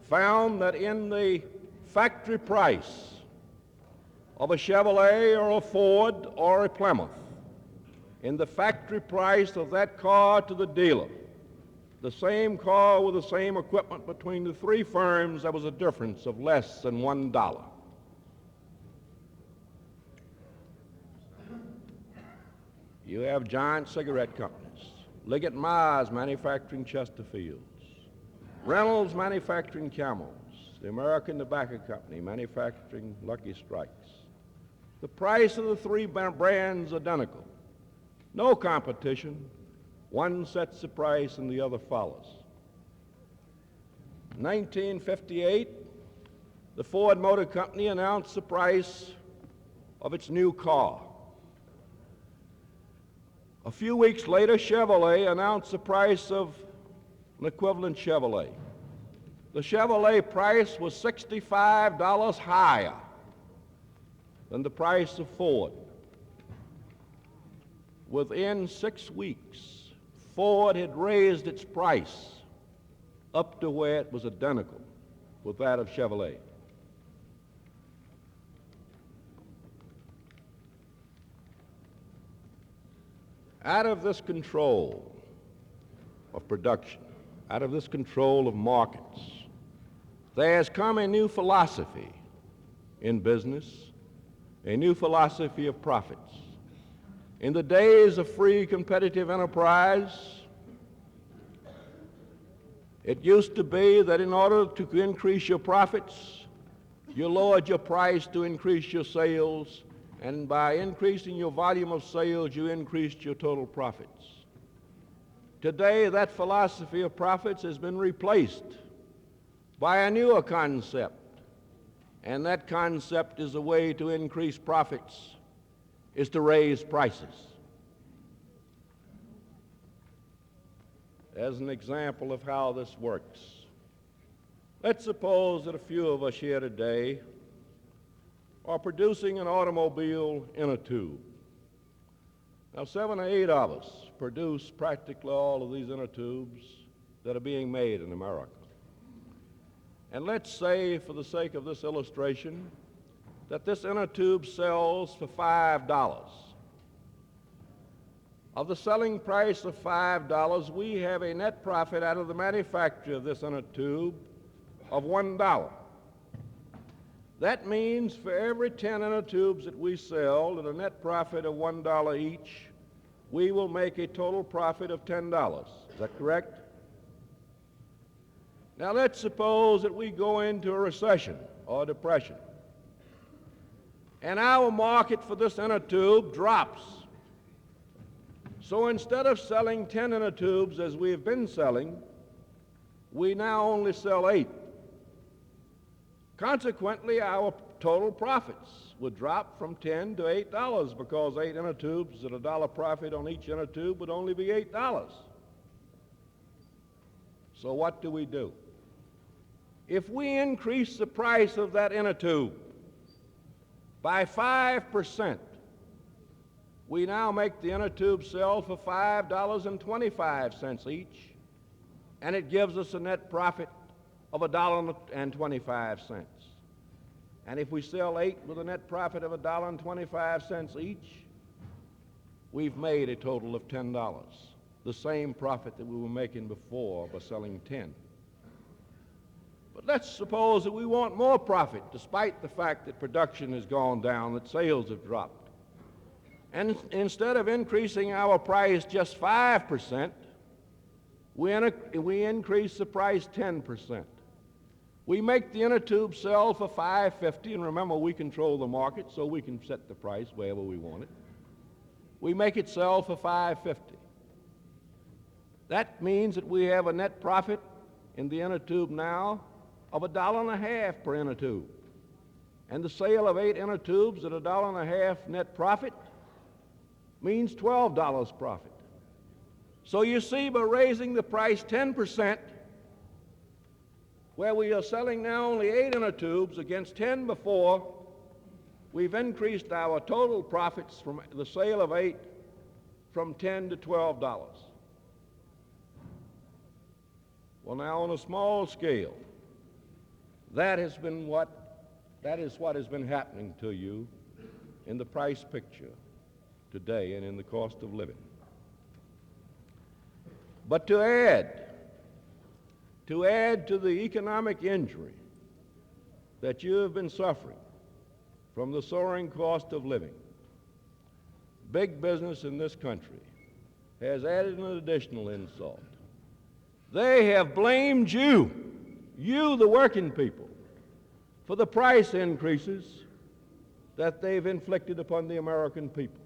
found that in the factory price of a Chevrolet or a Ford or a Plymouth, in the factory price of that car to the dealer, the same car with the same equipment between the 3 firms, there was a difference of less than $1. You have giant cigarette companies, Liggett Myers manufacturing Chesterfields, Reynolds manufacturing Camels, the American Tobacco Company manufacturing Lucky Strikes. The price of the 3 brands identical. No competition. One sets the price and the other follows. In 1958, the Ford Motor Company announced the price of its new car. A few weeks later, Chevrolet announced the price of an equivalent Chevrolet. The Chevrolet price was $65 higher than the price of Ford. Within 6 weeks, Ford had raised its price up to where it was identical with that of Chevrolet. Out of this control of production, out of this control of markets, there has come a new philosophy in business, a new philosophy of profits. In the days of free competitive enterprise, it used to be that in order to increase your profits, you lowered your price to increase your sales, and by increasing your volume of sales, you increased your total profits. Today, that philosophy of profits has been replaced by a newer concept, and that concept is a way to increase profits is to raise prices. As an example of how this works, let's suppose that a few of us here today are producing an automobile in a tube. Now, 7 or 8 of us produce practically all of these inner tubes that are being made in America. And let's say, for the sake of this illustration, that this inner tube sells for $5. Of the selling price of $5, we have a net profit out of the manufacture of this inner tube of $1. That means for every 10 inner tubes that we sell at a net profit of $1 each, we will make a total profit of $10. Is that correct? Now let's suppose that we go into a recession or depression, and our market for this inner tube drops. So instead of selling 10 inner tubes as we have been selling, we now only sell 8. Consequently, our total profits would drop from $10 to $8 because 8 inner tubes at $1 profit on each inner tube would only be $8. So what do? If we increase the price of that inner tube by 5%, We now make the inner tube sell for $5.25 each, and it gives us a net profit of $1.25. And if we sell 8 with a net profit of $1.25 each, we've made a total of $10, the same profit that we were making before by selling 10. But let's suppose that we want more profit, despite the fact that production has gone down, that sales have dropped. And instead of increasing our price just 5%, we increase the price 10%. We make the inner tube sell for $5.50, and remember, we control the market, so we can set the price wherever we want it. We make it sell for $5.50. That means that we have a net profit in the inner tube now of $1.50 per inner tube. And the sale of 8 inner tubes at $1.50 net profit means $12 profit. So you see, by raising the price 10%, where we are selling now only 8 inner tubes against 10 before, we've increased our total profits from the sale of 8 from $10 to $12. Well, now on a small scale, that is what has been happening to you in the price picture today and in the cost of living. But to add to the economic injury that you have been suffering from the soaring cost of living, big business in this country has added an additional insult. They have blamed you, the working people, for the price increases that they've inflicted upon the American people.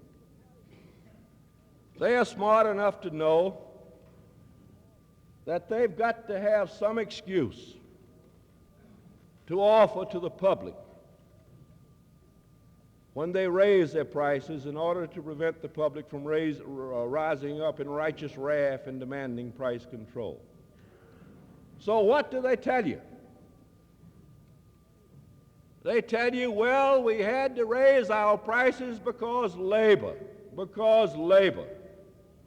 They are smart enough to know that they've got to have some excuse to offer to the public when they raise their prices in order to prevent the public from rising up in righteous wrath and demanding price control. So what do they tell you? They tell you, well, we had to raise our prices because labor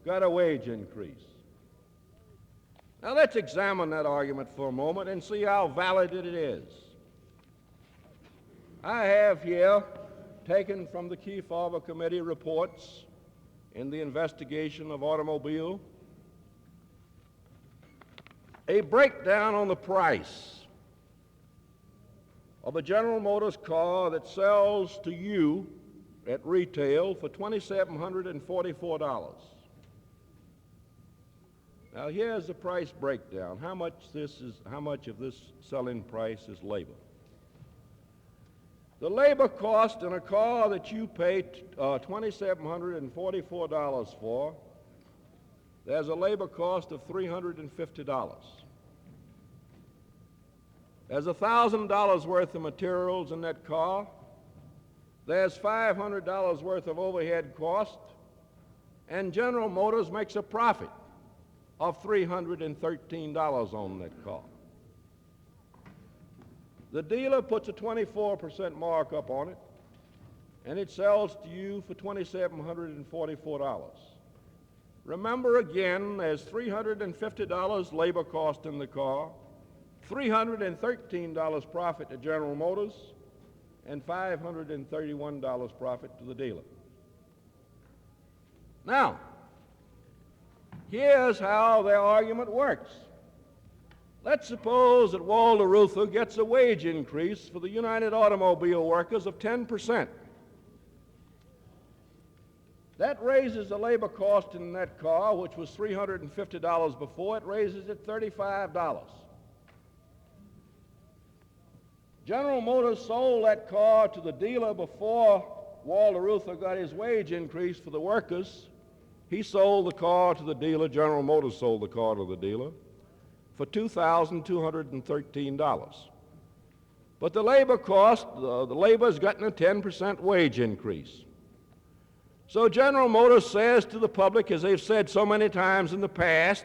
got a wage increase. Now let's examine that argument for a moment and see how valid it is. I have here, taken from the Kefauver Committee reports in the investigation of automobile, a breakdown on the price of a General Motors car that sells to you at retail for $2,744. Now here's the price breakdown. How much of this selling price is labor? The labor cost in a car that you pay $2,744 for, there's a labor cost of $350. There's $1,000 worth of materials in that car. There's $500 worth of overhead cost, and General Motors makes a profit of $313 on that car. The dealer puts a 24% markup on it, and it sells to you for $2,744. Remember again, there's $350 labor cost in the car, $313 profit to General Motors, and $531 profit to the dealer. Now, here's how their argument works. Let's suppose that Walter Reuther gets a wage increase for the United Automobile Workers of 10%. That raises the labor cost in that car, which was $350 before, it raises it $35. General Motors sold that car to the dealer before Walter Reuther got his wage increase for the workers. He sold the car to the dealer, General Motors sold the car to the dealer, for $2,213. But the labor cost, the labor's gotten a 10% wage increase. So General Motors says to the public, as they've said so many times in the past,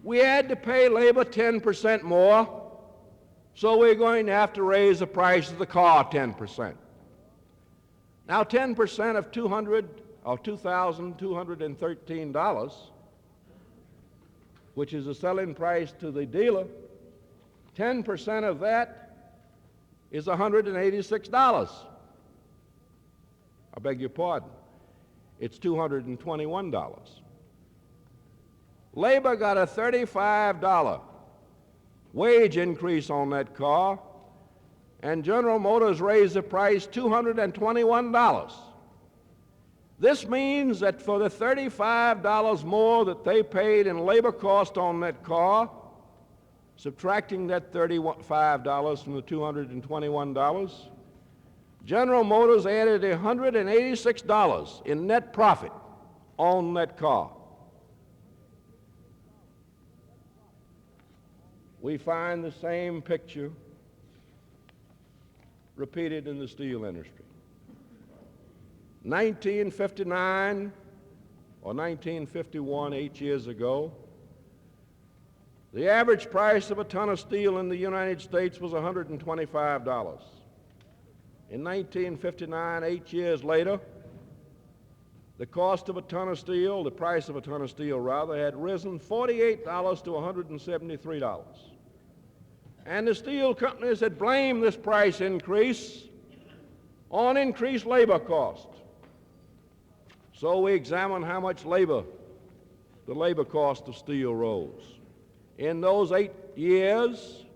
we had to pay labor 10% more, so we're going to have to raise the price of the car 10%. Now 10% of of $2,213, which is the selling price to the dealer, 10% of that is $186. I beg your pardon. It's $221. Labor got a $35 wage increase on that car, and General Motors raised the price $221. This means that for the $35 more that they paid in labor cost on that car, subtracting that $35 from the $221, General Motors added $186 in net profit on that car. We find the same picture repeated in the steel industry. 1959 or 1951, 8 years ago, the average price of a ton of steel in the United States was $125. In 1959, 8 years later, the cost of a ton of steel, the price of a ton of steel rather, had risen $48 to $173. And the steel companies had blamed this price increase on increased labor cost. So we examined how much the labor cost of steel rose. In those 8 years,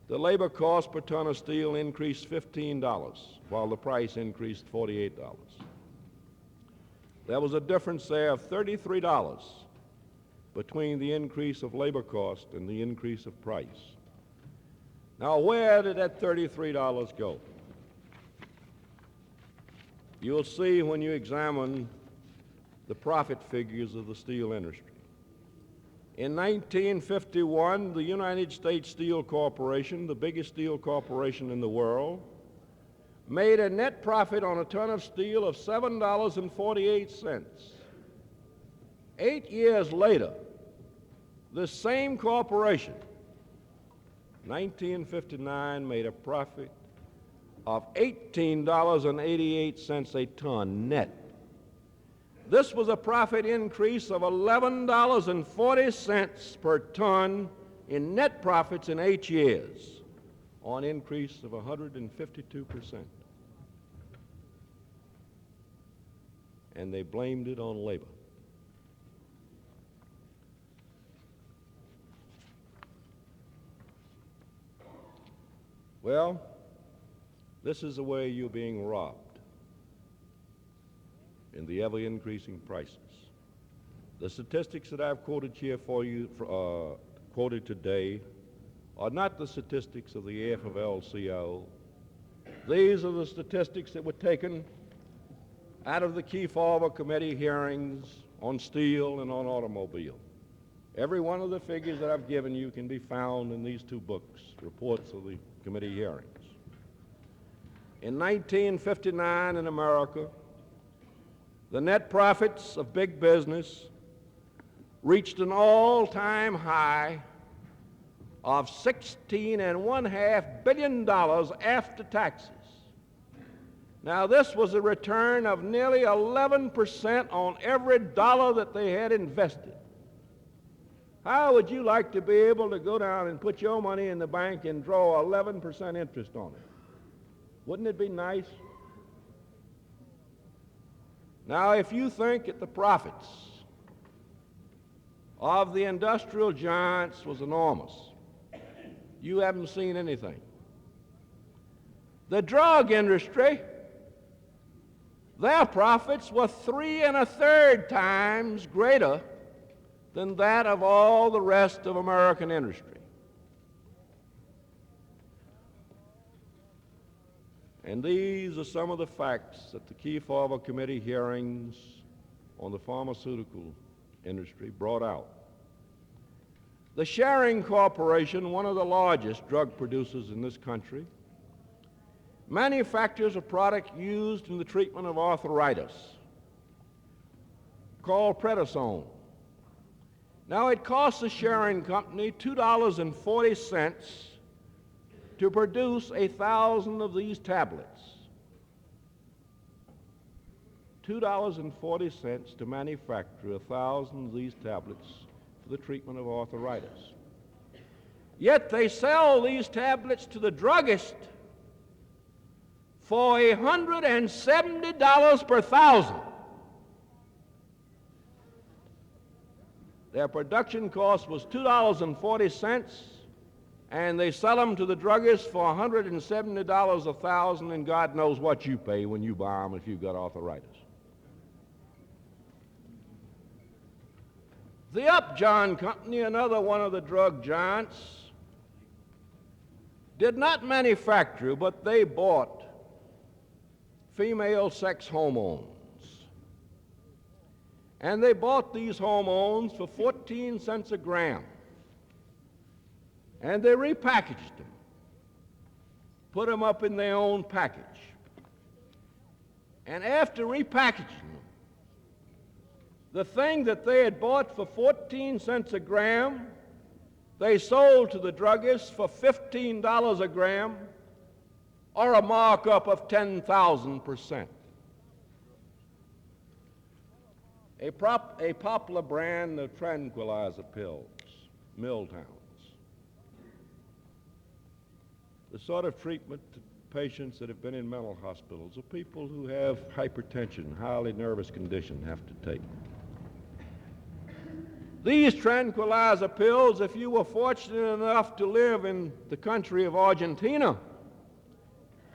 the labor cost per ton of steel increased $15, while the price increased $48. There was a difference there of $33 between the increase of labor cost and the increase of price. Now, where did that $33 go? You'll see when you examine the profit figures of the steel industry. In 1951, the United States Steel Corporation, the biggest steel corporation in the world, made a net profit on a ton of steel of $7.48. 8 years later, the same corporation, 1959, made a profit of $18.88 a ton net. This was a profit increase of $11.40 per ton in net profits in 8 years, on an increase of 152%. And they blamed it on labor. Well, this is the way you're being robbed in the ever-increasing prices. The statistics that I've quoted here for you, quoted today, are not the statistics of the AFL-CIO. These are the statistics that were taken out of the Kefauver Committee hearings on steel and on automobile. Every one of the figures that I've given you can be found in these two books, reports of the committee hearings. In 1959 in America, the net profits of big business reached an all-time high of $16.5 billion after taxes. Now, this was a return of nearly 11% on every dollar that they had invested. How would you like to be able to go down and put your money in the bank and draw 11% interest on it? Wouldn't it be nice? Now, if you think that the profits of the industrial giants was enormous, you haven't seen anything. The drug industry, their profits were 3 1/3 times greater than that of all the rest of American industry. And these are some of the facts that the Kefauver Committee hearings on the pharmaceutical industry brought out. The Schering Corporation, one of the largest drug producers in this country, manufactures a product used in the treatment of arthritis called Patterson. Now, it costs the Schering Company $2.40 to produce 1,000 of these tablets. $2.40 to manufacture 1,000 of these tablets for the treatment of arthritis. Yet they sell these tablets to the druggist for $170 per 1,000. Their production cost was $2.40, and they sell them to the druggist for $170 a 1,000, and God knows what you pay when you buy them if you've got arthritis. The Upjohn Company, another one of the drug giants, did not manufacture, but they bought female sex hormones. And they bought these hormones for 14 cents a gram. And they repackaged them, put them up in their own package. And after repackaging them, the thing that they had bought for 14 cents a gram, they sold to the druggist for $15 a gram, or a markup of 10,000%. A popular brand of tranquilizer pills, Milltowns. The sort of treatment to patients that have been in mental hospitals or people who have hypertension, highly nervous condition, have to take. These tranquilizer pills, if you were fortunate enough to live in the country of Argentina,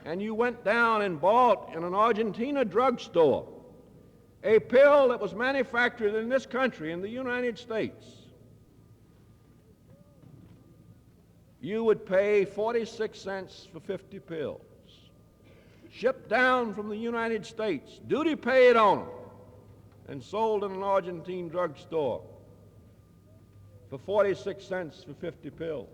and you went down and bought in an Argentina drugstore a pill that was manufactured in this country, in the United States, you would pay 46 cents for 50 pills. Shipped down from the United States, duty paid on them, and sold in an Argentine drugstore for 46 cents for 50 pills.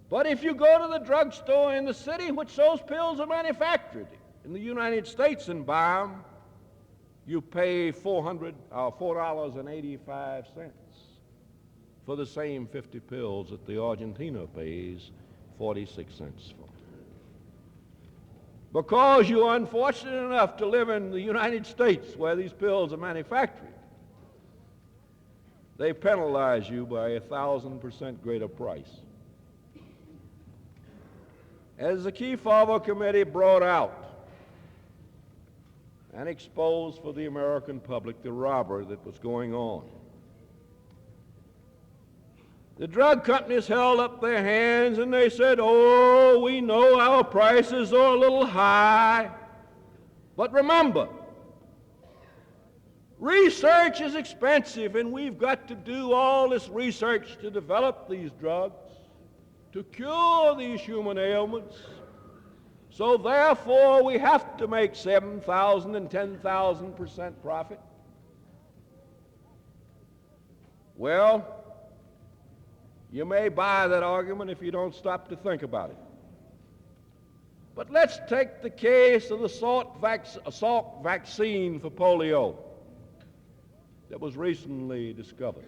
But if you go to the drugstore in the city which those pills are manufactured in the United States and buy them, you pay $4.85 for the same 50 pills that the Argentina pays 46 cents for. Because you're unfortunate enough to live in the United States where these pills are manufactured, they penalize you by 1,000% greater price. As the Kefauver Committee brought out and exposed for the American public the robbery that was going on, the drug companies held up their hands and they said, "Oh, we know our prices are a little high, but remember, research is expensive, and we've got to do all this research to develop these drugs, to cure these human ailments. So therefore, we have to make 7,000 and 10,000% profit." Well, you may buy that argument if you don't stop to think about it. But let's take the case of the Salk vaccine for polio that was recently discovered.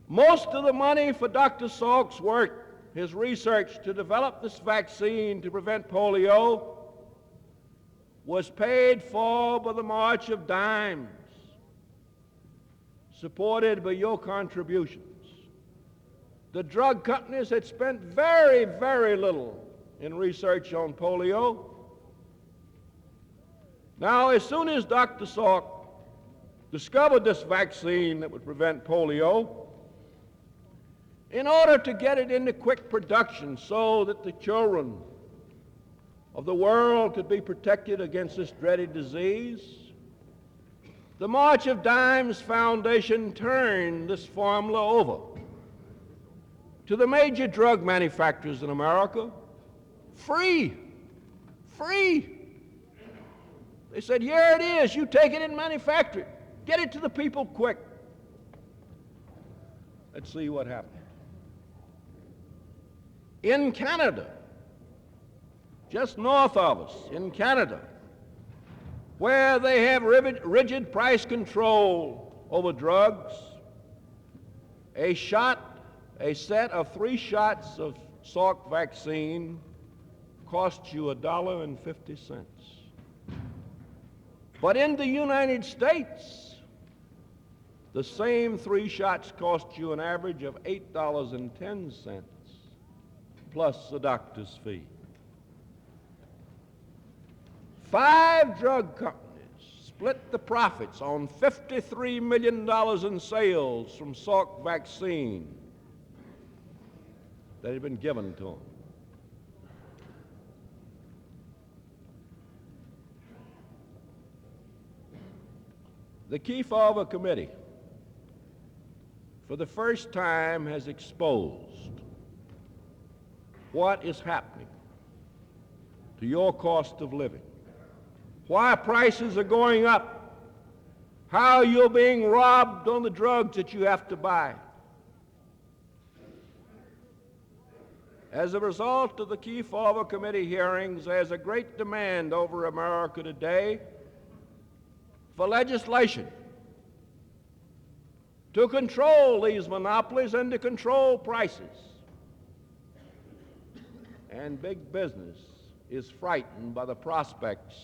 Most of the money for Dr. Salk's work, his research to develop this vaccine to prevent polio, was paid for by the March of Dimes, supported by your contributions. The drug companies had spent very, very little in research on polio. Now, as soon as Dr. Salk discovered this vaccine that would prevent polio, in order to get it into quick production so that the children of the world could be protected against this dreaded disease, the March of Dimes Foundation turned this formula over to the major drug manufacturers in America, free. They said, "Here it is, you take it and manufacture it. Get it to the people quick." Let's see what happened. In Canada, just north of us, in Canada, where they have rigid price control over drugs, a set of 3 shots of Salk vaccine costs you $1.50. But in the United States, the same 3 shots cost you an average of $8.10 plus the doctor's fee. 5 drug companies split the profits on $53 million in sales from Salk vaccine that had been given to them. The Kefauver Committee, for the first time, has exposed what is happening to your cost of living, why prices are going up, how you're being robbed on the drugs that you have to buy. As a result of the Kefauver Committee hearings, there's a great demand over America today for legislation to control these monopolies and to control prices. And big business is frightened by the prospects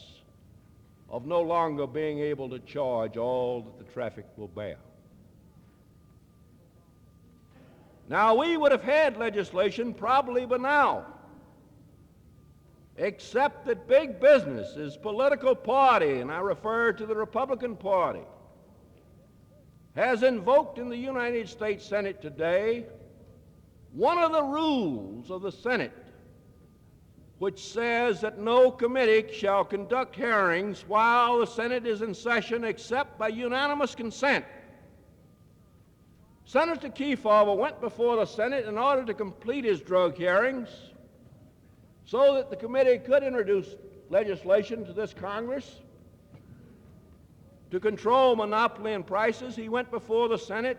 of no longer being able to charge all that the traffic will bear. Now, we would have had legislation probably by now, except that big business's political party, and I refer to the Republican Party, has invoked in the United States Senate today one of the rules of the Senate, which says that no committee shall conduct hearings while the Senate is in session except by unanimous consent. Senator Kefauver went before the Senate in order to complete his drug hearings so that the committee could introduce legislation to this Congress to control monopoly and prices. He went before the Senate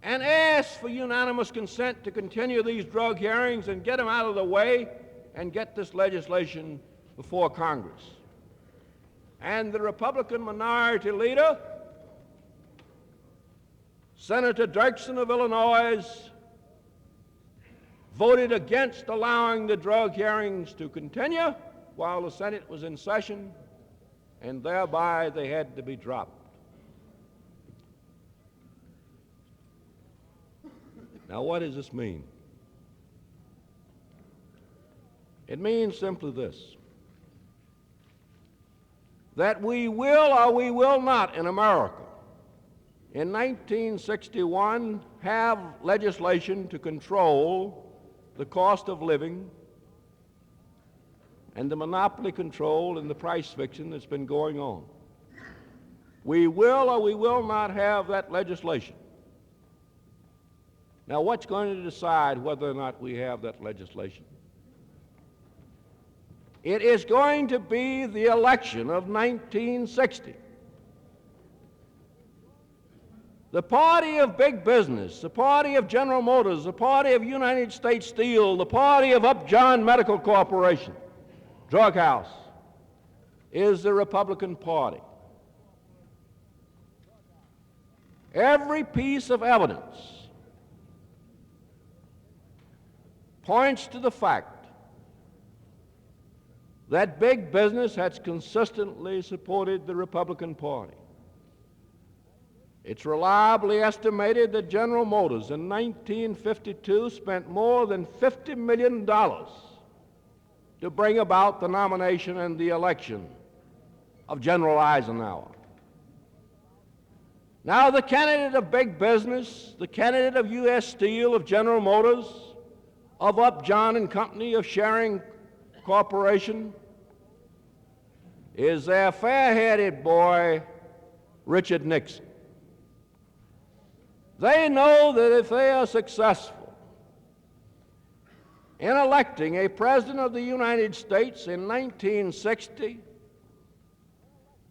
and asked for unanimous consent to continue these drug hearings and get them out of the way and get this legislation before Congress. And the Republican minority leader, Senator Dirksen of Illinois, voted against allowing the drug hearings to continue while the Senate was in session, and thereby they had to be dropped. Now, what does this mean? It means simply this: that we will or we will not in America in 1961 have legislation to control the cost of living and the monopoly control and the price fixing that's been going on. We will or we will not have that legislation. Now, what's going to decide whether or not we have that legislation? It is going to be the election of 1960. The party of big business, the party of General Motors, the party of United States Steel, the party of Upjohn Medical Corporation, drug house, is the Republican Party. Every piece of evidence points to the fact that big business has consistently supported the Republican Party. It's reliably estimated that General Motors in 1952 spent more than $50 million to bring about the nomination and the election of General Eisenhower. Now, the candidate of big business, the candidate of U.S. Steel, of General Motors, of Upjohn and Company, of Sharing Corporation, is their fair-headed boy, Richard Nixon. They know that if they are successful in electing a President of the United States in 1960,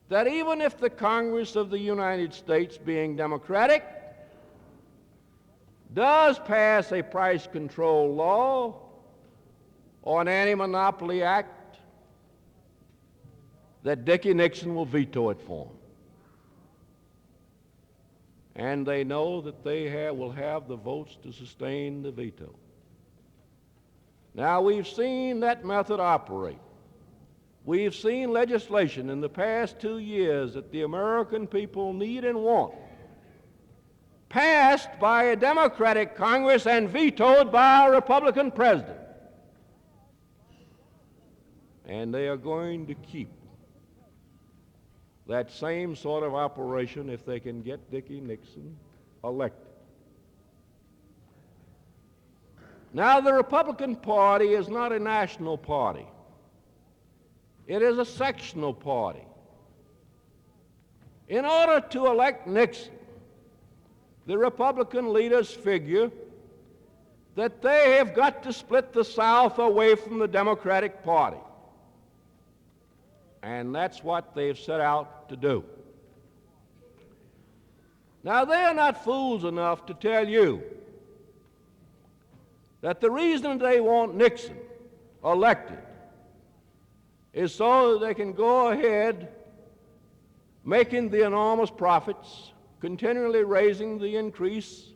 that even if the Congress of the United States, being Democratic, does pass a price control law or an anti-monopoly act, that Dickie Nixon will veto it for them. And they know that they will have the votes to sustain the veto. Now, we've seen that method operate. We've seen legislation in the past 2 years that the American people need and want, passed by a Democratic Congress and vetoed by a Republican president. And they are going to keep that same sort of operation if they can get Dickie Nixon elected. Now, the Republican Party is not a national party. It is a sectional party. In order to elect Nixon, the Republican leaders figure that they have got to split the South away from the Democratic Party. And that's what they've set out to do. Now, they're not fools enough to tell you that the reason they want Nixon elected is so that they can go ahead making the enormous profits, continually raising the increase,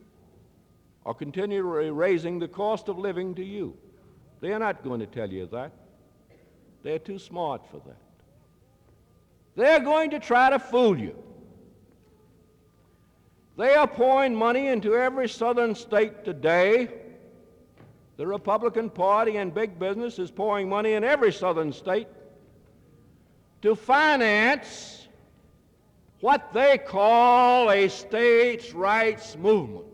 or continually raising the cost of living to you. They're not going to tell you that. They're too smart for that. They're going to try to fool you. They are pouring money into every southern state today. The Republican Party and big business is pouring money in every southern state to finance what they call a states' rights movement.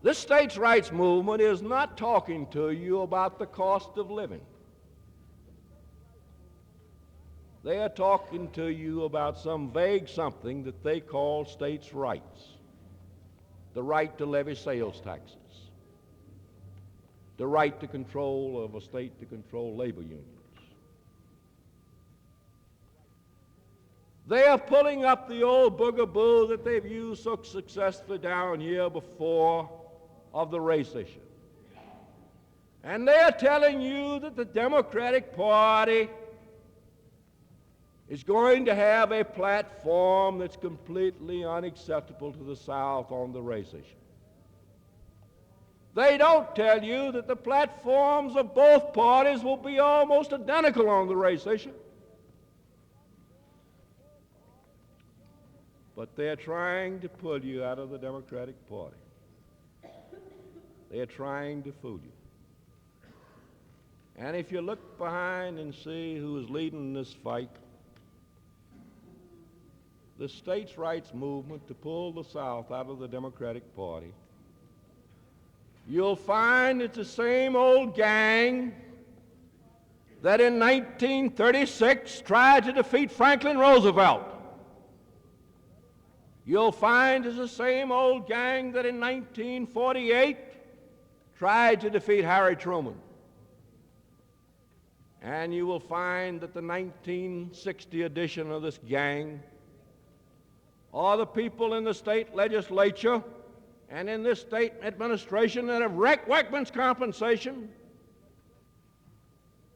This states' rights movement is not talking to you about the cost of living. They are talking to you about some vague something that they call states' rights. The right to levy sales taxes, the right to control of a state to control labor unions. They are pulling up the old boogaboo that they've used so successfully down here before of the race issue. And they are telling you that the Democratic Party is going to have a platform that's completely unacceptable to the South on the race issue. They don't tell you that the platforms of both parties will be almost identical on the race issue. But they're trying to pull you out of the Democratic Party. They're trying to fool you. And if you look behind and see who is leading this fight, the states' rights movement to pull the South out of the Democratic Party, you'll find it's the same old gang that in 1936 tried to defeat Franklin Roosevelt. You'll find it's the same old gang that in 1948 tried to defeat Harry Truman. And you will find that the 1960 edition of this gang are the people in the state legislature and in this state administration that have wrecked workmen's compensation,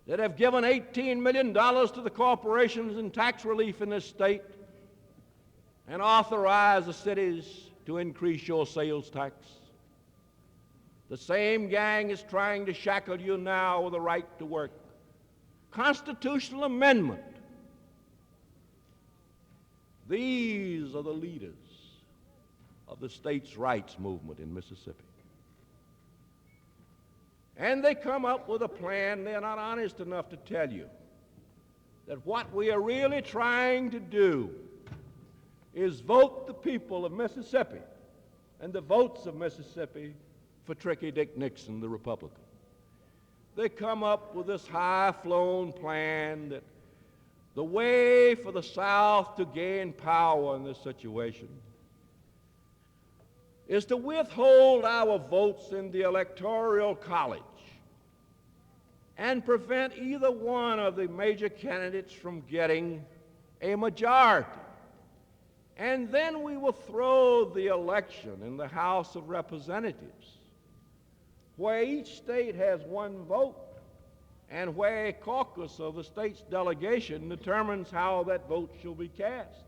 that have given $18 million to the corporations in tax relief in this state, and authorized the cities to increase your sales tax. The same gang is trying to shackle you now with the right to work. Constitutional amendment. These are the leaders of the states' rights movement in Mississippi. And they come up with a plan. They're not honest enough to tell you that what we are really trying to do is vote the people of Mississippi and the votes of Mississippi for Tricky Dick Nixon, the Republican. They come up with this high-flown plan that the way for the South to gain power in this situation is to withhold our votes in the Electoral College and prevent either one of the major candidates from getting a majority. And then we will throw the election in the House of Representatives, where each state has one vote, and where a caucus of the state's delegation determines how that vote shall be cast.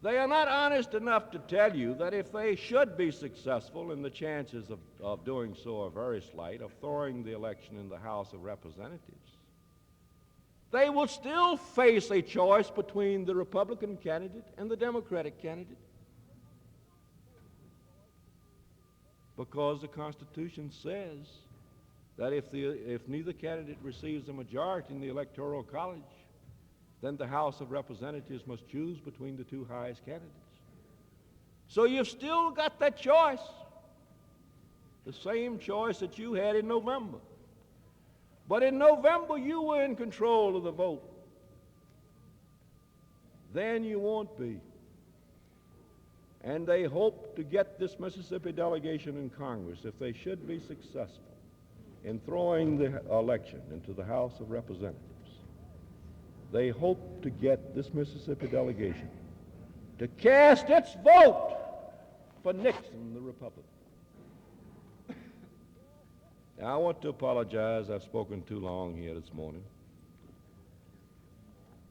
They are not honest enough to tell you that if they should be successful, and the chances of doing so are very slight, of throwing the election in the House of Representatives, they will still face a choice between the Republican candidate and the Democratic candidate. Because the Constitution says that if neither candidate receives a majority in the Electoral College, then the House of Representatives must choose between the two highest candidates. So you've still got that choice, the same choice that you had in November. But in November, you were in control of the vote. Then you won't be. And they hope to get this Mississippi delegation in Congress, if they should be successful in throwing the election into the House of Representatives. They hope to get this Mississippi delegation to cast its vote for Nixon, the Republican. Now, I want to apologize. I've spoken too long here this morning.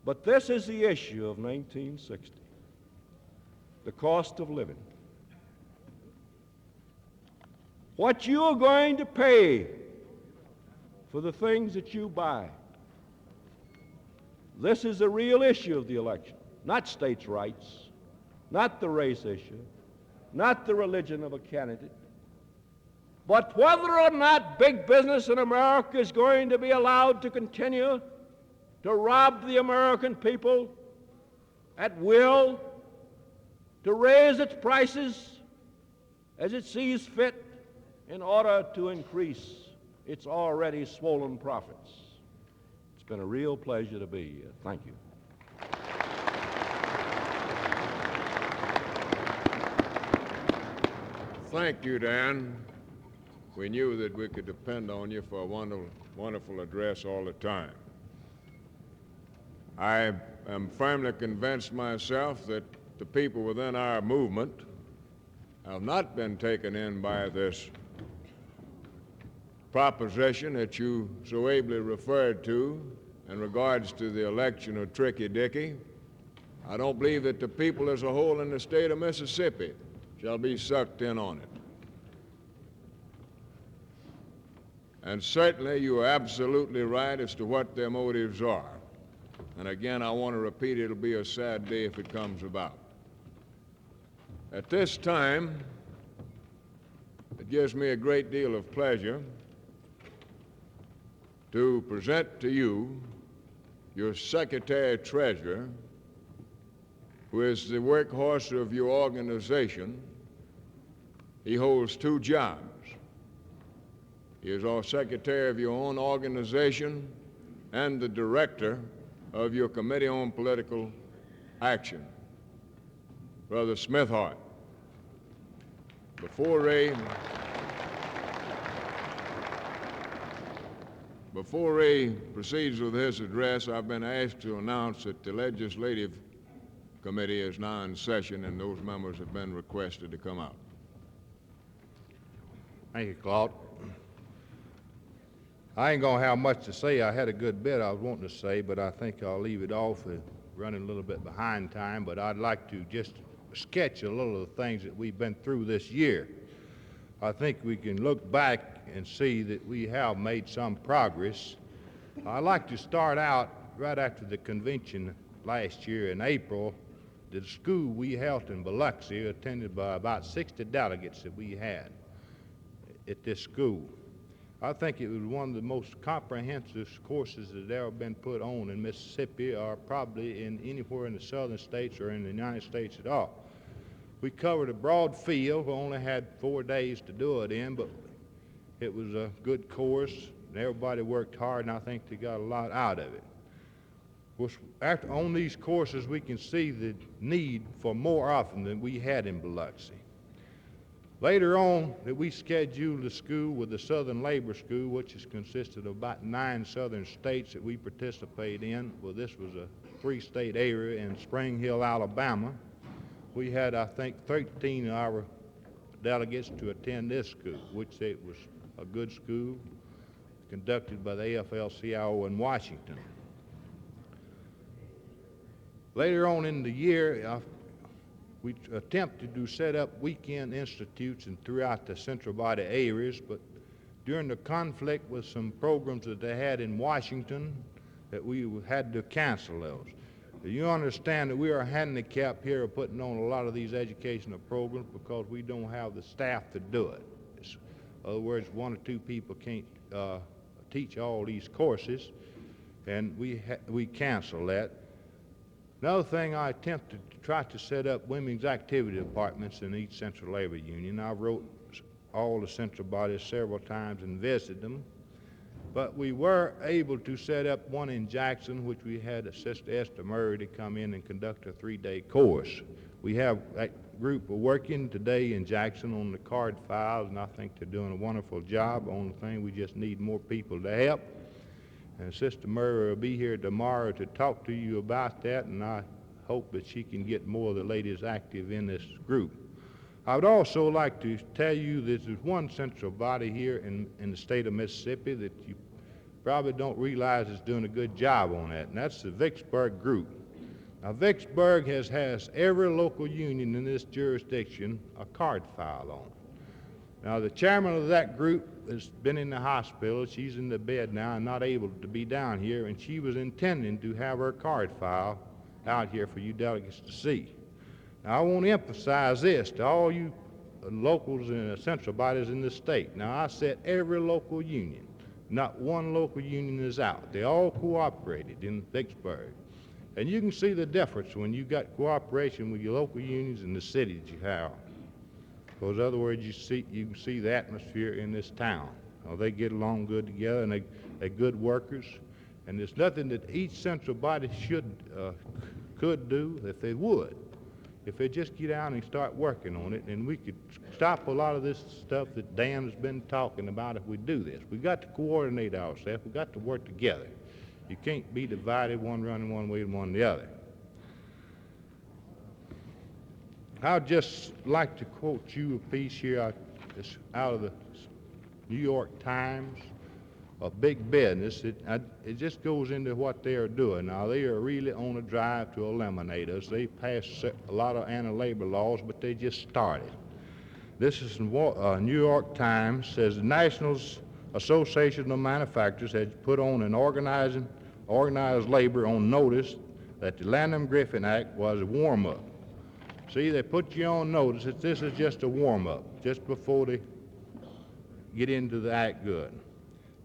But this is the issue of 1960, the cost of living. What you are going to pay for the things that you buy. This is the real issue of the election, not states' rights, not the race issue, not the religion of a candidate, but whether or not big business in America is going to be allowed to continue to rob the American people at will, to raise its prices as it sees fit in order to increase its already swollen profits. It's been a real pleasure to be here. Thank you. Thank you, Dan. We knew that we could depend on you for a wonderful address all the time. I am firmly convinced myself that the people within our movement have not been taken in by this proposition that you so ably referred to in regards to the election of Tricky Dicky. I don't believe that the people as a whole in the state of Mississippi shall be sucked in on it. And certainly you are absolutely right as to what their motives are. And again, I want to repeat, it'll be a sad day if it comes about. At this time, it gives me a great deal of pleasure to present to you your Secretary-Treasurer, who is the workhorse of your organization. He holds two jobs. He is our Secretary of your own organization and the Director of your Committee on Political Action, Brother Smithart. Before Ray proceeds with his address, I've been asked to announce that the Legislative Committee is now in session, and those members have been requested to come out. Thank you, Claude. I ain't gonna have much to say. I had a good bit I was wanting to say, but I think I'll leave it off. Running a little bit behind time, but I'd like to just sketch a little of the things that we've been through this year. I think we can look back and see that we have made some progress. I'd like to start out right after the convention last year in April. The school we held in Biloxi, attended by about 60 delegates that we had at this school. I think it was one of the most comprehensive courses that had ever been put on in Mississippi, or probably in anywhere in the southern states or in the United States at all. We covered a broad field. We only had 4 days to do it in, but it was a good course, and everybody worked hard, and I think they got a lot out of it. On these courses, we can see the need for more often than we had in Biloxi. Later on, that we scheduled a school with the Southern Labor School, which is consisted of about 9 southern states that we participate in. Well, this was a 3-state area in Spring Hill, Alabama. We had, I think, 13 of our delegates to attend this school, which it was a good school, conducted by the AFL-CIO in Washington. Later on in the year, We attempted to set up weekend institutes and throughout the central body areas, but during the conflict with some programs that they had in Washington, that we had to cancel those. You understand that we are handicapped here of putting on a lot of these educational programs because we don't have the staff to do it. In other words, one or two people can't teach all these courses, and we cancel that. Another thing, I attempted to try to set up women's activity departments in each central labor union. I wrote all the central bodies several times and visited them. But we were able to set up one in Jackson, which we had Sister Esther Murray to come in and conduct a 3-day course. We have that group working today in Jackson on the card files, and I think they're doing a wonderful job. The only thing, we just need more people to help. And Sister Murray will be here tomorrow to talk to you about that, and I hope that she can get more of the ladies active in this group. I would also like to tell you that there's one central body here in the state of Mississippi that you probably don't realize is doing a good job on that, and that's the Vicksburg group. Now, Vicksburg has every local union in this jurisdiction a card file on. Now, the chairman of that group has been in the hospital. She's in the bed now and not able to be down here, and she was intending to have her card file out here for you delegates to see. Now, I want to emphasize this to all you locals and central bodies in the state. Now, I said every local union. Not one local union is out. They all cooperated in Vicksburg. And you can see the difference when you got cooperation with your local unions and the cities you have. Because in other words, you can see the atmosphere in this town. Now, they get along good together, and they're good workers. And there's nothing that each central body could do if they would. If they just get out and start working on it, and we could stop a lot of this stuff that Dan has been talking about if we do this. We've got to coordinate ourselves. We've got to work together. You can't be divided, one running one way and one the other. I'd just like to quote you a piece here out of the New York Times of big business. It just goes into what they are doing. Now, they are really on a drive to eliminate us. They passed a lot of anti-labor laws, but they just started. This is New York Times, says the National Association of Manufacturers has put on an organized labor on notice that the Landon-Griffin Act was a warm-up. See, they put you on notice that this is just a warm-up, just before they get into the act good.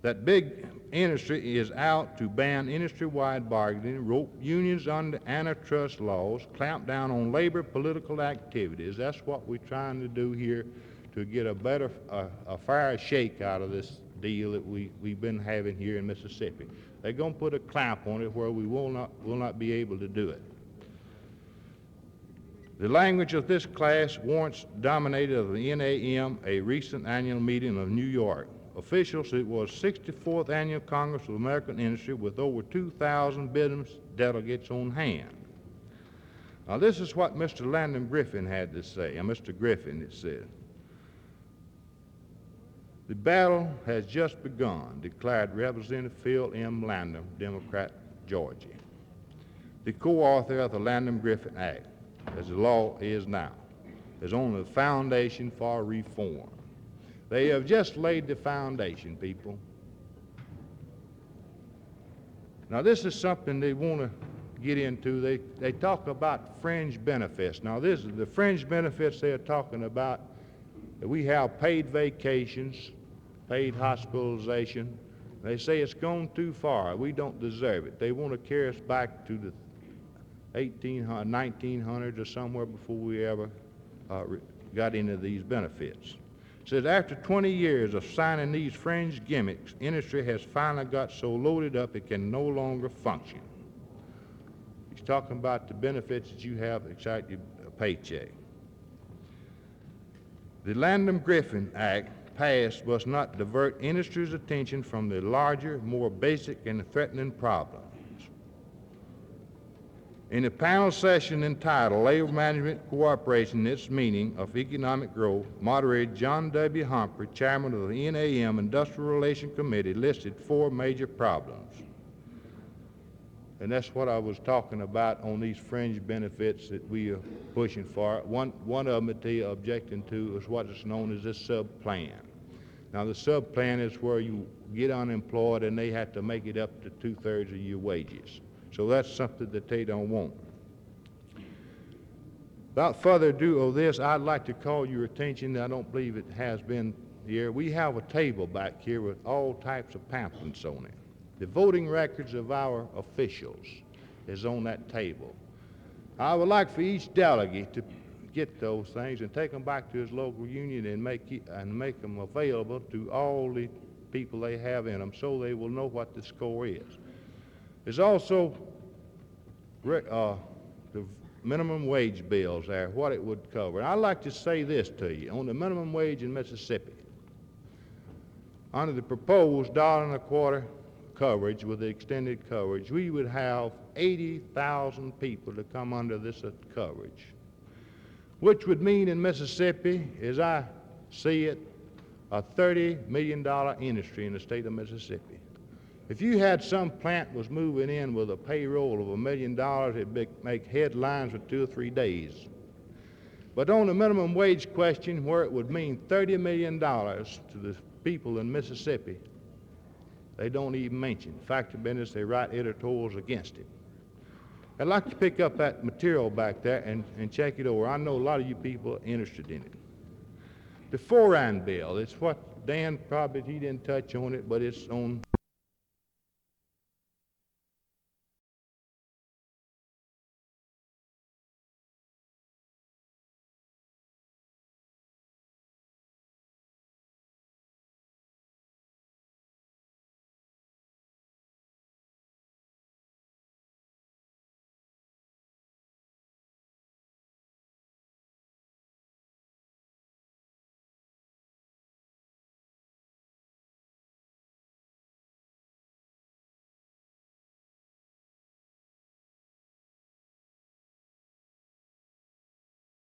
That big industry is out to ban industry-wide bargaining, rope unions under antitrust laws, clamp down on labor political activities. That's what we're trying to do here to get a fair shake out of this deal that we've been having here in Mississippi. They're going to put a clamp on it where we will not be able to do it. The language of this class warrants dominated of the NAM, a recent annual meeting of New York. Officials, it was 64th Annual Congress of American Industry with over 2,000 business delegates on hand. Now, this is what Mr. Landon Griffin had to say, and Mr. Griffin, it said. The battle has just begun, declared Representative Phil M. Landon, Democrat, Georgia, the co-author of the Landon-Griffin Act, as the law is now, is on the foundation for reform. They have just laid the foundation, people. Now, this is something they want to get into. They talk about fringe benefits. Now, this is the fringe benefits they're talking about. We have paid vacations, paid hospitalization. They say it's gone too far. We don't deserve it. They want to carry us back to the 1900s or somewhere before we ever got into these benefits. It says after 20 years of signing these fringe gimmicks, industry has finally got so loaded up it can no longer function. He's talking about the benefits that you have except your paycheck. The Landon-Griffin Act passed must not divert industry's attention from the larger, more basic and threatening problems. In a panel session entitled Labor Management Cooperation and Its Meaning of Economic Growth, moderator John W. Humphrey, chairman of the NAM Industrial Relations Committee, listed 4 major problems. And that's what I was talking about on these fringe benefits that we are pushing for. One of them that they are objecting to is what is known as this sub-plan. Now, the sub-plan is where you get unemployed and they have to make it up to 2/3 of your wages. So that's something that they don't want. Without further ado of this, I'd like to call your attention, I don't believe it has been here, we have a table back here with all types of pamphlets on it. The voting records of our officials is on that table. I would like for each delegate to get those things and take them back to his local union and make them available to all the people they have in them so they will know what the score is. There's also the minimum wage bills there, what it would cover. And I'd like to say this to you. On the minimum wage in Mississippi, under the proposed $1.25 coverage with the extended coverage, we would have 80,000 people to come under this coverage, which would mean in Mississippi, as I see it, a $30 million industry in the state of Mississippi. If you had some plant was moving in with a payroll of $1 million, it'd make headlines for 2 or 3 days. But on the minimum wage question, where it would mean $30 million to the people in Mississippi, they don't even mention. Fact of business, they write editorials against it. I'd like to pick up that material back there and check it over. I know a lot of you people are interested in it. The Foreign bill, it's what Dan probably, he didn't touch on it, but it's on